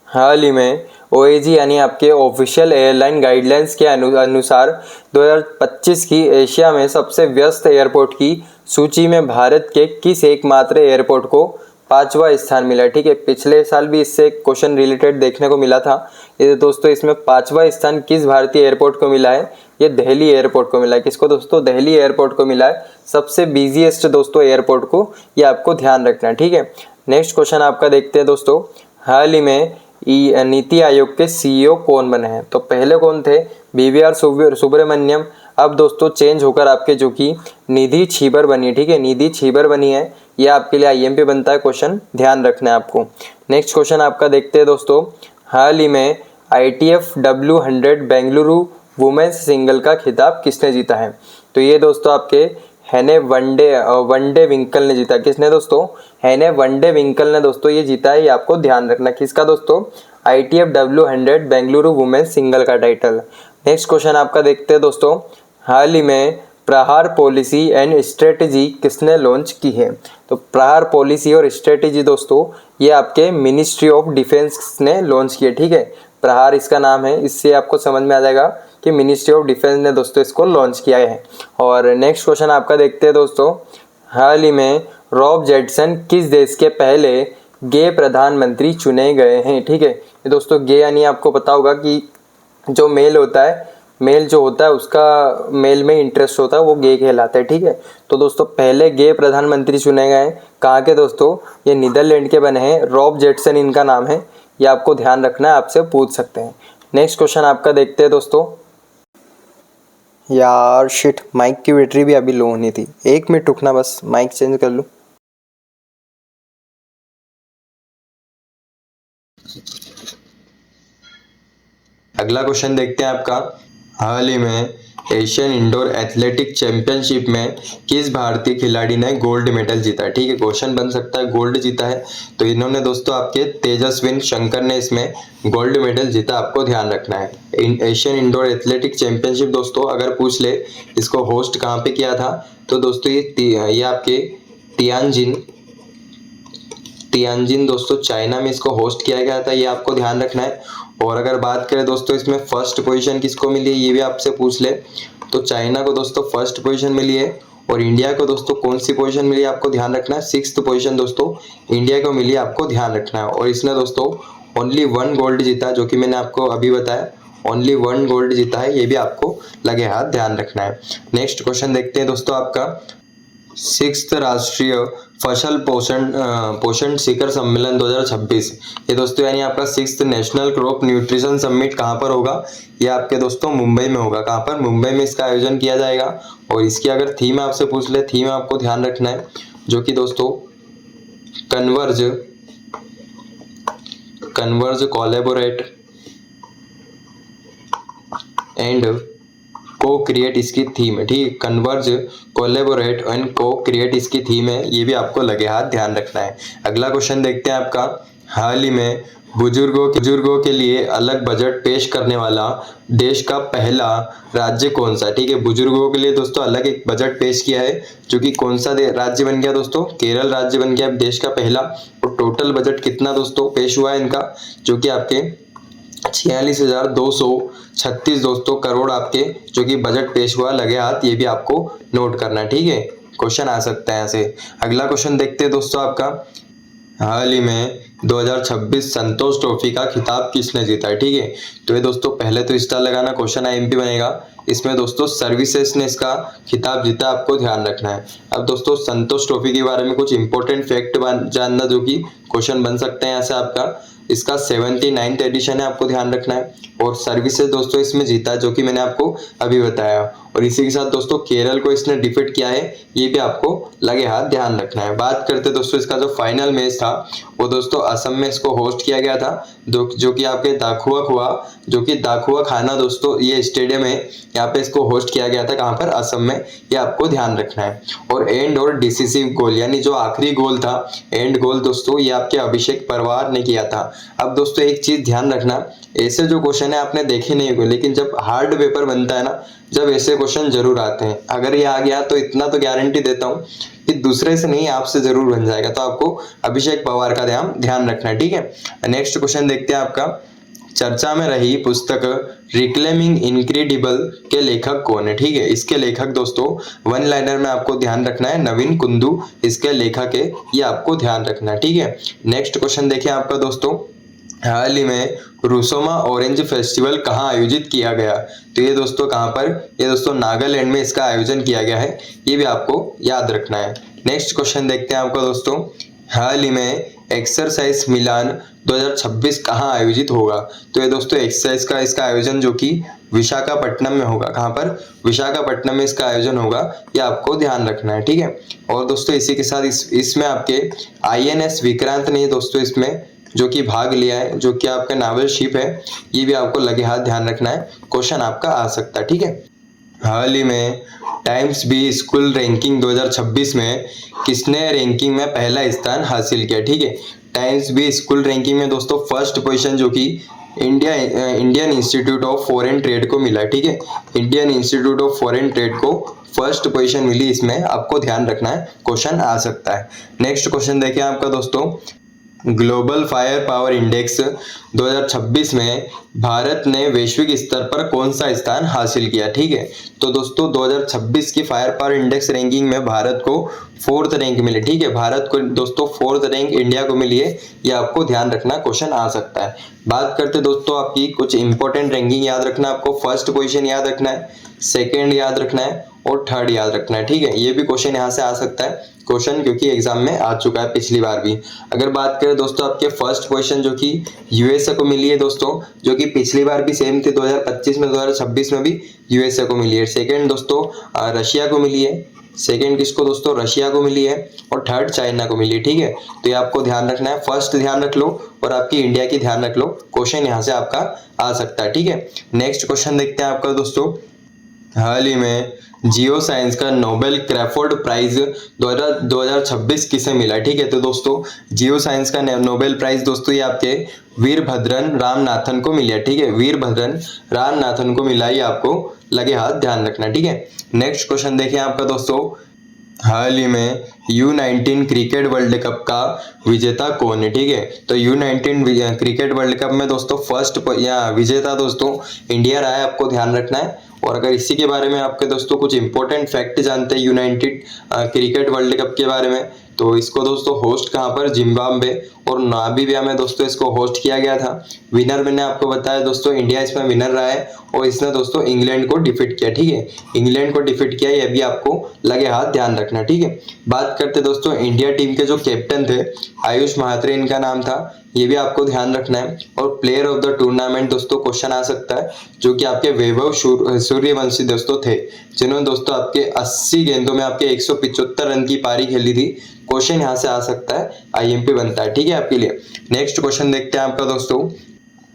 हाल ही में ओएजी यानी आपके ऑफिशियल एयरलाइन गाइडलाइंस के अनुसार 2025 की एशिया में सबसे व्यस्त एयरपोर्ट की सूची में भारत के किस एकमात्र एयरपोर्ट को 5वां स्थान मिला? ठीक है, पिछले साल भी इससे क्वेश्चन रिलेटेड देखने को मिला था। ये दोस्तों इसमें 5वां स्थान किस भारतीय एयरपोर्ट को मिला है? ये दिल्ली एयरपोर्ट को मिला है। किसको दोस्तों? दिल्ली एयरपोर्ट को मिला है, सबसे बिजीएस्ट दोस्तों एयरपोर्ट को। ये आपको ध्यान रखना है, ठीक है। नेक्स्ट क्वेश्चन आपका देखते हैं दोस्तों। हाल ही में नीति आयोग के सीईओ कौन बने हैं? तो पहले कौन थे? बीवीआर सुब्रमण्यम। अब दोस्तों चेंज होकर आपके जो कि निधि छीबर बनी है, ठीक है, निधि छीबर बनी है। ये आपके लिए आईएमपी बनता है, क्वेश्चन ध्यान रखना है आपको। नेक्स्ट क्वेश्चन आपका देखते हैं दोस्तों। हाल ही में ITF W100 Bengaluru women's single का खिताब किसने जीता है? तो ये दोस्तों आपके हेने वनडे विंकल ने जीता। किसने दोस्तों? हेने वनडे विंकल ने दोस्तों ये जीता है। ये आपको ध्यान रखना। किसका दोस्तों? ITF W100 Bengaluru women's single का टाइटल। नेक्स्ट क्वेश्चन आपका देखते हैं दोस्तों। हाल ही में प्रहार पॉलिसी एंड स्ट्रेटेजी किसने लॉन्च की है? तो प्रहार पॉलिसी और स्ट्रेटेजी दोस्तों ये आपके मिनिस्ट्री ऑफ डिफेंस ने लॉन्च किया, ठीक है। प्रहार इसका नाम है, इससे आपको समझ में आ जाएगा कि मिनिस्ट्री ऑफ डिफेंस ने दोस्तों इसको लॉन्च किया है। और नेक्स्ट क्वेश्चन आपका देखते हैं दोस्तों। हाल ही में रॉब जेटसन किस देश के पहले गे प्रधानमंत्री चुने गए हैं? ठीक है, ये दोस्तों गे यानी आपको पता होगा कि जो मेल होता है, मेल जो होता है उसका मेल में इंटरेस्ट होता है, वो गे कहलाता है, ठीक है। तो दोस्तों पहले गे प्रधानमंत्री चुने गए हैं। कहाँ के दोस्तों? ये नीदरलैंड के बने हैं, रॉब जेटसन इनका नाम है। ये आपको ध्यान रखना है, आपसे पूछ सकते हैं। नेक्स्ट क्वेश्चन आपका देखते हैं दोस्तों। यार शिट, माइक की बैटरी भी अभी लो होनी थी। 1 मिनट रुकना, बस माइक चेंज कर लूँ। अगला क्वेश्चन देखते हैं आपका। हाल ही में एशियन इंडोर एथलेटिक चैंपियनशिप में किस भारतीय खिलाड़ी ने गोल्ड मेडल जीता है? ठीक है, क्वेश्चन बन सकता है गोल्ड जीता है। तो इन्होंने दोस्तों आपके तेजस्विन शंकर ने इसमें गोल्ड मेडल जीता, आपको ध्यान रखना है। एशियन इंडोर एथलेटिक चैंपियनशिप दोस्तों अगर पूछ ले इसको होस्ट कहाँ पे किया था, तो दोस्तों ये आपके तियानजिन दोस्तों चाइना में इसको होस्ट किया गया था। ये आपको ध्यान रखना है। और अगर बात करें दोस्तों इसमें फर्स्ट पोजीशन किसको मिली है, ये भी आपसे पूछ ले, तो चाइना को दोस्तों फर्स्ट पोजीशन मिली है। और इंडिया को दोस्तों कौन सी पोजीशन मिली है आपको ध्यान रखना है? 6th पोजीशन दोस्तों इंडिया को मिली है, आपको ध्यान रखना है। और इसने दोस्तों ओनली 1 गोल्ड जीता, जो कि मैंने आपको अभी बताया, ओनली 1 गोल्ड जीता है। ये भी आपको लगे हाथ ध्यान रखना है। नेक्स्ट क्वेश्चन देखते हैं दोस्तों आपका। 6th राष्ट्रीय फसल पोषण शिखर सम्मेलन 2026, ये दोस्तों यानी आपका 6th national crop nutrition summit कहाँ पर होगा? ये आपके दोस्तों मुंबई में होगा। कहाँ पर? मुंबई में इसका आयोजन किया जाएगा। और इसकी अगर थीम आपसे पूछ ले, थीम आपको ध्यान रखना है, जो कि दोस्तों कन्वर्ज कोलैबोरेट एंड को क्रिएट इसकी थीम है, ठीक है। कन्वर्ज, कोलैबोरेट एंड को क्रिएट इसकी थीम है। ये भी आपको लगे हाथ ध्यान रखना है। अगला क्वेश्चन देखते हैं आपका। हाल ही में बुजुर्गों के लिए अलग बजट पेश करने वाला देश का पहला राज्य कौन सा? ठीक है, बुजुर्गों के लिए दोस्तों अलग एक बजट पेश किया है, जो कि कौन सा राज्य बन गया दोस्तों? केरल राज्य बन गया देश का पहला। और टोटल बजट कितना दोस्तों पेश हुआ है इनका? जो कि आपके 46,236 दोस्तों करोड़ आपके जो कि बजट पेश हुआ लगे हाथ, ये भी आपको नोट करना है। ठीक है, क्वेश्चन आ सकता है यहाँ से। अगला क्वेश्चन देखते हैं दोस्तों आपका, हाल ही में 2026 संतोष ट्रॉफी का खिताब किसने जीता है। ठीक है, तो ये दोस्तों पहले तो स्टार लगाना, क्वेश्चन आईएमपी बनेगा। इसमें दोस्तों सर्विसेज ने इसका खिताब जीता, आपको ध्यान रखना है। अब दोस्तों संतोष ट्रॉफी के बारे में कुछ इंपॉर्टेंट फैक्ट जानना, जो कि क्वेश्चन बन सकते हैं यहाँ से आपका। इसका 79th एडिशन है, आपको ध्यान रखना है। और सर्विसेज दोस्तों इसमें जीता, जो कि मैंने आपको अभी बताया। और इसी के साथ दोस्तों केरल को इसने डिफीट किया है, ये भी आपको लगे हाथ ध्यान रखना है। बात करते दोस्तों इसका जो फाइनल मैच था वो दोस्तों असम में इसको होस्ट किया गया था, जो कि आपके दाखुआ हुआ, जो कि दाखुआ खाना दोस्तों ये स्टेडियम है, यहाँ पे इसको होस्ट किया गया था। कहाँ पर? असम में, ये आपको ध्यान रखना है। और एंड और डिसिसिव गोल, यानी जो आखिरी गोल था, एंड गोल दोस्तों, ये आपके अभिषेक परमार ने किया था। अब दोस्तों एक चीज ध्यान रखना, ऐसे जो क्वेश्चन है आपने देखे नहीं होंगे, लेकिन जब हार्ड पेपर बनता है ना, जब ऐसे क्वेश्चन जरूर आते हैं। अगर ये आ गया तो इतना तो गारंटी देता हूँ कि दूसरे से नहीं, आपसे जरूर बन जाएगा। तो आपको अभिषेक पवार का ध्यान रखना है। ठीक है, नेक्स्ट क्वेश्चन देखते हैं आपका, चर्चा में रही पुस्तक रिक्लेमिंग इनक्रेडिबल के लेखक कौन है। ठीक है, इसके लेखक दोस्तों वन लाइनर में आपको ध्यान रखना है, नवीन कुंदू इसके लेखक है, ये आपको ध्यान रखना है। ठीक है, नेक्स्ट क्वेश्चन देखिए आपका दोस्तों, हाल ही में रुसोमा ऑरेंज फेस्टिवल कहाँ आयोजित किया गया। तो ये दोस्तों कहाँ पर? ये दोस्तों नागालैंड में इसका आयोजन किया गया है, ये भी आपको याद रखना है। नेक्स्ट क्वेश्चन देखते हैं आपका दोस्तों, हाल ही में एक्सरसाइज मिलान 2026 कहाँ आयोजित होगा। तो ये दोस्तों एक्सरसाइज का इसका आयोजन जो कि विशाखापट्टनम में होगा। कहाँ पर? विशाखापट्टनम में इसका आयोजन होगा, ये आपको ध्यान रखना है। ठीक है, और दोस्तों इसी के साथ इसमें आपके INS विक्रांत ने दोस्तों इसमें जो कि भाग लिया है, जो कि आपका नावल शिप है, ये भी आपको लगे हाथ ध्यान रखना है, क्वेश्चन आपका आ सकता है। ठीक है, हाल ही में टाइम्स बी स्कूल रैंकिंग 2026 में किसने रैंकिंग में पहला स्थान हासिल किया। ठीक है, टाइम्स बी स्कूल रैंकिंग में दोस्तों फर्स्ट पोजीशन जो कि Indian institute of foreign trade को मिला। ठीक है, Indian institute of foreign trade को फर्स्ट पोजीशन मिली, इसमें आपको ध्यान रखना है, क्वेश्चन आ सकता है। नेक्स्ट क्वेश्चन देखिए आपका दोस्तों, ग्लोबल फायर पावर इंडेक्स 2026 में भारत ने वैश्विक स्तर पर कौन सा स्थान हासिल किया। ठीक है, तो दोस्तों 2026 की फायर पावर इंडेक्स रैंकिंग में भारत को 4th रैंक मिली। ठीक है, भारत को दोस्तों 4th रैंक इंडिया को मिली है, ये आपको ध्यान रखना, क्वेश्चन आ सकता है। बात करते दोस्तों आपकी कुछ इंपॉर्टेंट रैंकिंग याद रखना, आपको फर्स्ट पोजीशन याद रखना है, सेकेंड याद रखना है और थर्ड याद रखना है। ठीक है, ये भी क्वेश्चन यहाँ से आ सकता है, क्वेश्चन क्योंकि एग्जाम में आ चुका है पिछली बार भी। अगर बात करें दोस्तों आपके फर्स्ट पोजीशन जो कि यूएसए को मिली है दोस्तों, जो कि पिछली बार भी सेम थी, 2025 में 2026 में भी यूएसए को मिली है। सेकंड दोस्तों रशिया को मिली है, सेकंड किसको दोस्तों? रशिया को मिली है। और थर्ड चाइना को मिली है। ठीक है, तो ये आपको ध्यान रखना है, फर्स्ट ध्यान रख लो और आपकी इंडिया की ध्यान रख लो, क्वेश्चन यहाँ से आपका आ सकता है। ठीक है, नेक्स्ट क्वेश्चन देखते हैं आपका दोस्तों, हाल ही में जियो साइंस का नोबेल क्रैफोर्ड प्राइज 2026 किसे मिला। ठीक है, तो दोस्तों जियो साइंस का नोबेल प्राइज दोस्तों ये आपके वीरभद्रन रामनाथन को मिला। ठीक है, वीरभद्रन रामनाथन को मिला, ये आपको लगे हाथ ध्यान रखना। ठीक है, नेक्स्ट क्वेश्चन देखिए आपका दोस्तों, हाल ही में U19 क्रिकेट वर्ल्ड कप का विजेता कौन है। ठीक है, तो U19 क्रिकेट वर्ल्ड कप में दोस्तों फर्स्ट या विजेता दोस्तों इंडिया रहा है, आपको ध्यान रखना है। और अगर इसी के बारे में आपके दोस्तों कुछ इंपॉर्टेंट फैक्ट जानते हैं U19 क्रिकेट वर्ल्ड कप के बारे में, तो इसको दोस्तों होस्ट कहाँ पर? जिम्बाब्वे और नामीबिया में दोस्तों इसको होस्ट किया गया था। विनर मैंने आपको बताया दोस्तों, इंडिया इसमें विनर रहा है और इसने दोस्तों इंग्लैंड को डिफीट किया। ठीक है, इंग्लैंड को डिफीट किया, ये भी आपको लगे हाथ ध्यान रखना। ठीक है, बात करते दोस्तों इंडिया टीम के जो कैप्टन थे, आयुष महात्रे इनका नाम था, ये भी आपको ध्यान रखना है। और प्लेयर ऑफ द टूर्नामेंट दोस्तों क्वेश्चन आ सकता है, जो कि आपके वैभव सूर्यवंशी दोस्तों थे, जिन्होंने दोस्तों आपके 80 गेंदों में आपके 175 रन की पारी खेली थी, क्वेश्चन यहाँ से आ सकता है, IMP बनता है। ठीक है आपके लिए। नेक्स्ट क्वेश्चन देखते हैं आपका दोस्तों,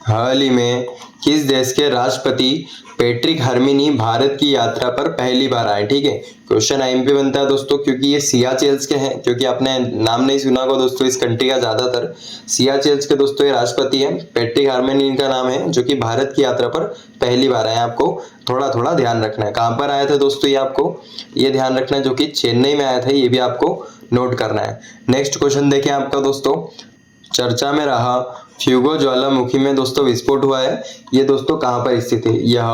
हाल ही में किस देश के राष्ट्रपति पैट्रिक हर्मिनी भारत की यात्रा पर पहली बार आए। ठीक है, क्वेश्चन IMP बनता है दोस्तों, क्योंकि ये सियाचेल्स के हैं, क्योंकि आपने नाम नहीं सुना होगा दोस्तों इस कंट्री का ज्यादातर। सियाचेल्स के दोस्तों ये राष्ट्रपति हैं, पैट्रिक हर्मिनी इनका नाम है, जो कि भारत की यात्रा पर पहली बार आए। आपको थोड़ा थोड़ा ध्यान रखना है, कहाँ पर आया था दोस्तों, ये आपको ये ध्यान रखना है, जो कि चेन्नई में आया था, ये भी आपको नोट करना है। नेक्स्ट क्वेश्चन देखें आपका दोस्तों, चर्चा में रहा फ्यूगो ज्वालामुखी में दोस्तों विस्फोट हुआ है, ये दोस्तों कहाँ पर स्थित है, यह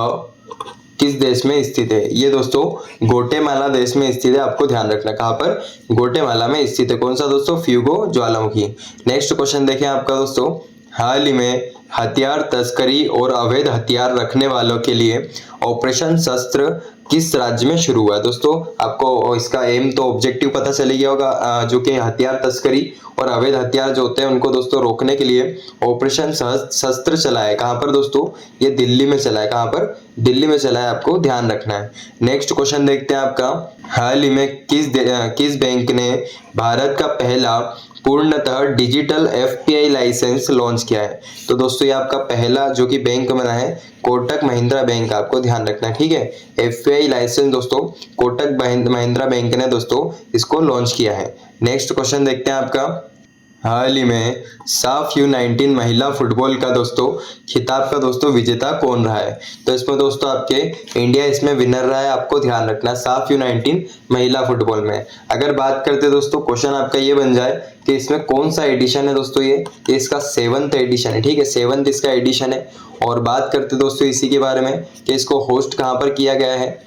किस देश में स्थित है, ये दोस्तों ग्वाटेमाला देश में स्थित है। आपको ध्यान रखना कहाँ पर, ग्वाटेमाला में स्थित है। कौन सा दोस्तों, फ्यूगो ज्वालामुखी। नेक्स्ट क्वेश्चन देखें आपका दोस्तों, हाल ही में हथियार तस्करी और अवैध हथियार रखने वालों के लिए ऑपरेशन शस्त्र किस राज्य में शुरू हुआ है। दोस्तों आपको इसका एम तो ऑब्जेक्टिव पता चल गया होगा, जो कि हथियार तस्करी और अवैध हथियार जो होते हैं उनको दोस्तों रोकने के लिए ऑपरेशन शस्त्र चला है। कहाँ पर दोस्तों, ये दिल्ली में चला है। कहाँ पर, दिल्ली में चला है, आपको ध्यान रखना है। नेक्स्ट क्वेश्चन देखते हैं आपका, हाल ही में किस बैंक ने भारत का पहला पूर्णतः डिजिटल एफपीआई लाइसेंस लॉन्च किया है। तो दोस्तों ये आपका पहला जो कि बैंक बना है कोटक महिंद्रा बैंक, आपको ध्यान रखना है, ठीक है। एफपीआई लाइसेंस दोस्तों कोटक महिंद्रा बैंक ने दोस्तों इसको लॉन्च किया है। नेक्स्ट क्वेश्चन देखते हैं आपका, हाल ही में साफ U19 महिला फुटबॉल का दोस्तों खिताब का दोस्तों विजेता कौन रहा है। तो इसमें दोस्तों आपके इंडिया इसमें विनर रहा है, आपको ध्यान रखना साफ U19 महिला फुटबॉल में। अगर बात करते दोस्तों, क्वेश्चन आपका ये बन जाए कि इसमें कौन सा एडिशन है दोस्तों, ये इसका 7th एडिशन है, ठीक है, 7th इसका एडिशन है। और बात करते दोस्तों इसी के बारे में कि इसको होस्ट कहाँ पर किया गया है।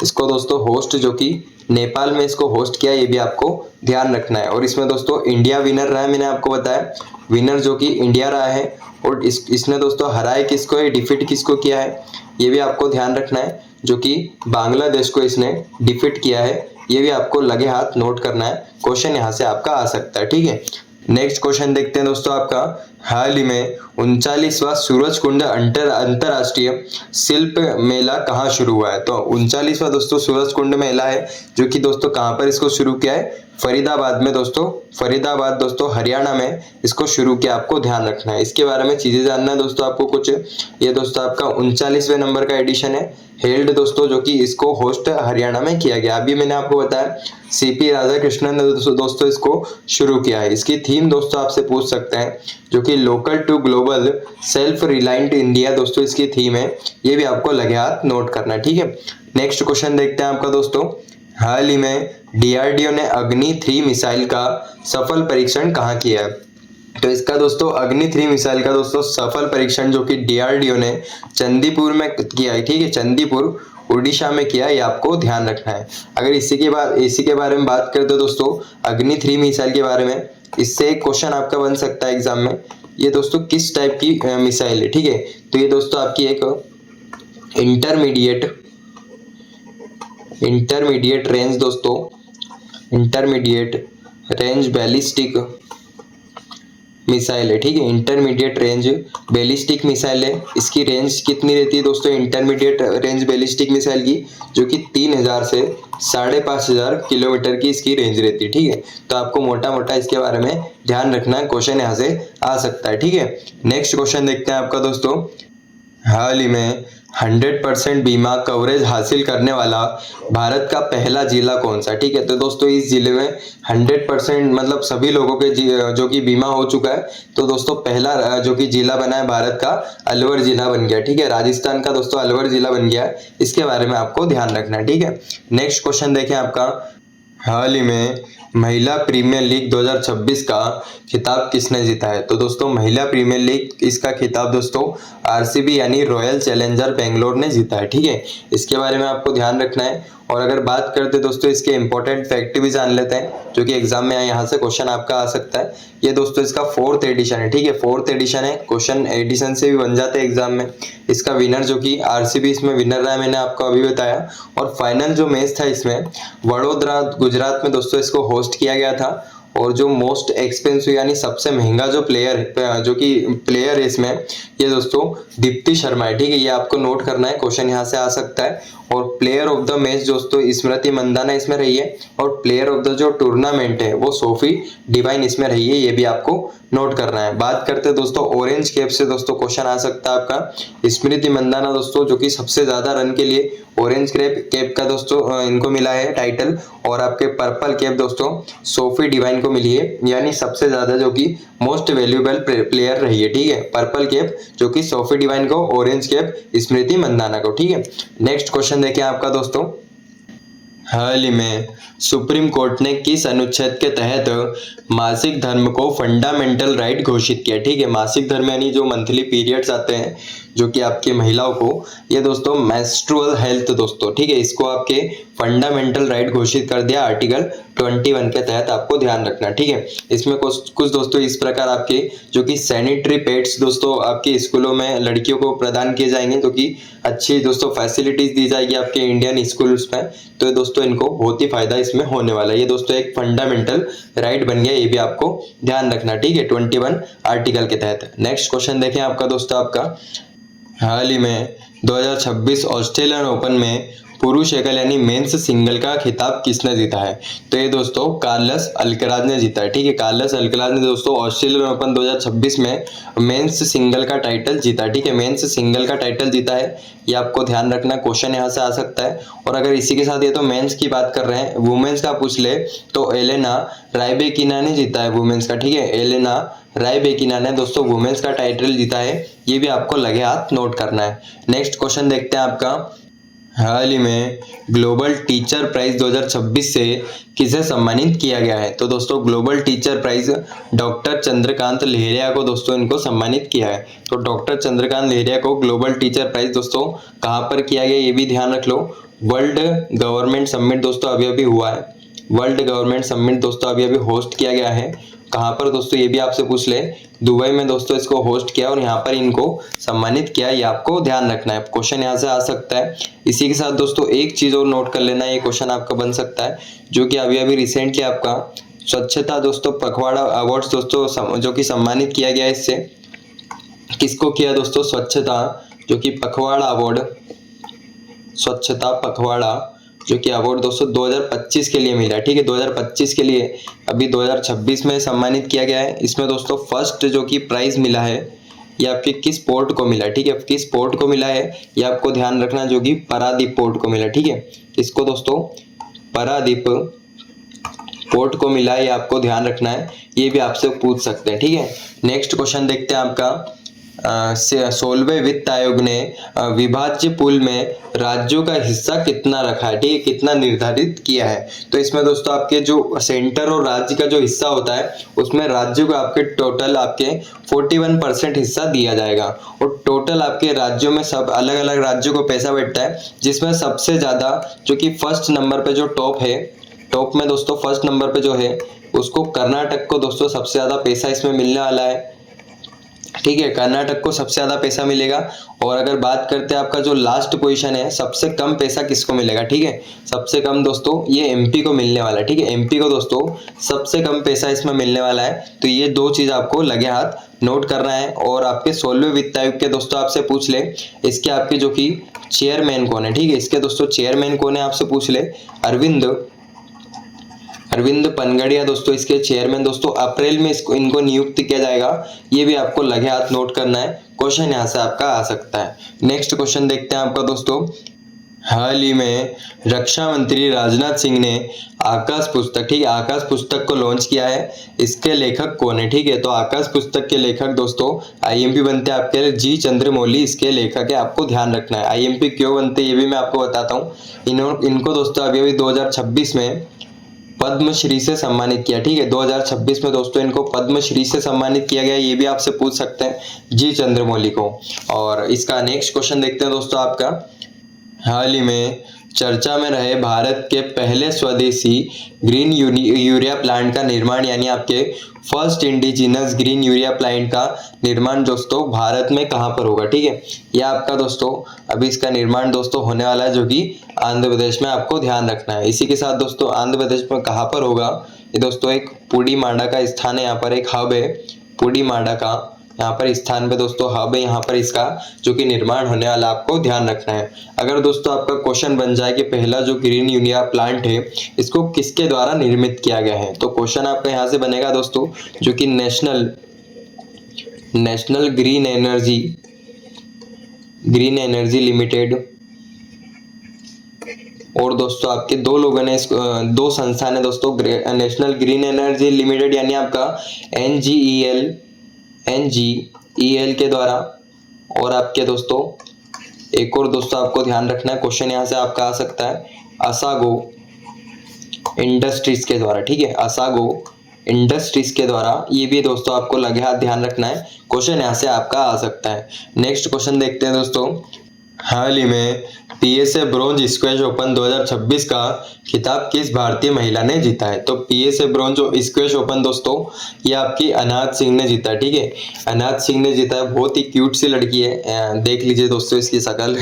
इसको दोस्तों होस्ट जो कि नेपाल में इसको होस्ट किया, ये भी आपको ध्यान रखना है। और इसमें दोस्तों इंडिया विनर रहा है, मैंने आपको बताया विनर जो कि इंडिया रहा है। और इसने दोस्तों हराए किसको है, डिफीट किसको किया है, ये भी आपको ध्यान रखना है, जो कि बांग्लादेश को इसने डिफीट किया है, ये भी आपको लगे हाथ नोट करना है। क्वेश्चन यहाँ से आपका आ सकता है, ठीक है। नेक्स्ट क्वेश्चन देखते हैं दोस्तों आपका, हाल ही में 39वां सूरजकुंड अंतरराष्ट्रीय शिल्प मेला कहाँ शुरू हुआ है। तो 39वां दोस्तों सूरजकुंड मेला है, जो कि दोस्तों कहाँ पर इसको शुरू किया है, फरीदाबाद में दोस्तों, फरीदाबाद दोस्तों हरियाणा में इसको शुरू किया, आपको ध्यान रखना है। इसके बारे में चीजें जानना है दोस्तों आपको कुछ, ये दोस्तों आपका 39वें नंबर का एडिशन है, हेल्ड दोस्तों जो कि इसको होस्ट हरियाणा में किया गया। अभी मैंने आपको बताया सीपी राधाकृष्णन ने दोस्तों इसको शुरू किया है। इसकी थीम दोस्तों आपसे पूछ सकते हैं, जो कि local to global self reliant India दोस्तों इसकी थीम है, ये भी आपको लगे हाथ नोट करना है, ठीक है। नेक्स्ट क्वेश्चन देखते हैं आपका दोस्तों, हाल ही में डीआरडीओ ने अग्नि 3 मिसाइल का सफल परीक्षण कहाँ किया है। तो इसका दोस्तों अग्नि 3 मिसाइल का दोस्तों सफल परीक्षण जो कि डीआरडीओ ने चंदीपुर में किया है, ठीक है, चंदीपुर उड़ीसा में किया, ये आपको ध्यान रखना है। अगर इसी के बारे में बात करते दोस्तों अग्नि 3 मिसाइल के बारे में, इससे एक क्वेश्चन आपका बन सकता है एग्जाम में, ये दोस्तों किस टाइप की मिसाइल है, ठीक है। तो ये दोस्तों आपकी एक इंटरमीडिएट रेंज दोस्तों, इंटरमीडिएट रेंज बैलिस्टिक मिसाइल है, ठीक है, इंटरमीडिएट रेंज बैलिस्टिक मिसाइल है। इसकी रेंज कितनी रहती है दोस्तों इंटरमीडिएट रेंज बैलिस्टिक मिसाइल की, जो कि 3000 से 5500 किलोमीटर की इसकी रेंज रहती है, ठीक है। तो आपको मोटा मोटा इसके बारे में ध्यान रखना है, क्वेश्चन यहाँ से आ सकता है, ठीक है। नेक्स्ट क्वेश्चन देखते हैं आपका दोस्तों, हाल ही में 100% बीमा कवरेज हासिल करने वाला भारत का पहला जिला कौन सा, ठीक है। तो दोस्तों इस जिले में 100% मतलब सभी लोगों के जो कि बीमा हो चुका है। तो दोस्तों पहला जो कि जिला बना है भारत का, अलवर जिला बन गया, ठीक है, राजस्थान का दोस्तों अलवर जिला बन गया है। इसके बारे में आपको ध्यान रखना है, ठीक है। नेक्स्ट क्वेश्चन देखें आपका, हाल ही में महिला प्रीमियर लीग 2026 का खिताब किसने जीता है। तो दोस्तों महिला प्रीमियर लीग इसका खिताब दोस्तों आरसीबी यानी रॉयल चैलेंजर बेंगलोर ने जीता है, ठीक है। इसके बारे में आपको ध्यान रखना है। और अगर बात करते दोस्तों इसके इंपॉर्टेंट फैक्ट भी जान लेते हैं, जो कि एग्जाम में यहाँ से क्वेश्चन आपका आ सकता है। ये दोस्तों इसका 4th एडिशन है, ठीक है, 4th एडिशन है, क्वेश्चन एडिशन से भी बन जाते हैं एग्जाम में। इसका विनर जो कि आरसीबी इसमें विनर रहा है, मैंने आपको अभी बताया। और फाइनल जो मैच था इसमें वडोदरा गुजरात में दोस्तों इसको होस्ट किया गया था। और जो मोस्ट एक्सपेंसिव यानी सबसे महंगा जो प्लेयर है इसमें, ये दोस्तों दीप्ति शर्मा है, ठीक है, ये आपको नोट करना है, क्वेश्चन यहाँ से आ सकता है। और प्लेयर ऑफ द मैच दोस्तों स्मृति मंदाना इसमें रही है। और प्लेयर ऑफ द जो टूर्नामेंट है वो सोफी डिवाइन इसमें रही है, ये भी आपको नोट करना है। बात करते हैं दोस्तों ऑरेंज कैप से दोस्तों क्वेश्चन आ सकता है आपका, स्मृति मंदाना दोस्तों जो कि सबसे ज्यादा रन के लिए ऑरेंज कैप का दोस्तों इनको मिला है टाइटल। और आपके पर्पल कैप दोस्तों सोफी डिवाइन को मिली है, यानी सबसे ज्यादा जो कि मोस्ट वैल्यूएबल प्लेयर रही है, ठीक है, पर्पल कैप जो कि सोफी डिवाइन को, ऑरेंज कैप स्मृति मंदाना को, ठीक है। नेक्स्ट क्वेश्चन देखें आपका दोस्तों, हाल ही में सुप्रीम कोर्ट ने किस अनुच्छेद के तहत मासिक धर्म को फंडामेंटल राइट घोषित किया? ठीक है, मासिक धर्म यानी जो मंथली पीरियड्स आते हैं जो कि आपकी महिलाओं को, ये दोस्तों मेंस्ट्रुअल हेल्थ दोस्तों, ठीक है, इसको आपके फंडामेंटल राइट घोषित कर दिया आर्टिकल 21 के तहत, आपको ध्यान रखना। ठीक है, इसमें कुछ दोस्तों इस प्रकार आपके जो कि सैनिटरी पैड्स दोस्तों आपके स्कूलों में लड़कियों को प्रदान किए जाएंगे, जो कि अच्छी दोस्तों फैसिलिटीज दी जाएगी आपके इंडियन स्कूल्स में। तो दोस्तों इनको बहुत ही फायदा इसमें होने वाला है। ये दोस्तों एक फंडामेंटल राइट बन गया, ये भी आपको ध्यान रखना। ठीक है, 21 आर्टिकल के तहत। नेक्स्ट क्वेश्चन देखें आपका दोस्तों, आपका हाल ही में 2026 ऑस्ट्रेलियन ओपन में पुरुष एकल यानी मेंस सिंगल का खिताब किसने जीता है? तो ये दोस्तों कार्लोस अल्कराज ने जीता है। ठीक है, कार्लोस अल्कराज ने दोस्तों ऑस्ट्रेलियन ओपन 2026 में मेंस सिंगल का टाइटल जीता है। ठीक है, मेंस सिंगल का टाइटल जीता है, ये आपको ध्यान रखना, क्वेश्चन यहाँ से आ सकता है। और अगर इसी के साथ ये तो मेंस की बात कर रहे हैं, वुमेन्स का पूछ ले तो एलेना रायबेकिना ने जीता है वुमेन्स का। ठीक है, एलेना रायबेकिना ने दोस्तों वुमेन्स का टाइटल जीता है, ये भी आपको लगे हाथ नोट करना है। नेक्स्ट क्वेश्चन देखते हैं आपका, हाल ही में ग्लोबल टीचर प्राइज 2026 से किसे सम्मानित किया गया है? तो दोस्तों global teacher prize doctor Chandrakant Lahariya को दोस्तों इनको सम्मानित किया है। तो डॉक्टर चंद्रकांत लहरिया को ग्लोबल टीचर प्राइज दोस्तों कहाँ पर किया गया, ये भी ध्यान रख लो। वर्ल्ड गवर्नमेंट समिट दोस्तों अभी अभी हुआ है, वर्ल्ड गवर्नमेंट समिट दोस्तों अभी अभी होस्ट किया गया है। कहाँ पर दोस्तों, ये भी आपसे पूछ ले, दुबई में दोस्तों इसको होस्ट किया और यहाँ पर इनको सम्मानित किया, ये आपको ध्यान रखना है, क्वेश्चन यहाँ से आ सकता है। इसी के साथ दोस्तों एक चीज और नोट कर लेना, ये क्वेश्चन आपका बन सकता है, जो कि अभी अभी रिसेंटली आपका स्वच्छता दोस्तों पखवाड़ा अवार्ड्स दोस्तों जो कि सम्मानित किया गया, इससे किसको किया दोस्तों? स्वच्छता जो कि पखवाड़ा अवार्ड, स्वच्छता पखवाड़ा जो कि अवार्ड दोस्तों 2025 के लिए मिला है। ठीक है, 2025 के लिए अभी 2026 में सम्मानित किया गया है। इसमें दोस्तों फर्स्ट जो कि प्राइज मिला है ये आपके किस पोर्ट को मिला? ठीक है, किस पोर्ट को मिला है ये आपको ध्यान रखना, जो कि पारादीप पोर्ट को मिला। ठीक है, इसको दोस्तों पारादीप पोर्ट को मिला है, ये आपको ध्यान रखना है, ये भी आपसे पूछ सकते हैं। ठीक है, नेक्स्ट क्वेश्चन देखते हैं आपका, 16वें वित्त आयोग ने विभाज्य पूल में राज्यों का हिस्सा कितना रखा है? ठीक है, कितना निर्धारित किया है? तो इसमें दोस्तों आपके जो सेंटर और राज्य का जो हिस्सा होता है उसमें राज्यों को आपके टोटल आपके 41% हिस्सा दिया जाएगा। और टोटल आपके राज्यों में सब अलग अलग राज्यों को पैसा बैठता है, जिसमें सबसे ज्यादा जो कि फर्स्ट नंबर पे जो टॉप है, टॉप में दोस्तों फर्स्ट नंबर पे जो है उसको कर्नाटक को दोस्तों सबसे ज्यादा पैसा इसमें मिलने वाला है। ठीक है, कर्नाटक को सबसे ज्यादा पैसा मिलेगा। और अगर बात करते हैं आपका जो लास्ट पोजीशन है, सबसे कम पैसा किसको मिलेगा? ठीक है, सबसे कम दोस्तों ये एमपी को मिलने वाला है। ठीक है, एमपी को दोस्तों सबसे कम पैसा इसमें मिलने वाला है। तो ये दो चीज आपको लगे हाथ नोट करना है। और आपके 16वें वित्त आयोग के दोस्तों आपसे पूछ ले, इसके आपके जो कि चेयरमैन कौन है? ठीक है, इसके दोस्तों चेयरमैन कौन है आपसे पूछ ले, अरविंद पनगड़िया दोस्तों इसके चेयरमैन दोस्तों अप्रैल में इनको नियुक्त किया जाएगा, ये भी आपको लगे हाथ नोट करना है, क्वेश्चन यहाँ से आपका आ सकता है। नेक्स्ट क्वेश्चन देखते हैं आपका दोस्तों, हाल ही में रक्षा मंत्री राजनाथ सिंह ने आकाश पुस्तक, ठीक है, आकाश पुस्तक को लॉन्च किया है, इसके लेखक कौन है? ठीक है, तो आकाश पुस्तक के लेखक दोस्तों आईएमपी बनते हैं आपके जी चंद्रमौली, इसके लेखक है, आपको ध्यान रखना है। आईएमपी क्यों बनते हैं ये भी मैं आपको बताता हूँ। इनको दोस्तों अभी अभी 2026 में पद्मश्री से सम्मानित किया। ठीक है, 2026 में दोस्तों इनको पद्मश्री से सम्मानित किया गया, ये भी आपसे पूछ सकते हैं जी चंद्रमौली को। और इसका नेक्स्ट क्वेश्चन देखते हैं दोस्तों, आपका हाल ही में चर्चा में रहे भारत के पहले स्वदेशी ग्रीन यूरिया प्लांट का निर्माण, यानी आपके first indigenous green urea plant का निर्माण दोस्तों भारत में कहां पर होगा? ठीक है, यह आपका दोस्तों अभी इसका निर्माण दोस्तों होने वाला है, जो कि आंध्र प्रदेश में, आपको ध्यान रखना है। इसी के साथ दोस्तों आंध्र प्रदेश में कहां पर होगा? ये दोस्तों एक पुडीमाडा का स्थान है, यहाँ पर एक हब है पुडीमाडा का, यहाँ पर स्थान पे दोस्तों हब है, यहाँ पर इसका जो कि निर्माण होने वाला, आपको ध्यान रखना है। अगर दोस्तों आपका क्वेश्चन बन जाए कि पहला जो ग्रीन यूरिया प्लांट है इसको किसके द्वारा निर्मित किया गया है, तो क्वेश्चन आपका यहाँ से बनेगा दोस्तों जो कि नेशनल ग्रीन एनर्जी लिमिटेड, और दोस्तों आपके दो लोगों ने दो संस्थान है दोस्तों, नेशनल ग्रीन एनर्जी लिमिटेड यानी आपका NGEL के द्वारा, और आपके दोस्तों एक और दोस्तों आपको ध्यान रखना है, क्वेश्चन यहाँ से आपका आ सकता है, असागो इंडस्ट्रीज के द्वारा, ठीक है, असागो इंडस्ट्रीज के द्वारा। ये भी दोस्तों आपको लगे हाथ ध्यान रखना है, क्वेश्चन यहाँ से आपका आ सकता है। नेक्स्ट क्वेश्चन देखते हैं दोस्तों। हाल ही में पीएसए ब्रोंज स्क्वैश ओपन 2026 का खिताब किस भारतीय महिला ने जीता है? तो पीएसए ब्रोंज स्क्वैश ओपन दोस्तों ये आपकी अनाज सिंह ने जीता है, ठीक है, अनाज सिंह ने जीता है। बहुत ही क्यूट सी लड़की है, देख लीजिए दोस्तों इसकी शक्ल।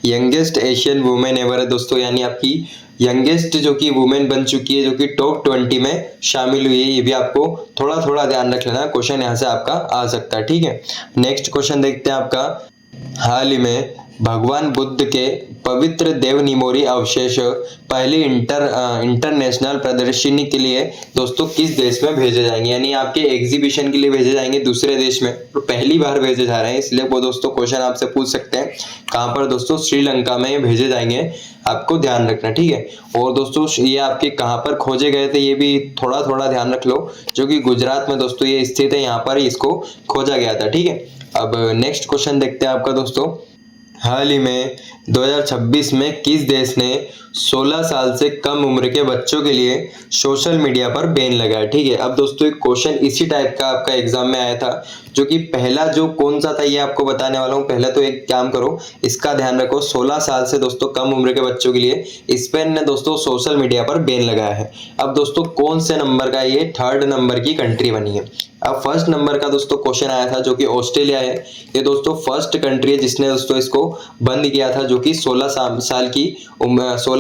यंगेस्ट एशियन वुमेन एवर है दोस्तों, यानी आपकी यंगेस्ट जो कि वुमेन बन चुकी है, जो कि टॉप 20 में शामिल हुई है। ये भी आपको थोड़ा थोड़ा ध्यान रख लेना, क्वेश्चन यहाँ से आपका आ सकता है, ठीक है। नेक्स्ट क्वेश्चन देखते हैं आपका। हाल ही में भगवान बुद्ध के पवित्र देवनिमोरी अवशेष पहली इंटरनेशनल प्रदर्शनी के लिए दोस्तों किस देश में भेजे जाएंगे? यानी आपके एग्जीबिशन के लिए भेजे जाएंगे दूसरे देश में, तो पहली बार भेजे जा रहे हैं, इसलिए वो दोस्तों क्वेश्चन आपसे पूछ सकते हैं। कहाँ पर दोस्तों? श्रीलंका में भेजे जाएंगे, आपको ध्यान रखना, ठीक है। और दोस्तों ये आपके कहाँ पर खोजे गए थे ये भी थोड़ा थोड़ा ध्यान रख लो, जो कि गुजरात में दोस्तों ये स्थित है, यहाँ पर इसको खोजा गया था, ठीक है। अब नेक्स्ट क्वेश्चन देखते हैं आपका दोस्तों। हाल ही में 2026 में किस देश ने 16 साल से कम उम्र के बच्चों के लिए सोशल मीडिया पर बैन लगाया? ठीक है, अब दोस्तों एक क्वेश्चन इसी टाइप का आपका एग्जाम में आया था, जो कि पहला जो कौन सा था ये आपको बताने वाला हूँ। पहले तो एक काम करो, इसका ध्यान रखो, 16 साल से दोस्तों कम उम्र के बच्चों के लिए स्पेन ने दोस्तों सोशल मीडिया पर बैन लगाया है। अब दोस्तों कौन से नंबर का? ये 3rd नंबर की कंट्री बनी है। अब 1st नंबर का दोस्तों क्वेश्चन आया था, जो कि ऑस्ट्रेलिया है। ये दोस्तों 1st कंट्री है जिसने दोस्तों इसको बंद किया था, जो कि 16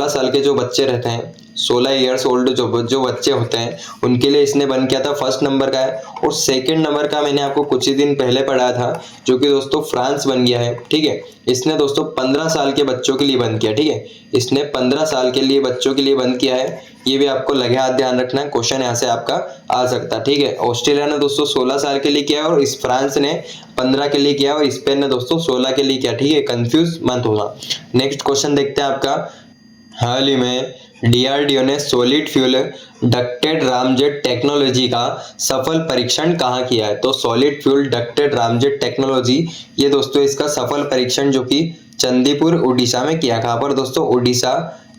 साल के जो बच्चे रहते हैं, 16 ईयर्स ओल्ड जो बच्चे होते हैं, उनके लिए इसने बंद किया था। 1st नंबर का है। और 2nd नंबर का मैंने आपको कुछ ही दिन पहले पढ़ा था, जो कि दोस्तों फ्रांस बन गया है, ठीक है। इसने दोस्तों 15 साल के बच्चों के लिए बंद किया, ठीक है, इसने 15 साल के लिए बच्चों के लिए बंद किया है। ये भी आपको लगे हाथ ध्यान रखना है, क्वेश्चन यहाँ से आपका आ सकता है, ठीक है। ऑस्ट्रेलिया ने दोस्तों 16 साल के लिए किया और इस फ्रांस ने 15 के लिए किया और स्पेन ने दोस्तों 16 के लिए किया, ठीक है, कंफ्यूज मत होना। नेक्स्ट क्वेश्चन देखते हैं आपका। हाल ही में डीआरडीओ ने solid fuel ducted ramjet technology का सफल परीक्षण कहाँ किया है? तो solid fuel ducted ramjet technology, ये दोस्तों इसका सफल परीक्षण जो कि चंदीपुर उड़ीसा में किया। कहाँ पर दोस्तों? उड़ीसा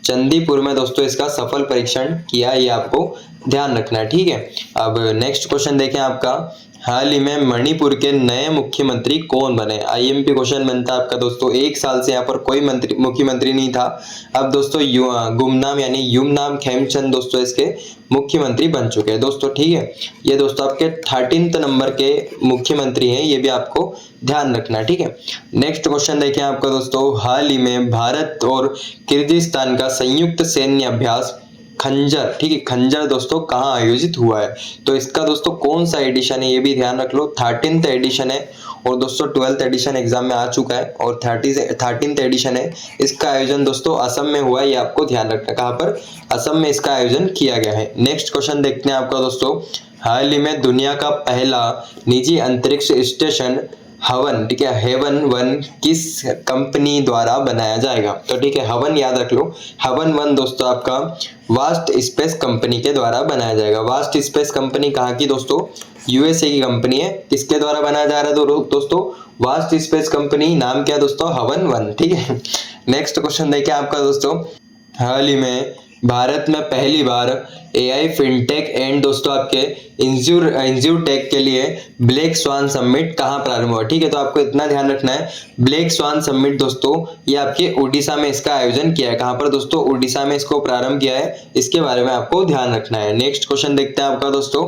चंदीपुर में दोस्तों इसका सफल परीक्षण किया, ये आपको ध्यान रखना है, ठीक है। अब नेक्स्ट क्वेश्चन देखें आपका। हाल ही में मणिपुर के नए मुख्यमंत्री कौन बने? आईएमपी क्वेश्चन बनता है आपका दोस्तों। 1 साल से यहाँ पर कोई मुख्यमंत्री नहीं था। अब दोस्तों गुमनाम यानी युमनाम खेमचंद दोस्तों इसके मुख्यमंत्री बन चुके हैं दोस्तों, ठीक है। ये दोस्तों आपके 13th नंबर के मुख्यमंत्री हैं, ये भी आपको ध्यान रखना है, ठीक है। नेक्स्ट क्वेश्चन देखें आपका दोस्तों। हाल ही में भारत और किर्गिस्तान का संयुक्त सैन्य अभ्यास खंजर, ठीक है, खंजर दोस्तों कहाँ आयोजित हुआ है? तो इसका दोस्तों कौन सा एडिशन है ये भी ध्यान रख लो। 13th एडिशन है और दोस्तों 12th एडिशन एग्जाम में आ चुका है और 13th एडिशन है। इसका आयोजन दोस्तों असम में हुआ है, ये आपको ध्यान रखना। कहाँ पर? असम में इसका आयोजन किया गया है। नेक्स्ट क्वेश्चन देखते हैं आपका दोस्तों। हाल ही में दुनिया का पहला निजी अंतरिक्ष स्टेशन हवन, ठीक है, हेवन 1 किस कंपनी द्वारा बनाया जाएगा? तो ठीक है, हवन याद रख लो। हवन 1 दोस्तों आपका वास्ट स्पेस कंपनी के द्वारा बनाया जाएगा। वास्ट स्पेस कंपनी कहाँ की दोस्तों? यूएसए की कंपनी है। किसके द्वारा बनाया जा रहा है दोस्तों? Vast space company. नाम क्या दोस्तों? हवन 1, ठीक है। नेक्स्ट क्वेश्चन देखिए आपका दोस्तों। हाल ही में भारत में पहली बार एआई फिनटेक एंड दोस्तों आपके इंज्यूटेक के लिए ब्लैक स्वान समिट कहाँ प्रारंभ हुआ? ठीक है, तो आपको इतना ध्यान रखना है, ब्लैक स्वान समिट दोस्तों ये आपके उड़ीसा में इसका आयोजन किया है। कहाँ पर दोस्तों? उड़ीसा में इसको प्रारंभ किया है, इसके बारे में आपको ध्यान रखना है। नेक्स्ट क्वेश्चन देखते हैं आपका दोस्तों।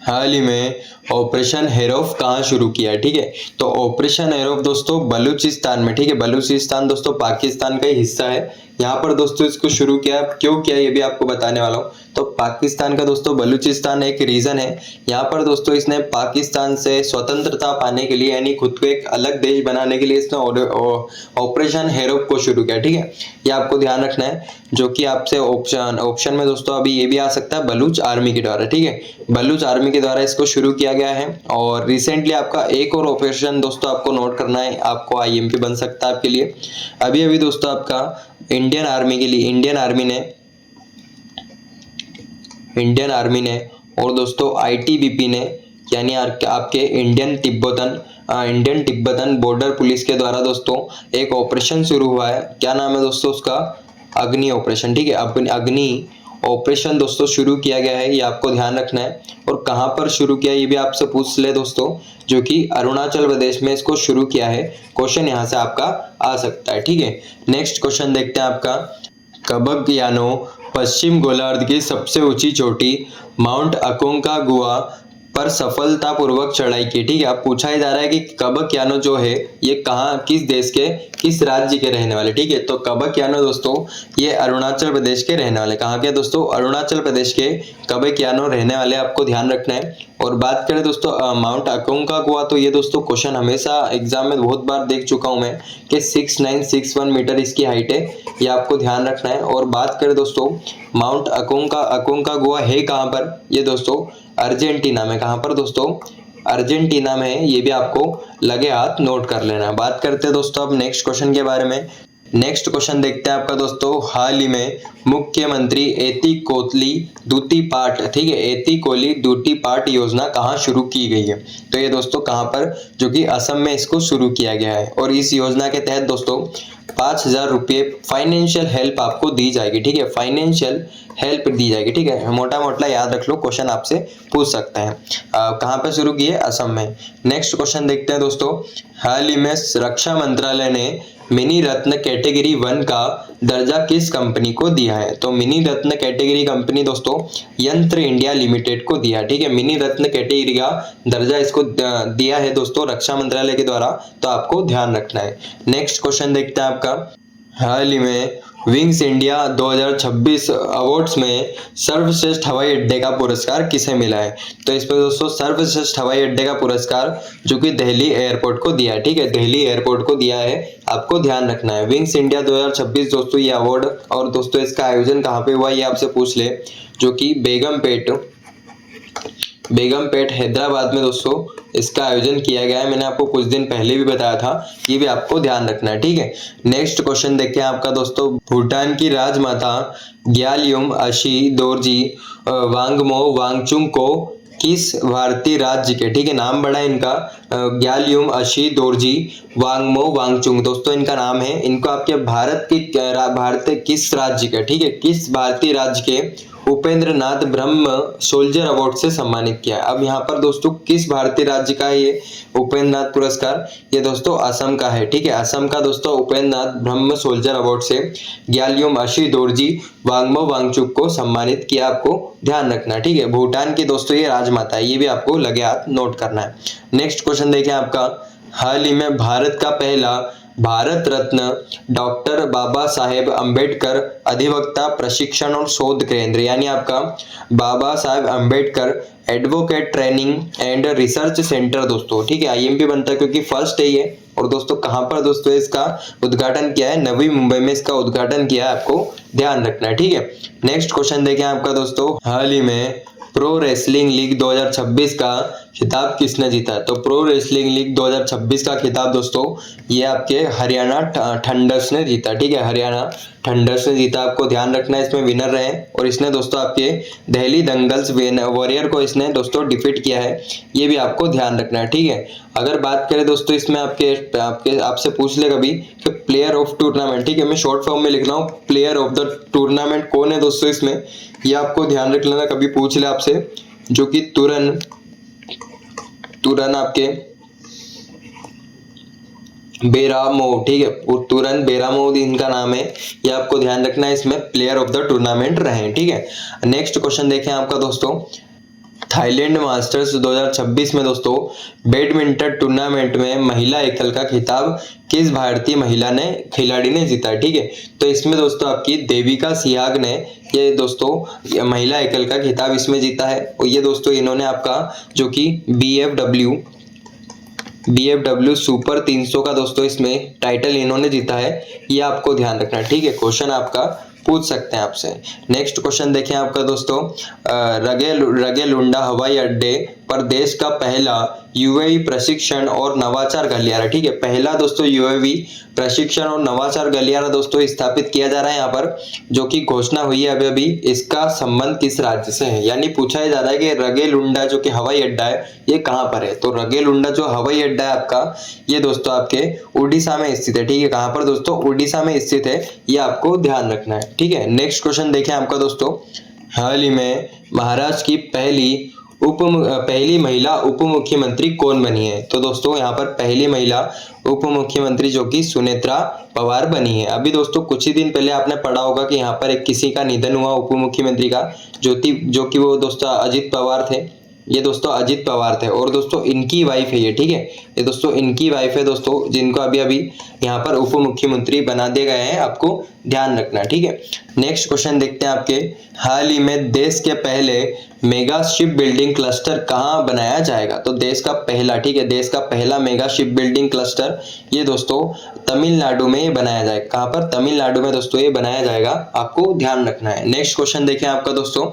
हाल ही में ऑपरेशन हेरोफ कहाँ शुरू किया है? ठीक है, तो ऑपरेशन हेरोफ दोस्तों बलूचिस्तान में, ठीक है, बलूचिस्तान दोस्तों पाकिस्तान का ही हिस्सा है। यहाँ पर दोस्तों इसको शुरू किया, क्यों किया ये भी आपको बताने वाला हूँ। तो पाकिस्तान का दोस्तों बलूचिस्तान एक रीजन है। यहाँ पर दोस्तों इसने पाकिस्तान से स्वतंत्रता पाने के लिए यानी खुद को एक अलग देश बनाने के लिए इसने ऑपरेशन हेरोफ को शुरू किया, ठीक है, ये आपको ध्यान रखना है। जो कि आपसे ऑप्शन में दोस्तों अभी ये भी आ सकता है बलूच आर्मी के द्वारा, ठीक है, बलूच आर्मी के द्वारा इसको शुरू किया गया है। और रिसेंटली आपका एक और ऑपरेशन दोस्तों आपको नोट करना है, आपको आईएमपी बन सकता है आपके लिए। अभी दोस्तों आपका इंडियन आर्मी के लिए इंडियन आर्मी ने और दोस्तों आईटीबीपी ने यानी आपके इंडियन तिब्बतन बॉर्डर पुलिस के द्वारा दोस्तों एक ऑपरेशन शुरू हुआ है। क्या नाम है दोस्तों उसका? अग्नि ऑपरेशन, ठीक है, अग्नि ऑपरेशन दोस्तों शुरू किया गया है, ये आपको ध्यान रखना है। और कहाँ पर शुरू किया ये भी आपसे पूछ ले दोस्तों, जो कि अरुणाचल प्रदेश में इसको शुरू किया है। क्वेश्चन यहाँ से आपका आ सकता है, ठीक है। नेक्स्ट क्वेश्चन देखते हैं आपका, कबक यानो पश्चिम गोलार्ध की सबसे ऊंची चोटी माउंट अकोंकागुआ पर सफलतापूर्वक चढ़ाई की, ठीक है। अब पूछा ही जा रहा है कि कबक यानो जो है ये कहाँ, किस देश के, किस राज्य के रहने वाले, ठीक है। तो कबक यानो दोस्तों ये अरुणाचल प्रदेश के रहने वाले, कहाँ के दोस्तों, अरुणाचल प्रदेश के कबक यानो रहने वाले, आपको ध्यान रखना है। और बात करें दोस्तों माउंट अकोंकागुआ, तो ये दोस्तों क्वेश्चन हमेशा एग्जाम में बहुत बार देख चुका हूं मैं कि 6961 मीटर इसकी हाइट है, ये आपको ध्यान रखना है। और बात करें दोस्तों माउंट अकोंकागुआ है कहाँ पर, ये दोस्तों अर्जेंटीना में, कहाँ पर दोस्तों, अर्जेंटीना में है, ये भी आपको लगे हाथ नोट कर लेना है। बात करते हैं दोस्तों अब नेक्स्ट क्वेश्चन के बारे में। नेक्स्ट क्वेश्चन देखते हैं आपका दोस्तों, हाल ही में मुख्यमंत्री एती कोली दूती पाट, ठीक है, एती कोली दूती पाट योजना कहाँ शुरू की गई है। तो ये दोस्तों कहाँ पर, जो कि असम में इसको शुरू किया गया है। और इस योजना के तहत दोस्तों 5000 रुपये फाइनेंशियल हेल्प आपको दी जाएगी, ठीक है, फाइनेंशियल हेल्प दी जाएगी, ठीक है। मोटा मोटा याद रख लो, क्वेश्चन आपसे पूछ सकते हैं। कहाँ पे शुरू की है, असम में। नेक्स्ट क्वेश्चन देखते हैं दोस्तों, हाल ही में रक्षा मंत्रालय ने मिनी रत्न कैटेगरी 1 का दर्जा किस कंपनी को दिया है। तो मिनी रत्न कैटेगरी कंपनी दोस्तों यंत्र इंडिया लिमिटेड को दिया है, ठीक है। मिनी रत्न कैटेगरी का दर्जा इसको दिया है दोस्तों रक्षा मंत्रालय के द्वारा, तो आपको ध्यान रखना है। नेक्स्ट क्वेश्चन देखते हैं आपका, हाल ही में विंग्स इंडिया 2026 अवार्ड्स में सर्वश्रेष्ठ हवाई अड्डे का पुरस्कार किसे मिला है। तो इसमें दोस्तों सर्वश्रेष्ठ हवाई अड्डे का पुरस्कार जो कि दिल्ली एयरपोर्ट को दिया है, ठीक है, दिल्ली एयरपोर्ट को दिया है, आपको ध्यान रखना है। विंग्स इंडिया 2026 दोस्तों ये अवार्ड, और दोस्तों इसका आयोजन कहाँ पे हुआ ये आपसे पूछ ले, जो कि बेगमपेट हैदराबाद में दोस्तों इसका आयोजन किया गया है। मैंने आपको कुछ दिन पहले भी बताया था, ये भी आपको ध्यान रखना है, ठीक है। नेक्स्ट क्वेश्चन देखते हैं आपका दोस्तों, भूटान की राजमाता ग्यालयूम अशी दोरजी वांगमो वांगचुंग को किस भारतीय राज्य के, ठीक है, नाम बड़ा है इनका, ग्यालयूम अशी दोरजी वांगमो वांगचुंग दोस्तों इनका नाम है। इनको आपके भारत किस राज्य के, ठीक है, किस भारतीय राज्य के उपेंद्र नाथ ब्रह्म सोल्जर अवार्ड से सम्मानित किया है। अब यहाँ पर दोस्तों किस भारतीय राज्य का है ये उपेंद्र नाथ पुरस्कार, ये दोस्तों असम का है, ठीक है। असम का दोस्तों उपेंद्र नाथ ब्रह्म सोल्जर अवार्ड से ग्यालयूम अशी दोरजी वांगमो वांगचुक को सम्मानित किया, आपको ध्यान रखना है, ठीक है। भूटान की दोस्तों ये राजमाता है, ये भी आपको लगे हाथ नोट करना है। नेक्स्ट क्वेश्चन देखें आपका, हाल ही में भारत का पहला भारत रत्न डॉक्टर बाबा साहेब अंबेडकर अधिवक्ता प्रशिक्षण और शोध केंद्र, यानी आपका Baba Saheb Ambedkar advocate training and research centre दोस्तों, ठीक है, आईएमपी बनता है क्योंकि फर्स्ट है ये। और दोस्तों कहाँ पर दोस्तों इसका उद्घाटन किया है, नवी मुंबई में इसका उद्घाटन किया है, आपको ध्यान रखना है, ठीक है। नेक्स्ट क्वेश्चन देखें आपका दोस्तों, हाल ही में प्रो रेसलिंग लीग 2026 का खिताब किसने जीता है। तो प्रो रेसलिंग लीग 2026 का खिताब दोस्तों ये आपके हरियाणा थंडर्स ने जीता, ठीक है, हरियाणा थंडर्स ने जीता, आपको ध्यान रखना है, इसमें विनर रहे। और इसने दोस्तों आपके दिल्ली दंगल्स वॉरियर को इसने दोस्तों डिफीट किया है, ये भी आपको ध्यान रखना है, ठीक है। अगर बात करें दोस्तों इसमें आपसे पूछ ले कभी कि प्लेयर ऑफ टूर्नामेंट, ठीक है, मैं शॉर्ट फॉर्म में लिख रहा हूँ, प्लेयर ऑफ द टूर्नामेंट कौन है दोस्तों इसमें, ये आपको ध्यान रख लेना, कभी पूछ ले आपसे, जो कि तुरन आपके बेरामो, ठीक है, तुरन बेरामो इनका नाम है, ये आपको ध्यान रखना है, इसमें प्लेयर ऑफ द टूर्नामेंट रहे, ठीक है। नेक्स्ट क्वेश्चन देखें आपका दोस्तों, थाईलैंड मास्टर्स 2026 में दोस्तों बैडमिंटन टूर्नामेंट में महिला एकल का खिताब किस भारतीय खिलाड़ी ने जीता, ठीक है। तो इसमें दोस्तों आपकी देविका सिहाग ने ये दोस्तों महिला एकल का खिताब इसमें जीता है। और ये दोस्तों इन्होंने आपका जो कि BFW सुपर 300 का दोस्तों इसमें टाइटल इन्होंने जीता है, ये आपको ध्यान रखना है, ठीक है। क्वेश्चन आपका पूछ सकते हैं आपसे। नेक्स्ट क्वेश्चन देखें आपका दोस्तों, रगे लुंडा हवाई अड्डे पर देश का पहला यूएवी प्रशिक्षण और नवाचार गलियारा, ठीक है, पहला दोस्तों यूएवी प्रशिक्षण और नवाचार गलियारा दोस्तों स्थापित किया जा रहा है यहाँ पर, जो कि घोषणा हुई है अभी। इसका संबंध किस राज्य से है, यानी पूछा जा रहा है कि रगे लुंडा जो कि हवाई अड्डा है ये कहाँ पर है। तो रगे लुंडा जो हवाई अड्डा है आपका ये दोस्तों आपके उड़ीसा में स्थित है, ठीक है, कहाँ पर दोस्तों, उड़ीसा में स्थित है, ये आपको ध्यान रखना है, ठीक है। नेक्स्ट क्वेश्चन देखें आपका दोस्तों, हाल ही में महाराष्ट्र की पहली महिला उप मुख्यमंत्री कौन बनी है? तो दोस्तों यहाँ पर पहली महिला उप मुख्यमंत्री जो कि सुनेत्रा पवार बनी है। अभी दोस्तों कुछ ही दिन पहले आपने पढ़ा होगा कि यहाँ पर एक किसी का निधन हुआ उप मुख्यमंत्री का, जो कि वो दोस्तों अजित पवार थे। ये दोस्तों अजित पवार थे और दोस्तों इनकी वाइफ है ये, ठीक है। ये दोस्तों इनकी वाइफ है दोस्तों, जिनको अभी अभी यहाँ पर उप मुख्यमंत्री बना दिए गए हैं, आपको ध्यान रखना, ठीक है। नेक्स्ट क्वेश्चन देखते हैं आपके, हाल ही में देश के पहले मेगा शिप बिल्डिंग क्लस्टर कहाँ बनाया जाएगा? तो देश का पहला, ठीक है, देश का पहला मेगा शिप बिल्डिंग क्लस्टर ये दोस्तों तमिलनाडु में बनाया जाएगा। कहाँ पर? तमिलनाडु में दोस्तों ये बनाया जाएगा, आपको ध्यान रखना है। नेक्स्ट क्वेश्चन देखें आपका दोस्तों,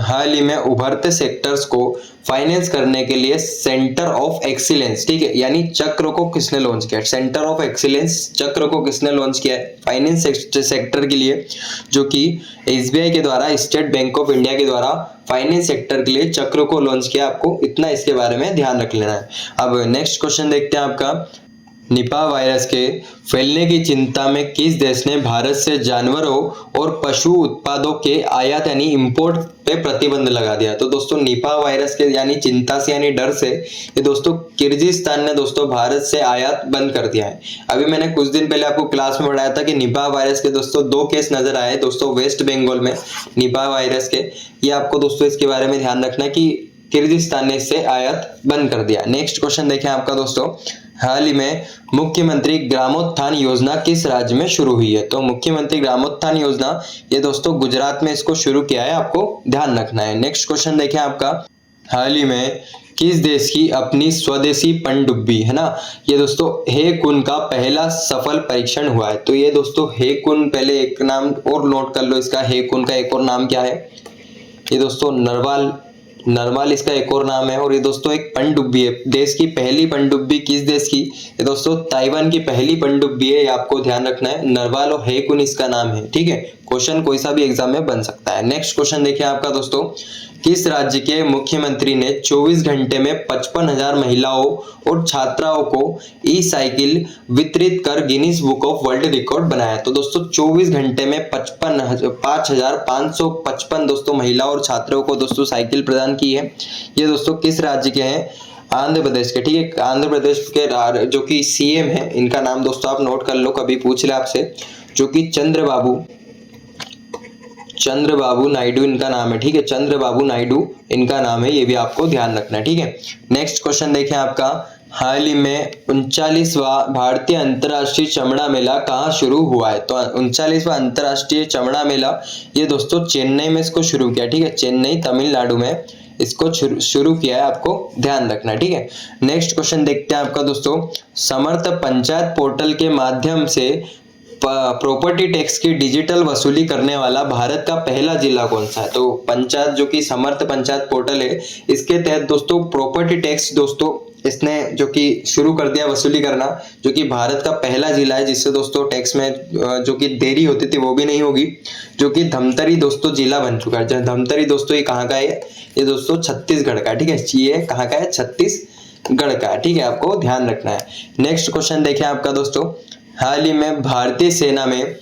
हाल ही में उभरते सेक्टर्स को फाइनेंस करने के लिए सेंटर ऑफ एक्सीलेंस, ठीक है, यानी चक्र को किसने लॉन्च किया? सेंटर ऑफ एक्सीलेंस चक्र को किसने लॉन्च किया है फाइनेंस सेक्टर के लिए? जो कि एसबीआई के द्वारा, स्टेट बैंक ऑफ इंडिया के द्वारा फाइनेंस सेक्टर के लिए चक्र को लॉन्च किया। आपको इतना इसके बारे में ध्यान रख लेना है। अब नेक्स्ट क्वेश्चन देखते हैं आपका, निपा वायरस के फैलने की चिंता में किस देश ने भारत से जानवरों और पशु उत्पादों के आयात यानी इंपोर्ट पे प्रतिबंध लगा दिया? तो दोस्तों निपा वायरस के यानी चिंता से यानी डर से ये दोस्तों किर्गिस्तान ने दोस्तों भारत से आयात बंद कर दिया है। अभी मैंने कुछ दिन पहले आपको क्लास में पढ़ाया था कि निपा वायरस के दोस्तों 2 केस नजर आए दोस्तों वेस्ट बंगाल में निपा वायरस के। ये आपको दोस्तों इसके बारे में ध्यान रखना है कि किर्गिस्तान ने इससे आयात बंद कर दिया। नेक्स्ट क्वेश्चन देखें आपका दोस्तों, हाल ही में मुख्यमंत्री ग्रामोत्थान योजना किस राज्य में शुरू हुई है? तो मुख्यमंत्री ग्रामोत्थान योजना ये दोस्तों गुजरात में इसको शुरू किया है, आपको ध्यान रखना है। नेक्स्ट क्वेश्चन देखें आपका, हाल ही में किस देश की अपनी स्वदेशी पनडुब्बी है ना, ये दोस्तों हे कुन का पहला सफल परीक्षण हुआ है? तो ये दोस्तों हे कुन, पहले एक नाम और नोट कर लो इसका, हे कुन का एक और नाम क्या है? ये दोस्तों नरवाल इसका एक और नाम है। और ये दोस्तों एक पनडुब्बी है। देश की पहली पनडुब्बी किस देश की? ये दोस्तों ताइवान की पहली पनडुब्बी है, ये आपको ध्यान रखना है। नरवाल और हेकुन इसका नाम है, ठीक है। क्वेश्चन कोई सा भी एग्जाम में बन सकता है। नेक्स्ट क्वेश्चन देखिए आपका दोस्तों, किस राज्य के मुख्यमंत्री ने 24 घंटे में 55,000 महिलाओं और छात्राओं को ई साइकिल वितरित कर Guinness book of world record बनाया? तो दोस्तों 24 घंटे में 5,555 दोस्तों महिलाओं और छात्रों को दोस्तों साइकिल प्रदान की है। ये दोस्तों किस राज्य के हैं? आंध्र प्रदेश के, ठीक है। आंध्र प्रदेश के जो कि सीएम है, इनका नाम दोस्तों आप नोट कर लो, कभी पूछ ले आपसे, जो कि चंद्रबाबू नायडू इनका नाम है, ठीक है। चंद्रबाबू नायडू इनका नाम है, ये भी आपको ध्यान रखना है, ठीक है। नेक्स्ट क्वेश्चन देखें आपका, हाल ही में 39वां भारतीय अंतर्राष्ट्रीय चमड़ा मेला कहाँ शुरू हुआ है? तो 39वां अंतर्राष्ट्रीय चमड़ा मेला ये दोस्तों चेन्नई में इसको शुरू किया, ठीक है। चेन्नई तमिलनाडु में इसको शुरू किया है, आपको ध्यान रखना है, ठीक है। नेक्स्ट क्वेश्चन देखते हैं आपका दोस्तों, समर्थ पंचायत पोर्टल के माध्यम से प्रॉपर्टी टैक्स की डिजिटल वसूली करने वाला भारत का पहला जिला कौन सा है? तो पंचायत जो कि समर्थ पंचायत पोर्टल है, इसके तहत दोस्तों प्रॉपर्टी टैक्स दोस्तों इसने जो कि शुरू कर दिया वसूली करना, जो कि भारत का पहला जिला है जिससे दोस्तों टैक्स में जो कि देरी होती थी वो भी नहीं होगी, जो कि धमतरी दोस्तों जिला बन चुका है। धमतरी दोस्तों ये कहाँ का है? ये दोस्तों छत्तीसगढ़ का, ठीक है। ये कहाँ का है? छत्तीसगढ़ का, ठीक है, आपको ध्यान रखना है। नेक्स्ट क्वेश्चन देखें आपका दोस्तों, हाल ही में भारतीय सेना में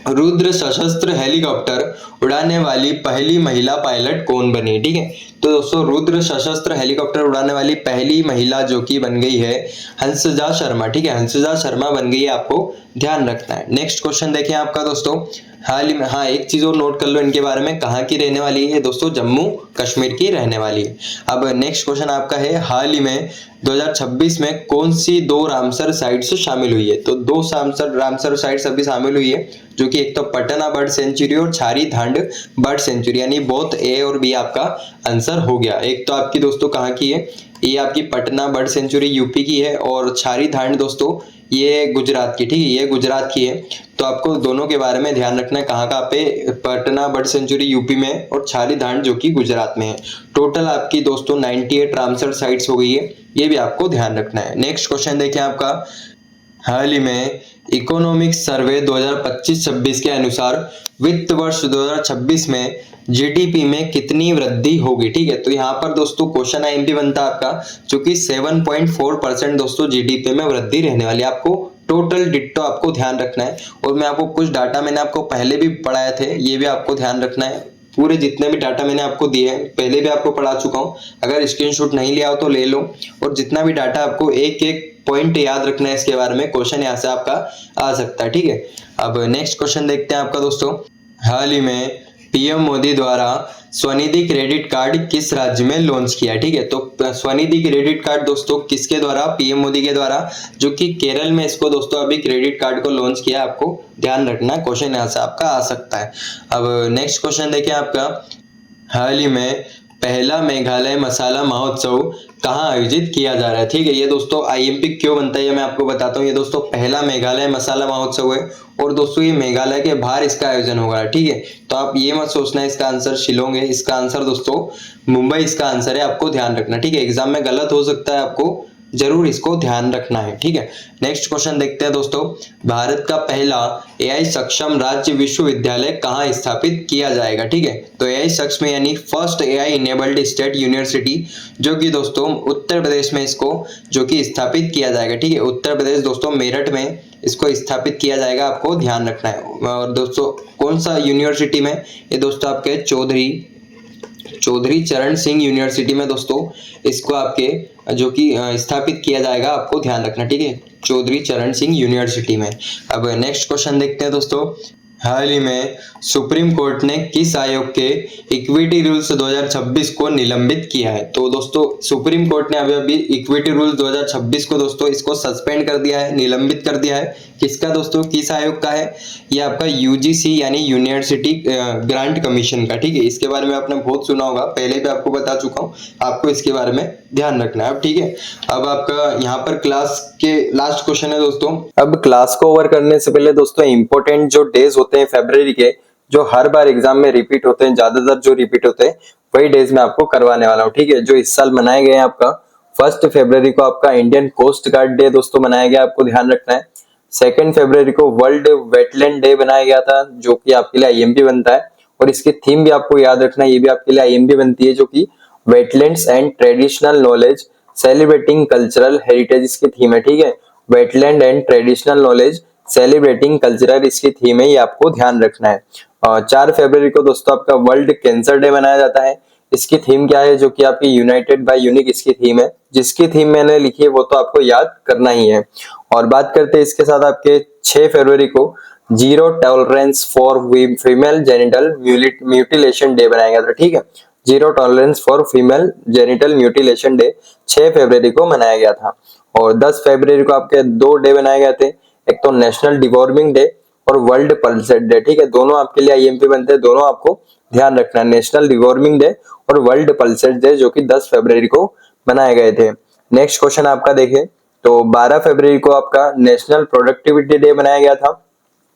रुद्र सशस्त्र हेलीकॉप्टर उड़ाने वाली पहली महिला पायलट कौन बनी? ठीक है, तो दोस्तों रुद्र सशस्त्र हेलीकॉप्टर उड़ाने वाली पहली महिला जो कि बन गई है हंसजा शर्मा, ठीक है, हंसजा शर्मा बन गई है, आपको ध्यान रखना है। नेक्स्ट क्वेश्चन देखिए आपका दोस्तों, हाल ही में, हाँ एक चीज और नोट कर लो इनके बारे में, कहाँ की रहने वाली है दोस्तों? जम्मू कश्मीर की रहने वाली है। अब नेक्स्ट क्वेश्चन आपका है, हाल ही में 2026 में कौन सी 2 रामसर साइट्स शामिल हुई है? तो 2 रामसर साइट्स अभी शामिल हुई है, जो कि एक तो पटना बर्ड सेंचुरी और छारी धांड बर्ड सेंचुरी, यानी बोथ ए और बी आपका आंसर हो गया। एक तो आपकी दोस्तों कहाँ की है, ये आपकी पटना बर्ड सेंचुरी यूपी की है, और छारी धांड दोस्तों ये गुजरात की, ठीक है, ये गुजरात की है। तो आपको दोनों के बारे में ध्यान रखना है, कहाँ कहाँ पे, पटना बर्ड सेंचुरी यूपी में और छारी धांड जो कि गुजरात में है। टोटल आपकी दोस्तों 98 रामसर साइट्स हो गई है, ये भी आपको ध्यान रखना है। नेक्स्ट क्वेश्चन देखिए आपका, हाल ही में इकोनॉमिक्स सर्वे 2025-26 के अनुसार वित्त वर्ष 2026 में जीडीपी में कितनी वृद्धि होगी? ठीक है, तो यहाँ पर दोस्तों क्वेश्चन आईएमपी बनता है आपका, जो कि 7.4% दोस्तों जीडीपी में वृद्धि रहने वाली है। आपको टोटल डिट्टो आपको ध्यान रखना है, और मैं आपको कुछ डाटा मैंने आपको पहले भी पढ़ाए थे, ये भी आपको ध्यान रखना है। पूरे जितने भी डाटा मैंने आपको दिए हैं पहले भी आपको पढ़ा चुका हूँ, अगर स्क्रीनशॉट नहीं लिया हो तो ले लो, और जितना भी डाटा आपको एक एक पॉइंट याद रखना है इसके बारे में, क्वेश्चन यहाँ से आपका आ सकता है, ठीक है। अब नेक्स्ट क्वेश्चन देखते हैं आपका दोस्तों। हाल ही में पीएम मोदी द्वारा स्वनिधि क्रेडिट कार्ड किस राज्य में लॉन्च किया, ठीक है। तो स्वनिधि क्रेडिट कार्ड दोस्तों किसके द्वारा, पीएम मोदी के द्वारा, जो कि केरल में इसको दोस्तों अभी क्रेडिट कार्ड को लॉन्च किया, आपको ध्यान रखना है, क्वेश्चन यहाँ से आपका आ सकता है। अब नेक्स्ट क्वेश्चन देखिए आपका। हाल ही में पहला मेघालय मसाला महोत्सव कहाँ आयोजित किया जा रहा है, ठीक है। ये दोस्तों आईएमपी क्यों बनता है ये मैं आपको बताता हूँ। ये दोस्तों पहला मेघालय मसाला महोत्सव है, और दोस्तों ये मेघालय के बाहर इसका आयोजन होगा, ठीक है। तो आप ये मत सोचना इसका आंसर शिलोंग है, इसका आंसर दोस्तों मुंबई इसका आंसर है, आपको ध्यान रखना, ठीक है। एग्जाम में गलत हो सकता है, आपको जरूर इसको ध्यान रखना है, ठीक है। नेक्स्ट क्वेश्चन देखते हैं दोस्तों। भारत का पहला एआई सक्षम राज्य विश्वविद्यालय कहाँ स्थापित किया जाएगा, ठीक है। तो एआई सक्षम यानी first AI enabled state university, जो कि दोस्तों उत्तर प्रदेश में इसको जो कि स्थापित किया जाएगा, ठीक है। उत्तर प्रदेश दोस्तों मेरठ में इसको स्थापित किया जाएगा, आपको ध्यान रखना है। और दोस्तों कौन सा यूनिवर्सिटी में, ये दोस्तों आपके चौधरी चरण सिंह यूनिवर्सिटी में दोस्तों इसको आपके जो कि स्थापित किया जाएगा, आपको ध्यान रखना, ठीक है, चौधरी चरण सिंह यूनिवर्सिटी में। अब नेक्स्ट क्वेश्चन देखते हैं दोस्तों। हाल ही में सुप्रीम कोर्ट ने किस आयोग के इक्विटी रूल्स 2026 को निलंबित किया है। तो दोस्तों सुप्रीम कोर्ट ने अभी इक्विटी रूल्स 2026 को दोस्तों इसको सस्पेंड कर दिया है, निलंबित कर दिया है। किसका दोस्तों, किस आयोग का है, ये आपका यूजीसी यानी यूनिवर्सिटी ग्रांट कमीशन का, ठीक है। इसके बारे में आपने बहुत सुना होगा, पहले भी आपको बता चुका हूँ, आपको इसके बारे में ध्यान रखना है, ठीक है। अब आपका यहाँ पर क्लास के लास्ट क्वेश्चन है दोस्तों। अब क्लास को ओवर करने से पहले दोस्तों इंपॉर्टेंट जो डेज होते हैं फरवरी के, जो हर बार एग्जाम में रिपीट होते हैं, ज्यादातर जो रिपीट होते हैं वही डेज में आपको करवाने वाला हूँ, ठीक है। जो इस साल मनाए गए हैं, आपका 1 फरवरी को आपका इंडियन कोस्ट गार्ड डे दोस्तों मनाया गया, आपको ध्यान रखना है। 2 फरवरी को वर्ल्ड वेटलैंड डे बनाया गया था, जो कि आपके लिए आईएमपी बनता है, और इसकी थीम भी आपको याद रखना है, ये भी आपके लिए आईएमपी बनती है, जो कि wetlands and traditional knowledge celebrating cultural heritage इसकी थीम है, ठीक है। Wetland and traditional knowledge celebrating cultural इसकी थीम है, ये आपको ध्यान रखना है। 4 फरवरी को दोस्तों आपका वर्ल्ड कैंसर डे मनाया जाता है, इसकी थीम क्या है, जो कि आपकी यूनाइटेड बाय यूनिक इसकी थीम है, जिसकी थीम मैंने लिखी है वो तो आपको याद करना ही है। और बात करते हैं इसके साथ आपके 6 फरवरी को zero tolerance for female genital mutilation day बनाया गया था, ठीक है। Zero tolerance for female genital mutilation day 6 फरवरी को मनाया गया था। और 10 फरवरी को आपके 2 डे बनाए गए थे, एक तो नेशनल डिवॉर्मिंग डे और वर्ल्ड पल्सेट डे, ठीक है। दोनों आपके लिए आईएमपी बनते हैं, दोनों आपको ध्यान रखना है, नेशनल डिवॉर्मिंग डे और वर्ल्ड पल्सेट डे, जो कि 10 फरवरी को बनाए गए थे। नेक्स्ट क्वेश्चन आपका देखें तो 12 फरवरी को आपका नेशनल प्रोडक्टिविटी डे बनाया गया था,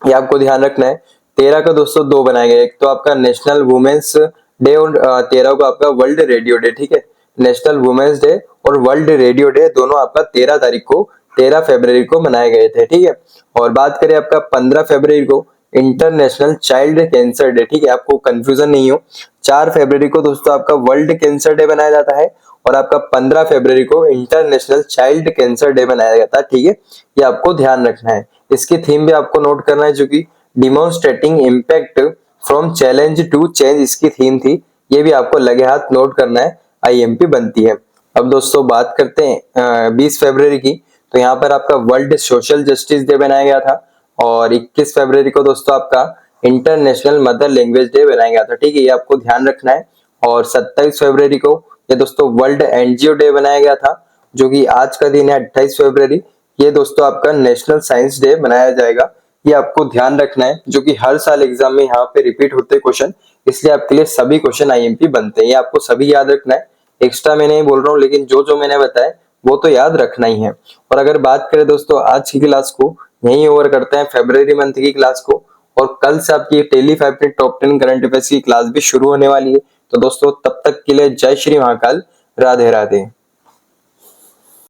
ये आपको ध्यान रखना है। 13 का दोस्तों 2 बनाए गए, एक तो आपका नेशनल वुमेन्स डे और 13 को आपका वर्ल्ड रेडियो डे, ठीक है। नेशनल वुमेन्स डे और वर्ल्ड रेडियो डे दोनों आपका 13 फरवरी को मनाए गए थे, ठीक है। और बात करें आपका 15 फरवरी को इंटरनेशनल चाइल्ड कैंसर डे, ठीक है, आपको कंफ्यूजन नहीं हो। 4 फरवरी को दोस्तों आपका वर्ल्ड कैंसर डे बनाया जाता है, और आपका 15 फरवरी को इंटरनेशनल चाइल्ड कैंसर डे बनाया जाता है, ठीक है। ये आपको ध्यान रखना है। इसकी थीम भी आपको नोट करना है, जो कि demonstrating impact from challenge to change इसकी थीम थी, ये भी आपको लगे हाथ नोट करना है, आईएमपी बनती है। अब दोस्तों बात करते हैं 20 फरवरी की, तो यहाँ पर आपका वर्ल्ड सोशल जस्टिस डे बनाया गया था। और 21 फरवरी को दोस्तों आपका इंटरनेशनल मदर लैंग्वेज डे बनाया गया था, ठीक है, ये आपको ध्यान रखना है। और 27 फरवरी को ये दोस्तों वर्ल्ड एनजीओ डे बनाया गया था, जो कि आज का दिन है 28 फरवरी, ये दोस्तों आपका नेशनल साइंस डे बनाया जाएगा, ये आपको ध्यान रखना है, जो कि हर साल एग्जाम में यहाँ पे रिपीट होते क्वेश्चन, इसलिए आपके लिए सभी क्वेश्चन आईएमपी बनते हैं, ये आपको सभी याद रखना है। एक्स्ट्रा मैं नहीं बोल रहा हूँ, लेकिन जो जो मैंने बताया वो तो याद रखना ही है। और अगर बात करें दोस्तों आज की क्लास को यहीं ओवर करते हैं, फरवरी मंथ की क्लास को, और कल से आपकी daily 5 minute top 10 current affairs की क्लास भी शुरू होने वाली है। तो दोस्तों तब तक के लिए जय श्री महाकाल, राधे राधे।